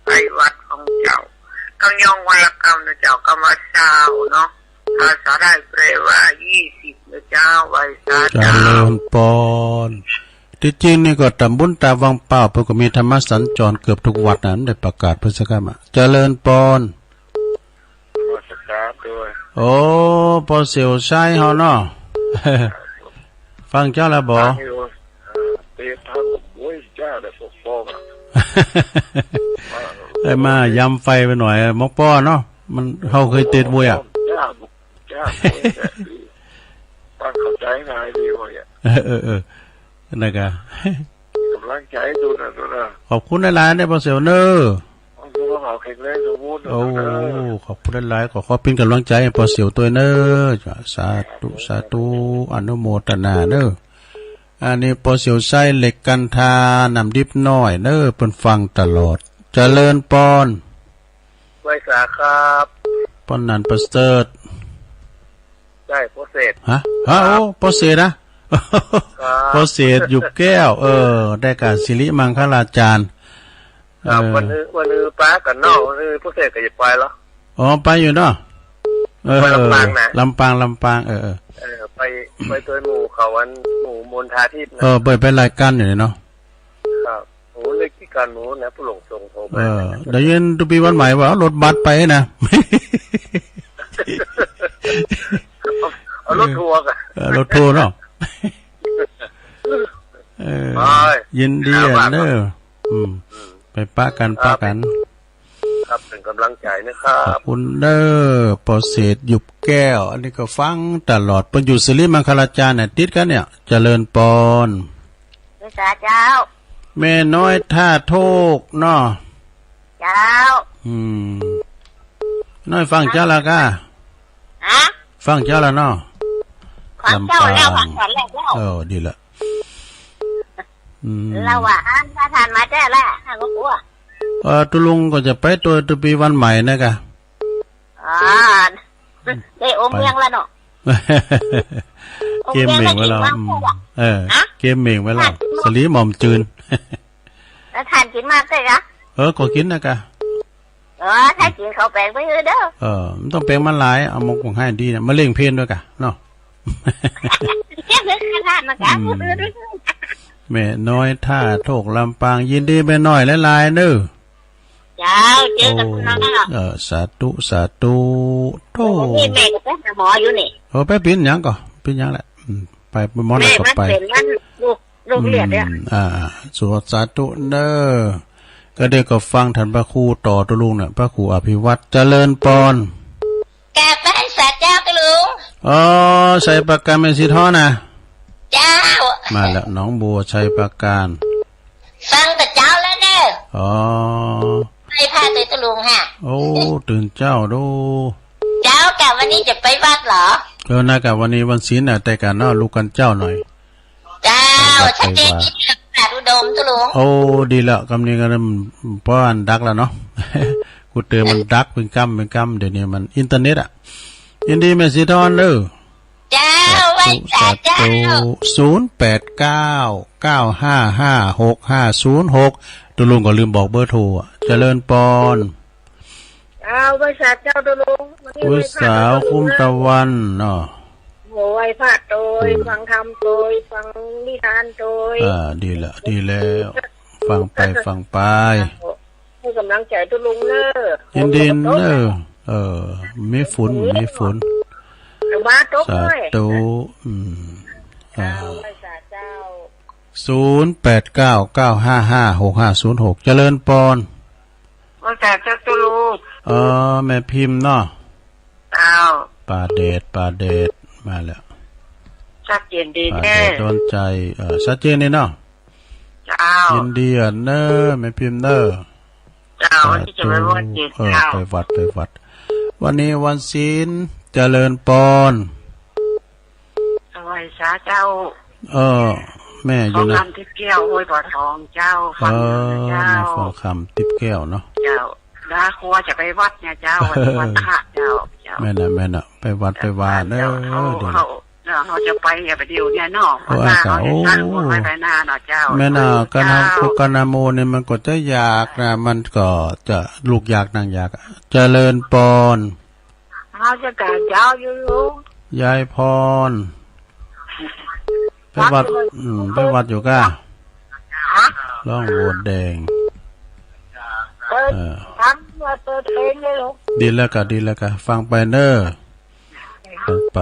ไปวัดของเจ้ากำยองวันละกรรมนะเจ้ากรรมสาวเนาะภาษาได้แปลว่า20นะเจ้าไว้สา เจริญปอนที่จริงนี่ก็ตำบุญตาวังเป้าเพิ่นก็มีธรรมสัญจรเกือบทุกวัดนั้นได้ประกาศพุทธกรรมเจริญปอนวัดกราบด้วยโอ้พอเสียวใช้เฮาเนาะ ฟังเจ้าแล้วบ่เตะทางโอ้ยเจ้าได้ปกป้องได้มายำไฟไปหน่อยมกป้อเนาะมันเฮาเคยเตะมวยอ่ะจ้าฟังเข้าใจง่ายดีว่านั่นก็กำลังใจดูนะขอบคุณหลายๆได้พอเสียวเน้อแข็งแรงสมบูรณ์โอ้ขอบคุณหลายๆขอเป็นกำลังใจให้พอเสียวตัวเน้อสาธุสาธุอนุโมทนาเน้ออันนี้พอเสียวไส้เหล็กกันทานำดิบน้อยเน้อเพิ่นฟังตลอดเจริญปอนไว้สาครับปอนนันประเสริฐใช่โปรเซสฮะโอ้โปรเซสนะโปรเซสอยู่แก้วได้การศิริมังคลาจารย์วันนี้ป้ากับน้องวันนี้โปรเซสก็จะไปแล้วอ๋อไปอยู่เนาะไปลำปางนะลำปางไปตัวหมู่เขาวันหมู่มณฑาทิพย์นะไปรายการอยู่เนาะครับโอ้เล็กที่การหมูนะผู้หลงทรงโทรมาเดี๋ยวเย็นตุปีวันใหม่ว่ารถบัสไปนะรถทัวร์กันรถทัวร์เนาะยินดีเด้อไปป้ากันครับเป็นกำลังใจนะครับขอบคุณเด้อปอเศษหยุบแก้วอันนี้ก็ฟังตลอดเป็นอยู่ศิริมังคลาจารย์เนี่ยติดกันเนี่ยเจริญปอนพระเจ้าแม่น้อยท่าโทกเนาะเจ้าน้อยฟังเจ้าละก้าฟังเจ้าละเนาะฟังเจ้าแล้วฟังก่อนแล้วดีละเราว่าถ้าทานมาแจ้แล้วถ้าก็กลัวตุลุงก็จะไปตัวตุปีวันใหม่นะกะได้อมเมียงแล้วเนาะเกมเม่งไว้แล้วเกมเม่งไว้แล้วสลีหม่อมจืนแล้วทานกินมากเลยกะก็กินนะกะถ้ากินเขาแปลงไปเด้อมันต้องแปลงมันหลายเอามงคงให้ดีนะมะเร็งเพลนด้วยกะเนาะแม่น้อยท่าโทกลำปางยินดีแม่น้อยหลายๆเด้อเจ้าเจอกันนะสาธุสาธุโตนี่แม่ก็ไปหาหมออยู่นี่ไปเป็นหยังก็เป็นหยังแหละไปหมอไหนก็ไปแม่มันเป็นมันลูกเลือดเนี่ยสวดสาธุเด้อก็ได้ก็ฟังท่านพระครูต่อตุลุงเนี่ยพระครูอภิวัตรเจริญปอนแกไปสาเจ้าตุลุงใส่ปากกาเมสิท้อนะเจ้ามาแล้วน้องบัวชัยประการฟังแต่เจ้าแล้วเนอะไปพาตัวตุลุงฮะตื่นเจ้าดูเจ้ากะวันนี้จะไปวัดเหรอน่ากะวันนี้วันศีลน่ะแต่กันเนาะลูกกันเจ้าหน่อยเจ้าชัดเจนที่ปราดอุดมตุลุงดีแล้วกำนี้กันป้อนดักแล้วเนาะกูเตือนมันดักเป็นกำเดี๋ยวนี้มันอินเทอร์เน็ตยินดีแม่สิทอนเด้อเจ้าไว้เจ้า0899556506ตุลุงก็ลืมบอกเบอร์โทรเจริญปอนไว้เจ้าตุลุงอุตสาวคุ้มตะวันเนาะโหไว้พระโดยฟังธรรมโดยฟังนิทานโดยดีแล้วฟังไปให้กำลังใจตุลุงเนอะยินดีเนอะมีฝนมาตกด้วยสาธุ0899556506เจริญปอนมาจากเจ้าตุลุงแม่พิมพ์เนาะป่าเดชมาแล้วชัดเจนดีแน่โดนใจชัดเจนนี่เนาะยินดีเนอะแม่พิมพ์เนอะที่จะไปวัดเจ้าไปวัด วันนี้วันศีลเจริญปอน สวัสดีเจ้าแม่อ ทอยู่ ง นะ คำทิพย์แก้วห้วยบ่อทองเจ้าฟังเจ้า แม่ฟองคำติบแก้วเนาะเจ้าลาครัวจะไปวัดเนี่ยเจ้าวันพระเจ้าแม่น่ะไปวัดไปวาเด้อเดี๋ยวเขาจะไปอย่าไปเดียวเนี่ยนอกเพราะว่าเขาจะสร้างหัวไปหน้าเนาะเจ้าแม่น่ะกันทำกุกนาโมเนี่ยมันก็จะอยากนะมันก็จะลูกอยากนางอยากเจริญปอนเขาจะการเจ้าอยู่ยายพรไปวัดอยู่ก้าล่องโวดแดงทำว่าเปิดเพลงเลยลูกดีแล้วก็ฟังไปเนอฟังไป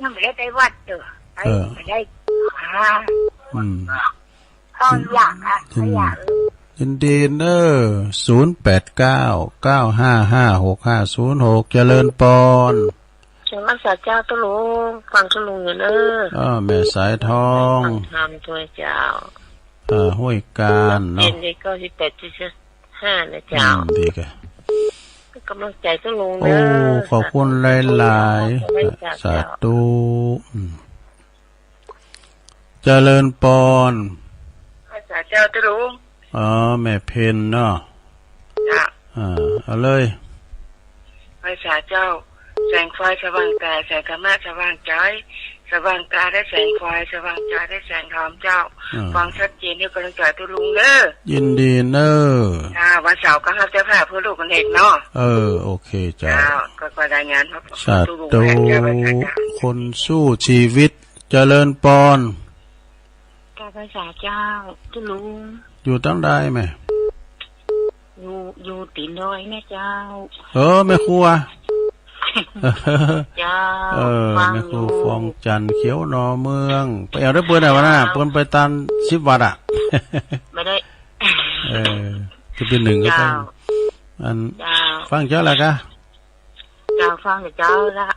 ยังไม่ได้วัดเด้อไม่ได้ต้องอยากอยากยินดีเนอ0899555656เจริญปอนเจ้ารักษาเจ้าตะลุงฟังตะลุงอยู่เนอแม่สายทองทำตัวเจ้าห้วยการเนาะเย็นได้98.5นะเจ้าดีแกกำลังใจตะลุงเนอขอบคุณหลายๆสาธุเจริญปอนรักษาเจ้าตะลุงแม่เพนเนาะเอาเลยรักษาเจ้าแสงไฟสว่างกายแสงธรรมะสว่างใจสว่างกายได้แสงไฟสว่างใจได้แสงธรรมเจ้าฟังชัดเจนด้วยกำลังใจตัวลุงเด้อยินดีเนอวันเสาร์ก็ครับเจ้าภาพเพื่อลูกกันเห็นเนาะโอเคจ้าก็รายงานครับสาธุคนสู้ชีวิตเจริญปอนกาภาษาเจ้าตัวลุงอยู่ตั้งได้ไหมอยู่ตีน้อยแม่เจ้าแม่ครัวเจ้าแม่ครูฟองจันเขียวนอเมืองไปเอาได้เปิ้นไหนวะน่ะเปิ้นไปตาม10 วัดไม่ได้จะเป็น1ก็ไปอันฟังเจ้าแล้วกะเจ้าฟังเจ้าละ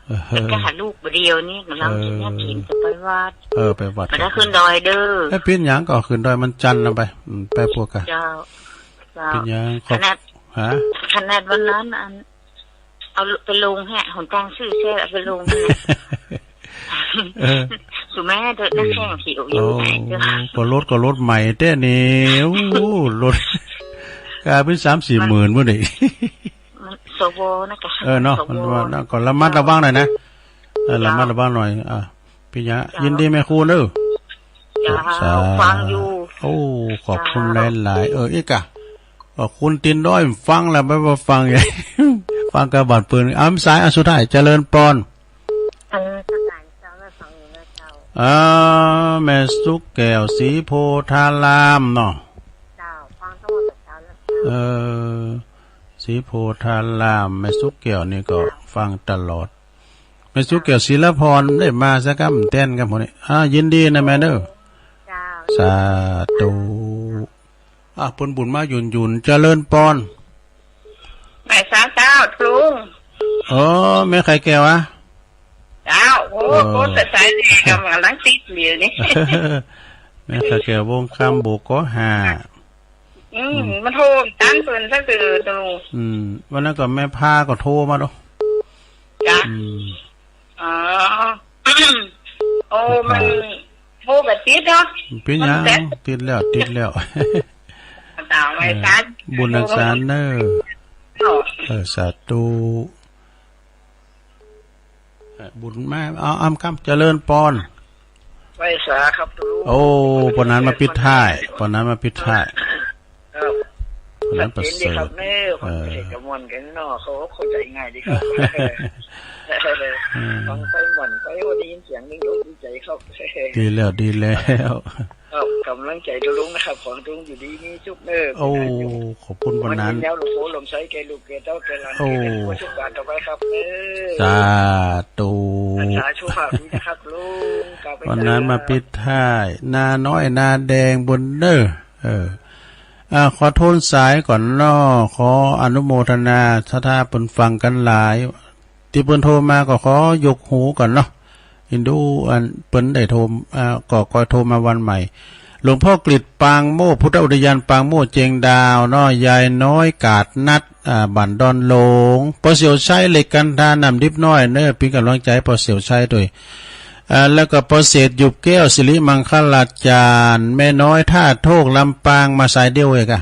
ก็หาลูกบ่เดียวนี่กำลังจะกินจะไปวัดไปวัดไปขึ้นดอยเด้อไอ้ปิ้นหยังก็ขึ้นดอยมันจันทร์นำไปพวกกะเจ้าปิ้นหยังขนาดวันนั้นเอาไปลงฮะหนทางซื้อแช่ไปลงสุแม่เดินนักแข่งขี่อยู่ก็รถใหม่แต่นี่รถกลายเป็น 3-4 หมื่นมื้อนี้โซโวนะคะเนาะมันว่าก็ระมัดระวังหน่อยนะระมัดระวังหน่อยพี่ยะยินดีแม่ครูเด้อฟังอยู่ขอบคุณหลายๆอีกอะคุณตินด้อยฟังแล้วไม่ว่าฟังไงฟังกระบาดปืนสายสุดท้ายเจริญปอนแม่สุกแก้วสีโพธารามเนาะสีโพธารามแม่สุกแก้วนี่ก็ฟังตลอดแม่สุกแก้วศิลพรได้มาสักคำเต้นกันหมดนี่ยินดีนะแม่เด้อสาธุผลบุญมาหยุ่นเจริญปอนแม่สาเจ้าลุงแม่ไข่แก้วเจ้าโคตรสายดีกำลังติดเหลียวนี่แม่ไข่แก้ววงคำโบก็มันโทรตั้งเปินสักตื่นลุงวันนั้นก็แม่พาก็โทรมาดูจ้ะมันโทรแบบติดเนาะเป็นยังติดแล้วบุญรักษาเนอสาธุบุญแม่อ้ำคำเจริญปอนไว้สาครับปนนั้นมาปิดท้ายปนนั้นมาปิดท้ายปนนั้นประเสริฐกระมวลกันเนาะเขาเข้าใจง่ายดีครับฟังไปหม่อนไปว่าได้ยินเสียงดีใจครับดีแล้วกำลังใจลุงนะครับของลุงอยู่ดีนี่ชุบเนอขอบคุณวันนั้นแล้วลูกโผลมใช้แกลูกแกเจ้าแกหลานผู้ชุบการต่อไปครับสาธุสาธุภาพนี้นะครับลุงวันนั้นมาปิดท้ายนาน้อยนาแดงบนเนอขอโทษสายก่อนน้อขออนุโมทนาถ้าเพิ่นฟังกันหลายที่เพิ่นโทรมาก็ขอยกหูก่อนเนาะอินดูเปิ้นได้โทรก็โทรมาวันใหม่ หลวงพ่อกฤษปางโมพุทธอุทยานปางโมเจงดาวน้อยยายน้อยกาดนัดบันดอนหลงปอเสี่ยวชัยเหล็กกันทานำดิบน้อยเน้อเป็นกำลังใจปอเสี่ยวชัยด้วยแล้วก็ปอเศษหยุบแก้วสิริมังคลาจารย์แม่น้อยท่าโทกลำปางมาสายเดียวเอง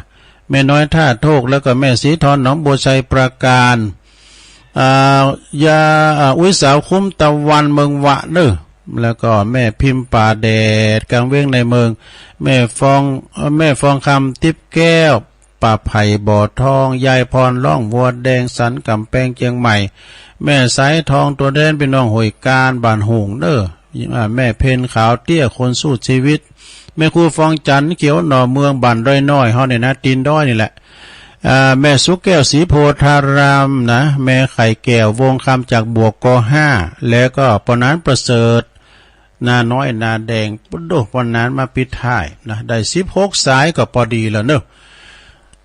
แม่น้อยท่าโทกแล้วก็แม่สีทอนหนองบัวชัยประการยาอุ้ยสาวคุ้มตะวันเมืองวะเน้อแล้วก็แม่พิมพ์ป่าแดดกลางเว้งในเมืองแม่ฟองคำทิพแก้วป่าไผ่บ่อทองยายพรล่องวัวแดงสันกำแพงเชียงใหม่แม่สายทองตัวแดนเป็นน้องหอยการบ้านหงเด้อแม่เพนขาวเตี้ยคนสู้ชีวิตแม่ครูฟองจันเขียวหน่อเมืองบ้านร้อยน้อยเฮาเนี่ยนะตีนด้อยนี่แหละแม่สุกแก้วสีโพธารามนะแม่ไข่แก้ววงคำจากบวกก5แล้วก็ปนันประเสริฐนาน้อยนาแดงปุ๊ดโดปนันมาปิดท้ายนะได้16สายก็พอดีแล้วเนอะ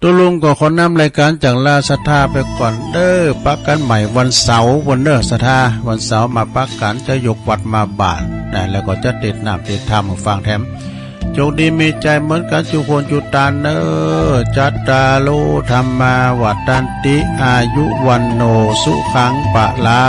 ตัวลุงก็ขอนำรายการจากลาศรัทธาไปก่อนเด้อปักกันใหม่วันเสาร์วันเด้อศรัทธาวันเสาร์มาปักกันจะยกวัดมาบาทนะแล้วก็จะเด็ดน้ำเด็ดธรรมฟังแถมโชคดีมีใจเหมือนกันจุคนจุตานเนอจัตตาโลธรรมาวัฏันติอายุวันโนสุขังปะลา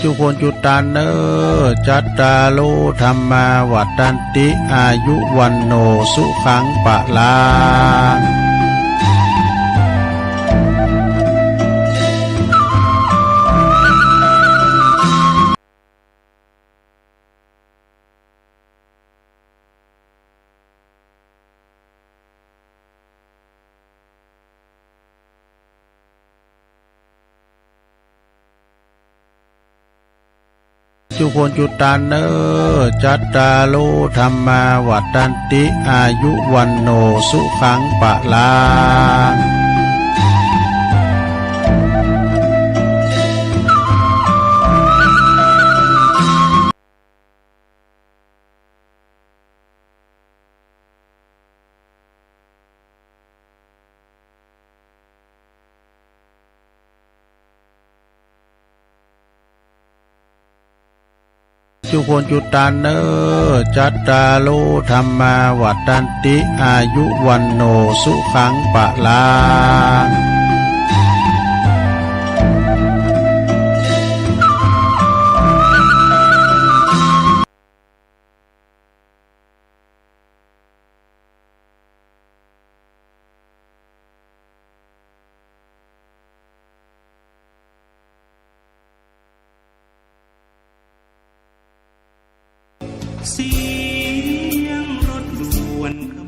จุคนจุตานเนอจัตตาโลธรรมาวัฏันติอายุวันโนสุขังปะลาจุคนจุตานเนอจัตตาโลธรรมาวัฏันติอายุวันโนสุขังปะลาจุคนจุตานเนอจัตตาโลธรรมาวัฏันติอายุวันโนสุขังปะลา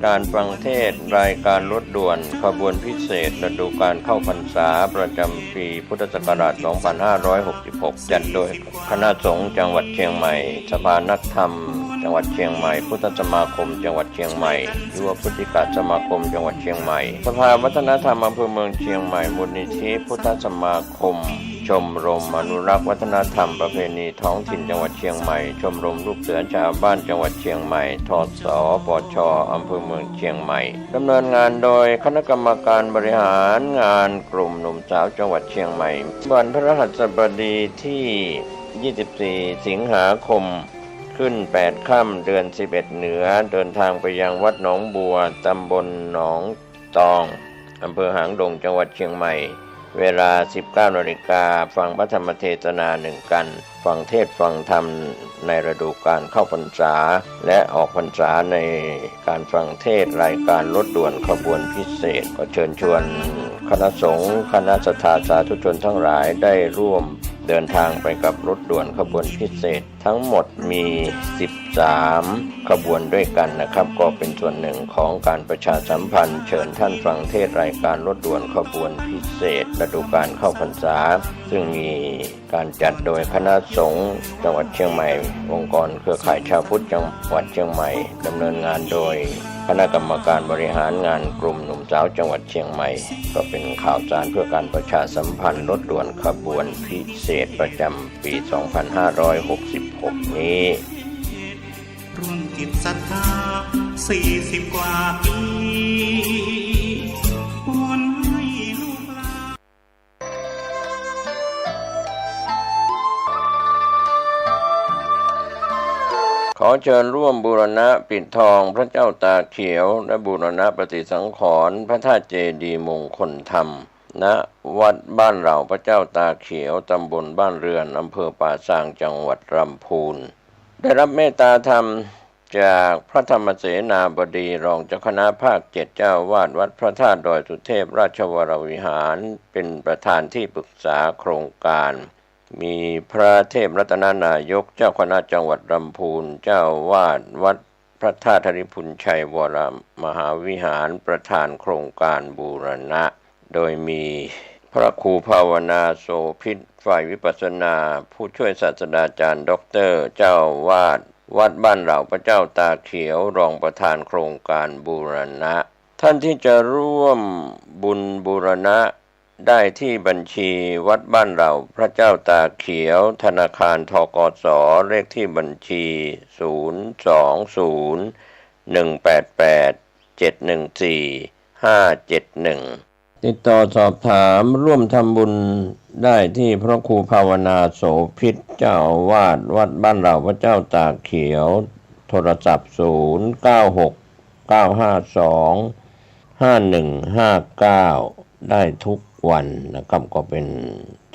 การฟังเทศรายการรถด่วนขบวนพิเศษฤดูการเข้าพรรษาประจำปีพุทธศักราช 2566 จัดโดยคณะสงฆ์จังหวัดเชียงใหม่สภานักธรรมจังหวัดเชียงใหม่พุทธสมาคมจังหวัดเชียงใหม่ยุวพุทธิกสมาคมจังหวัดเชียงใหม่สภาวัฒนธรรมอำเภอเมืองเชียงใหม่มูลนิธิพุทธสมาคมชมรมอนุรักษ์วัฒนธรรมประเพณีท้องถิ่นจังหวัดเชียงใหม่ชมรมลูกเสือชาวบ้านจังหวัดเชียงใหม่ทศปชอำเภอเมืองเชียงใหม่ดำเนินงานโดยคณะกรรมการบริหารงานกลุ่มหนุ่มสาวจังหวัดเชียงใหม่วันพฤหัสบดีที่ 24 สิงหาคมขึ้น 8 ค่ำเดือน 11 เหนือเดินทางไปยังวัดหนองบัวตำบลหนองตองอำเภอหางดงจังหวัดเชียงใหม่เวลา 19 นาฬิกาฟังพระธรรมเทศนา1 กันฟังเทศฟังธรรมในฤดูกาลเข้าพรรษาและออกพรรษาในการฟังเทศรายการรถด่วนขบวนพิเศษก็เชิญชวนคณะสงฆ์คณะศรัทธาสาธุชนทั้งหลายได้ร่วมเดินทางไปกับรถด่วนขบวนพิเศษทั้งหมดมี13ขบวนด้วยกันนะครับก็เป็นส่วนหนึ่งของการประชาสัมพันธ์เชิญท่านฟังเทศรายการรถด่วนขบวนพิเศษฤดูกาลเข้าพรรษาซึ่งมีการจัดโดยคณะสงฆ์จังหวัดเชียงใหม่องค์กรเครือข่ายชาวพุทธจังหวัดเชียงใหม่ดำเนินงานโดยค คณะกรรมการบริหารงานกลุ่มหนุ่มสาวจังหวัดเชียงใหม่ก็เป็นข่าวสารเพื่อการประชาสัมพันธ์รถด่วนขบวนพิเศษประจำปี 2566 นี้รวมจิตศรัทธา40 กว่าปีวนให้ลูกหลาน ขอเชิญร่วมบูรณะปิดทองพระเจ้าตาเขียวและบูรณะปฏิสังขรณ์พระธาตุเจดีย์มงคลธรรมณวัดบ้านเหล่าพระเจ้าตาเขียวตำบลบ้านเรือนอำเภอป่าซางจังหวัดลำพูนได้รับเมตตาธรรมจากพระธรรมเสนาบดีรองเจ้าคณะภาค7เจ้าวาดวัดพระธาตุดอยสุเทพราชวรวิหารเป็นประธานที่ปรึกษาโครงการมีพระเทพรัตนนายกเจ้าคณะจังหวัดลำพูนเจ้าวาดวัดพระธาตุธริพุนชัยวรมหาวิหารประธานโครงการบูรณะโดยมีพระครูภาวนาโสภิตฝ่ายวิปัสสนาผู้ช่วยศาสตราจารย์ด็อกเตอร์เจ้าวาดวัดบ้านเหล่าพระเจ้าตาเขียวรองประธานโครงการบูรณะท่านที่จะร่วมบุญบูรณะได้ที่บัญชีวัดบ้านเหล่าพระเจ้าตาเขียวธนาคารธกส.เลขที่บัญชี020188714 ติดต่อสอบถามร่วมทำบุญได้ที่พระครูภาวนาโสภิตเจ้าอาวาสวัดบ้านเหล่าพระเจ้าตาเขียวโทรศัพท์0969525159ได้ทุกวันนะครับก็เป็น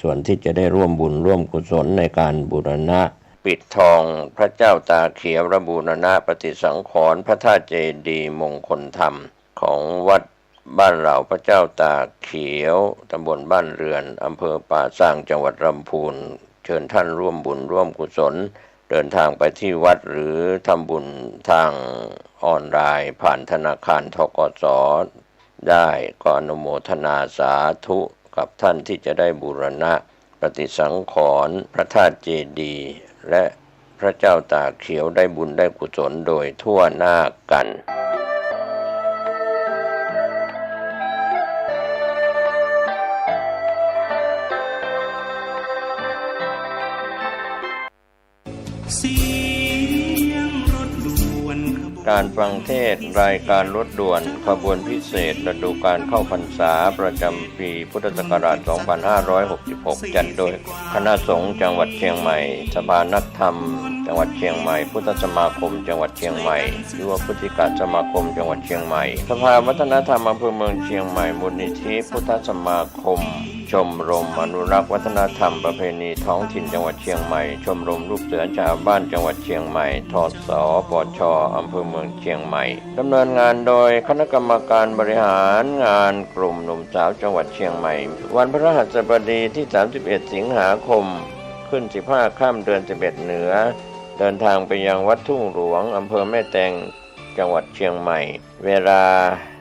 ส่วนที่จะได้ร่วมบุญร่วมกุศลในการบูรณะปิดทองพระเจ้าตาเขียวและบูรณะปฏิสังขรณ์พระธาตุเจดีย์มงคลธรรมของวัดบ้านเหล่าพระเจ้าตาเขียวตำบลบ้านเรือนอำเภอป่าซางจังหวัดลำพูนเชิญท่านร่วมบุญร่วมกุศลเดินทางไปที่วัดหรือทำบุญทางออนไลน์ผ่านธนาคารธกส.ได้ก็อนุโมทนาสาธุกับท่านที่จะได้บูรณะปฏิสังขรณ์พระธาตุเจดีย์และพระเจ้าตาเขียวได้บุญได้กุศลโดยทั่วหน้ากันการฟังเทศรายการรถด่วนขบวนพิเศษฤดูการเข้าพรรษาประจำปีพุทธศักราช 2566 จัดโดยคณะสงฆ์จังหวัดเชียงใหม่สภานักธรรมจังหวัดเชียงใหม่พุทธสมาคมจังหวัดเชียงใหม่ยุวพุทธิกสมาคมจังหวัดเชียงใหม่สภาวัฒนธรรมอำเภอเมืองเชียงใหม่มูลนิธิพุทธสมาคมชมรมอนุรักษ์วัฒนธรรมประเพณีท้องถิ่นจังหวัดเชียงใหม่ชมรมลูกเสือชาวบ้านจังหวัดเชียงใหม่ทศปช.อำเภอเมืองเชียงใหม่ดำเนินงานโดยคณะกรรมการบริหารงานกลุ่มหนุ่มสาวจังหวัดเชียงใหม่วันพฤหัสบดีที่31สิงหาคมขึ้น15ค่ำเดือน11เหนือเดินทางไปยังวัดทุ่งหลวงอำเภอแม่แตงจังหวัดเชียงใหม่เวลา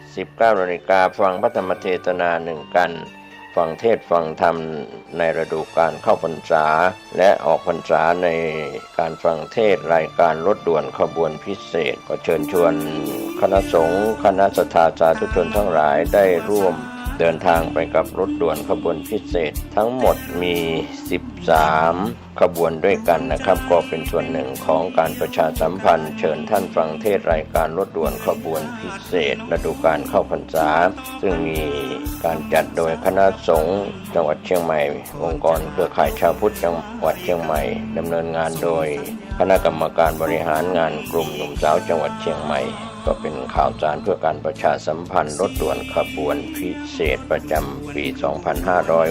19 นาฬิกาฟังพระธรรมเทศนา1กันฟังเทศฟังธรรมในฤดูการเข้าพรรษาและออกพรรษาในการฟังเทศรายการรถด่วนขบวนพิเศษก็เชิญชวนคณะสงฆ์คณะศรัทธาสาธุชนทั้งหลายได้ร่วมเดินทางไปกับรถด่วนขบวนพิเศษทั้งหมดมี13ขบวนด้วยกันนะครับก็เป็นส่วนหนึ่งของการประชาสัมพันธ์เชิญท่านฟังเทศรายการรถด่วนขบวนพิเศษฤดูกาลเข้าพรรษาซึ่งมีการจัดโดยคณะสงฆ์จังหวัดเชียงใหม่องค์กรเครือข่ายชาวพุทธจังหวัดเชียงใหม่ดำเนินงานโดยคณะกรรมการบริหารงานกลุ่มหนุ่มสาวจังหวัดเชียงใหม่ก็เป็นข่าวสารเพื่อการประชาสัมพันธ์รถด่วนขบวนพิเศษประจำปี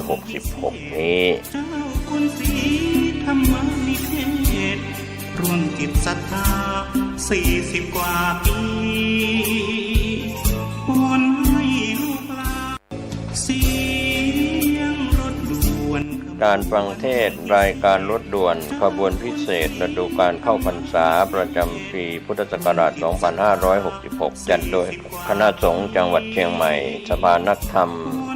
2566 นี้คุณศรีธรรมนิเทศรวมจิตศรัทธา40 กว่าปีวนให้ลูกหลานเสียงรถด่วนการฟังเทศรายการรถด่วนขบวนพิเศษฤดูการเข้าพรรษาประจำปีพุทธศักราช 2566 จัดโดยคณะสงฆ์จังหวัดเชียงใหม่สภานักธรรม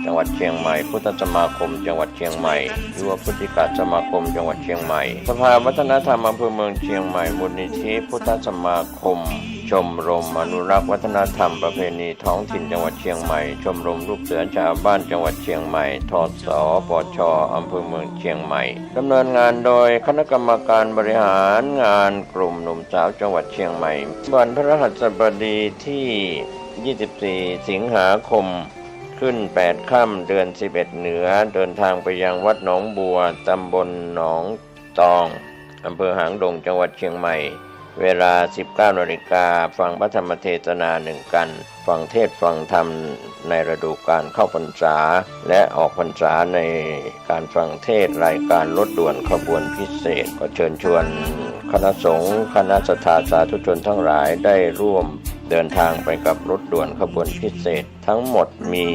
จังหวัดเชียงใหม่พุทธสมาคมจังหวัดเชียงใหม่ยุวพุทธิกสมาคมจังหวัดเชียงใหม่สภาวัฒนธรรมอำเภอเมืองเชียงใหม่มูลนิธิพุทธสมาคมช ชมรมอนุรักษ์วัฒนธรรมประเพณีท้องถิ่นจังหวัดเชียงใหม่ชมรมลูกเสือชาวบ้านจังหวัดเชียงใหม่ทศปช.อำเภอเมืองเชียงใหม่ดำเนินงานโดยคณะกรรมการบริหารงานกลุ่มหนุ่มสาวจังหวัดเชียงใหม่วันพฤหัสบดีที่ 24 สิงหาคมขึ้น 8 ค่ำเดือน 11 เหนือเดินทางไปยังวัดหนองบัวตำบลหนองตองอำเภอหางดงจังหวัดเชียงใหม่เวลา 19 นาฬิกาฟังพระธรรมเทศนา1 กันฟังเทศฟังธรรมในฤดูกาลเข้าพรรษาและออกพรรษาในการฟังเทศรายการรถด่วนขบวนพิเศษก็เชิญชวนคณะสงฆ์คณะศรัทธาสาธุชนทั้งหลายได้ร่วมเดินทางไปกับรถด่วนขบวนพิเศษทั้งหมดมี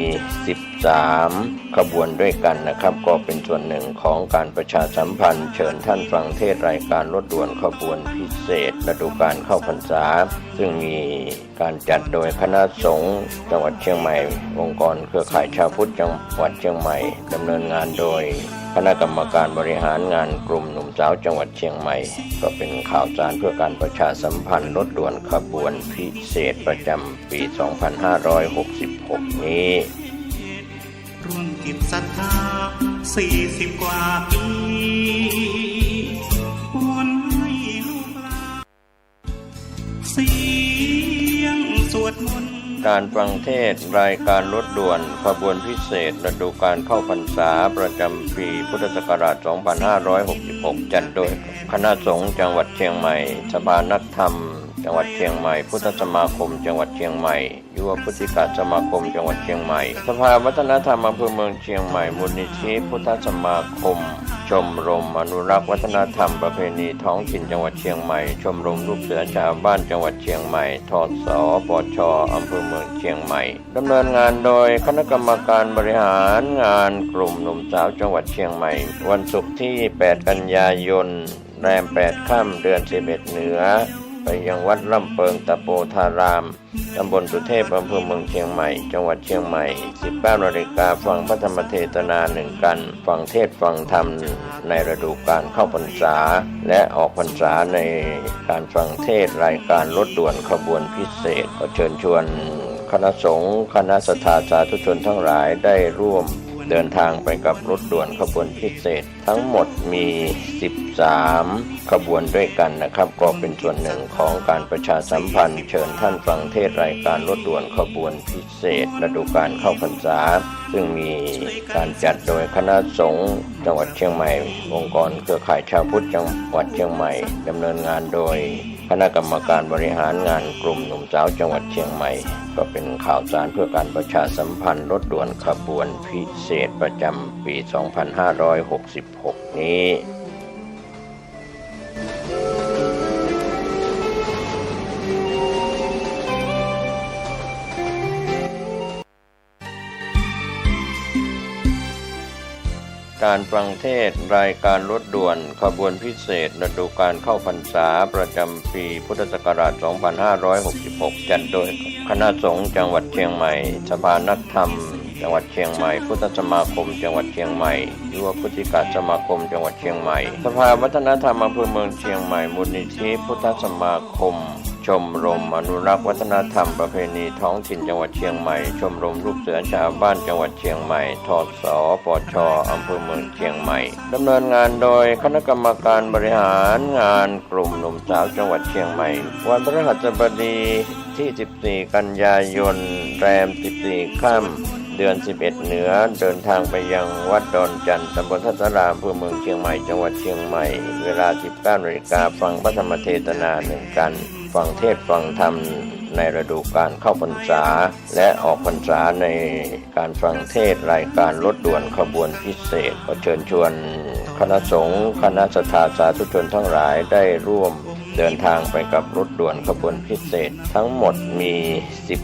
13 ขบวนด้วยกันนะครับก็เป็นส่วนหนึ่งของการประชาสัมพันธ์เชิญท่านฟังเทศรายการรถด่วนขบวนพิเศษฤดูกาลเข้าพรรษาซึ่งมีการจัดโดยคณะสงฆ์จังหวัดเชียงใหม่องค์กรเครือข่ายชาวพุทธจังหวัดเชียงใหม่ดำเนินงานโดยคณะกรรมการบริหารงานกลุ่มหนุ่มสาวจังหวัดเชียงใหม่ก็เป็นข่าวสารเพื่อการประชาสัมพันธ์รถด่วนขบวนพิเศษประจำปี 2566 นี้ร่วมจิตศรัทธา40 กว่าปีปวนให้ลูกหลานเสียงสวดมนต์การฟังเทศรายการรถด่วนขบวนพิเศษฤดูกาลเข้าพรรษาประจำปีพุทธศักราช 2566 จัดโดยคณะสงฆ์จังหวัดเชียงใหม่สภานักธรรมจังหวัดเชียงใหม่พุทธสมาคมจังหวัดเชียงใหม่ยุวพุทธิกสมาคมจังหวัดเชียงใหม่สภาวัฒนธรรมอำเภอเมืองเชียงใหม่มูลนิธิพุทธสมาคมชมรมอนุรักษ์วัฒนธรรมประเพณีท้องถิ่นจังหวัดเชียงใหม่ชมรมลูกเสือชาวบ้านจังหวัดเชียงใหม่ทศปช.อำเภอเมืองเชียงใหม่ดำเนินงานโดยคณะกรรมการบริหารงานกลุ่มหนุ่มสาวจังหวัดเชียงใหม่วันศุกร์ที่ 8 กันยายนแรม 8 ค่ำเดือน 11 เหนือไปยังวัดลำเปิงตะโปธารามตำบลสุเทพอำเภอเมืองเชียงใหม่จังหวัดเชียงใหม่ 19 นาฬิกาฟังพระธรรมเทศนา1 กันฟังเทศฟังธรรมในฤดูกาลเข้าพรรษาและออกพรรษาในการฟังเทศรายการรถด่วนขบวนพิเศษก็เชิญชวนคณะสงฆ์คณะศรัทธาสาธุชนทั้งหลายได้ร่วมเดินทางไปกับรถด่วนขบวนพิเศษทั้งหมดมี 13 ขบวนด้วยกันนะครับก็เป็นส่วนหนึ่งของการประชาสัมพันธ์เชิญท่านฟังเทศรายการรถด่วนขบวนพิเศษฤดูกาลเข้าพรรษาซึ่งมีการจัดโดยคณะสงฆ์จังหวัดเชียงใหม่องค์กรเครือข่ายชาวพุทธจังหวัดเชียงใหม่ดำเนินงานโดยคณะกรรมการบริหารงานกลุ่มหนุ่มสาวจังหวัดเชียงใหม่ก็เป็นข่าวสารเพื่อการประชาสัมพันธ์รถด่วนขบวนพิเศษประจำปี 2566 นี้การฟังเทศรายการรถด่วนขบวนพิเศษฤดูกาลเข้าพรรษาประจำปีพุทธศักราช 2566 จัดโดยคณะสงฆ์จังหวัดเชียงใหม่สภานักธรรมจังหวัดเชียงใหม่พุทธสมาคมจังหวัดเชียงใหม่ยุวพุทธิกสมาคมจังหวัดเชียงใหม่สภาวัฒนธรรมอำเภอเมืองเชียงใหม่มูลนิธิพุทธสมาคมชมรมอนุรักษ์วัฒนธรรมประเพณีท้องถิ่นจังหวัดเชียงใหม่ชมรมลูกเสือชาวบ้านจังหวัดเชียงใหม่ทศปช.อำเภอเมืองเชียงใหม่ดำเนินงานโดยคณะกรรมการบริหารงานกลุ่มหนุ่มสาวจังหวัดเชียงใหม่วันพฤหัสบดีที่ 14 กันยายนแรม 14 ค่ำเดือน 11 เหนือเดินทางไปยังวัดดอนจันทร์ตำบลทัศรามอำเภอเมืองเชียงใหม่จังหวัดเชียงใหม่เวลา 19 นาฬิกาฟังพระธรรมเทศนา1 กันฟังเทศฟังธรรมในฤดูกาลเข้าพรรษาและออกพรรษาในการฟังเทศรายการรถด่วนขบวนพิเศษก็เชิญชวนคณะสงฆ์คณะศรัทธาสาธุชนทั้งหลายได้ร่วมเดินทางไปกับรถด่วนขบวนพิเศษทั้งหมดมี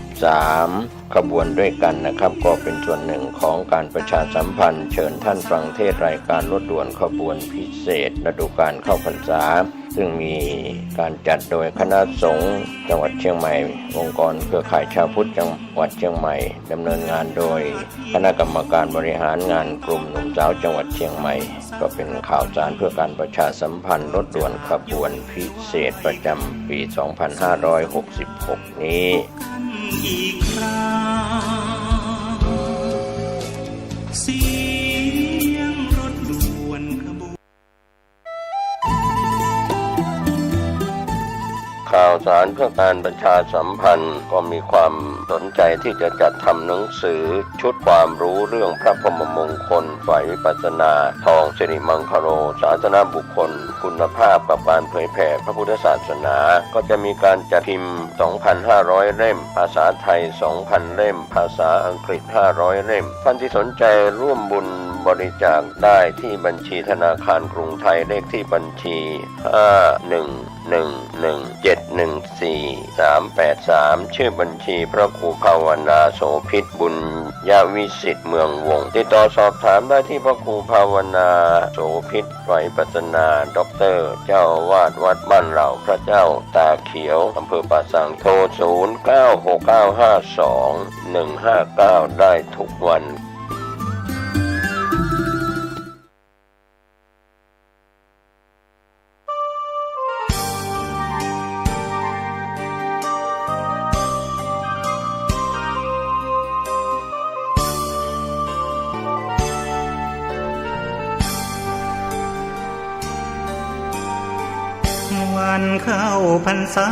13 ขบวนด้วยกันนะครับก็เป็นส่วนหนึ่งของการประชาสัมพันธ์เชิญท่านฟังเทศรายการรถด่วนขบวนพิเศษฤดูกาลเข้าพรรษาซึ่งมีการจัดโดยคณะสงฆ์จังหวัดเชียงใหม่องค์กรเครือข่ายชาวพุทธจังหวัดเชียงใหม่ดำเนินงานโดยคณะกรรมการบริหารงานกลุ่มหนุ่มสาวจังหวัดเชียงใหม่ก็เป็นข่าวสารเพื่อการประชาสัมพันธ์รถด่วนขบวนพิเศษประจำปี 2566 นี้อีกคราเสียงรถด่วนขบวนข่าวสารเพื่อการประชาสัมพันธ์ก็มีความสนใจที่จะจัดทำหนังสือชุดความรู้เรื่องพระพรหมมงคลฝ่ายวิปัสสนาทองสิริมังคโรศาสนบุคคลคุณภาพกับการเผยแผ่พระพุทธศาสนาก็จะมีการจัดพิมพ์ 2,500 เล่มภาษาไทย 2,000 เล่มภาษาอังกฤษ 500 เล่มท่านที่สนใจร่วมบุญบริจาคได้ที่บัญชีธนาคารกรุงไทยเลขที่บัญชี 5111714-383 ชื่อบัญชีพระครูภาวนาโสภิตบุญญาวิสิทธิ์เมืองวงติดต่อสอบถามได้ที่พระครูภาวนาโสภิตฝ่ายวิปัสสนาด็อกเตอร์เจ้าอาวาสวัดบ้านเหล่าพระเจ้าตาเขียวอำเภอป่าสังโทร 0969521159 ได้ทุกวันวันเข้าพรรษา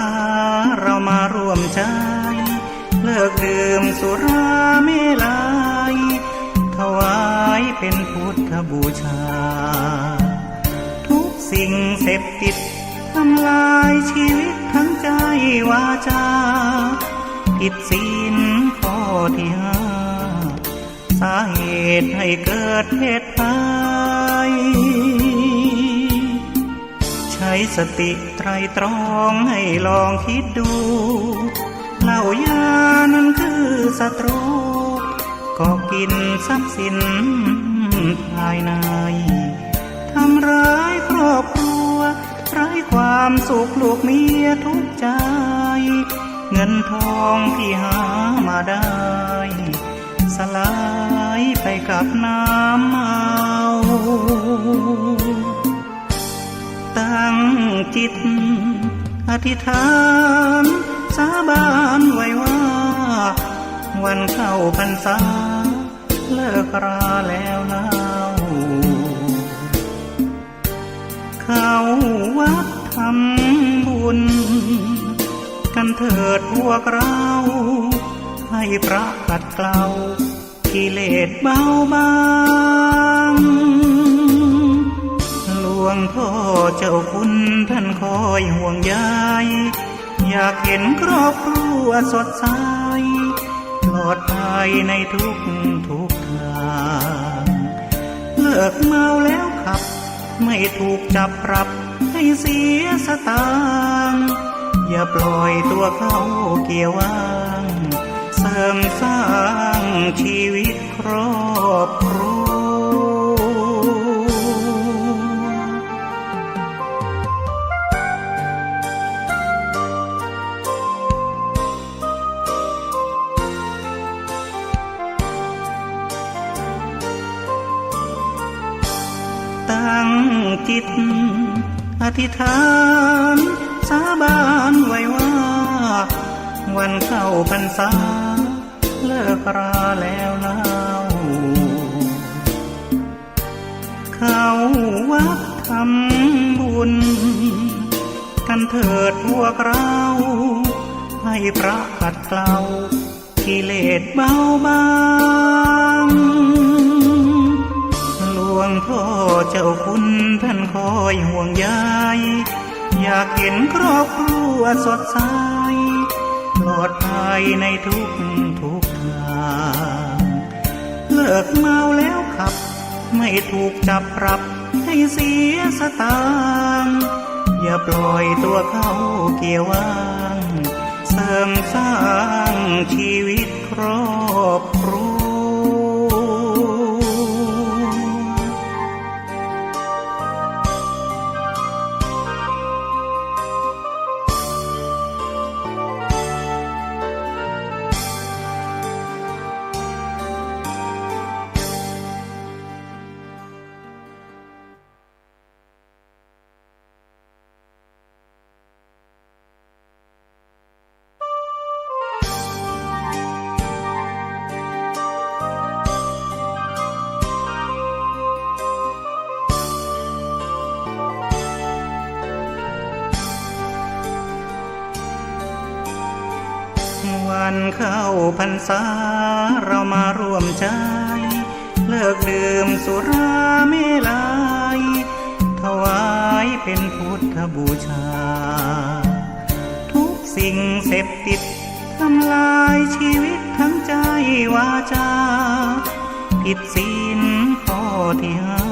เรามาร่วมใจเลิกดื่มสุราเมลัยถวายเป็นพุทธบูชาทุกสิ่งเสพติดทำลายชีวิตทั้งใจวาจาผิดศีลข้อที่5สาเหตุให้เกิดเหตุภัยใช้สติไตรตรองให้ลองคิดดูเหล้ายานั้นคือศัตรูก็กินทรัพย์สินภายในทำร้ายครอบครัวไร้ความสุขลูกเมียทุกใจเงินทองที่หามาได้สลายไปกับน้ำเมาตั้งจิตอธิษฐานสาบานไว้ว่าวันเข้าพรรษาเลิกราแล้วเล่าเข้าวัดทำบุญกันเถิดพวกเราให้พระขัดเกลากิเลสเบาบางหลวงพ่อเจ้าคุณท่านคอยห่วงใยอยากเห็นครอบครัวสดใสปลอดภัยในทุกทางเลิกเมาแล้วขับไม่ถูกจับปรับให้เสียสตางค์อย่าปล่อยตัวเข้าเกี่ยวว่างเสริมสร้างชีวิตครอบครัวตั้งจิตอธิษฐานสาบานไว้ว่าวันเข้าพรรษาเลิกราแล้วเล่าเข้าวัดทำบุญกันเถิดพวกเราให้พระขัดเกลากิเลสเบาบางหลวงพ่อเจ้าคุณท่านคอยห่วงใยอยากเห็นครอบครัวสดใสปลอดภัยในทุกทางเลิกเมาแล้วขับไม่ถูกจับปรับให้เสียสตางค์อย่าปล่อยตัวเข้าเกี่ยวว่างเสริ ริมสร้างชีวิตครอบครัววันเข้าพรรษาเรามาร่วมใจเลิกดื่มสุราเมลัยถวายเป็นพุทธบูชาทุกสิ่งเสพติดทำลายชีวิตทั้งใจวาจาผิดศีลข้อที่ห้า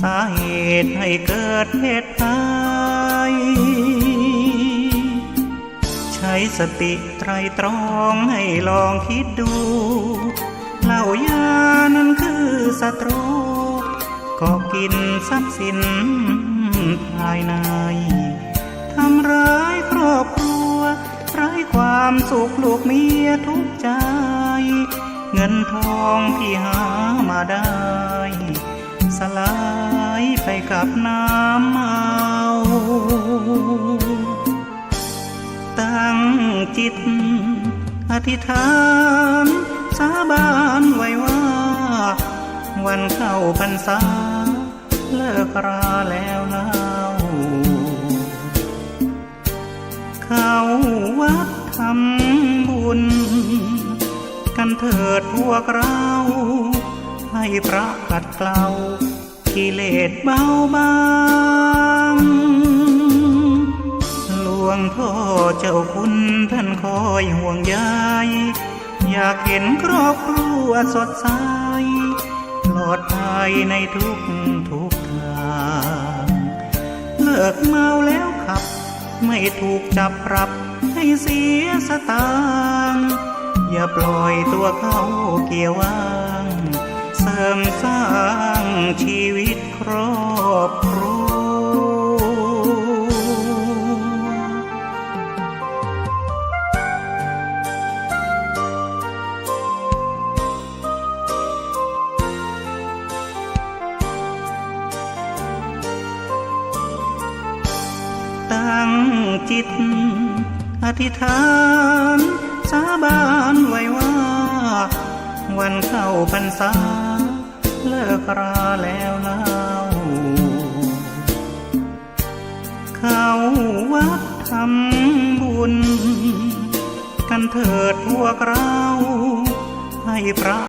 สาเหตุให้เกิดเพศภัยใช้สติไตรตรองให้ลองคิดดูเหล้ายานั้นคือศัตรูก็กินทรัพย์สินภายในทำร้ายครอบครัวไร้ความสุขลูกเมียทุกใจเงินทองที่หามาได้สลายไปกับน้ำเมาตั้งจิตอธิษฐานสาบานไว้ว่าวันเข้าพรรษาเลิกราแล้วเล่าเข้าวัดทำบุญกันเถิดพวกเราให้พระขัดเกลากิเลสเบาบางหลวงพ่อเจ้าคุณท่านคอยห่วงใยอยากเห็นครอบครัวสดใสปลอดภัยในทุกทางเลิกเมาแล้วขับไม่ถูกจับปรับให้เสียสตางค์อย่าปล่อยตัวเข้าเกี่ยวว่างเสริมสร้างชีวิตครอบครัวตั้งจิตอธิษฐานสาบานไว้ว่าวันเข้าพรรษาเลิกราแล้วเล่าเข้าวัดทำบุญกันเถิดพวกเราให้พระ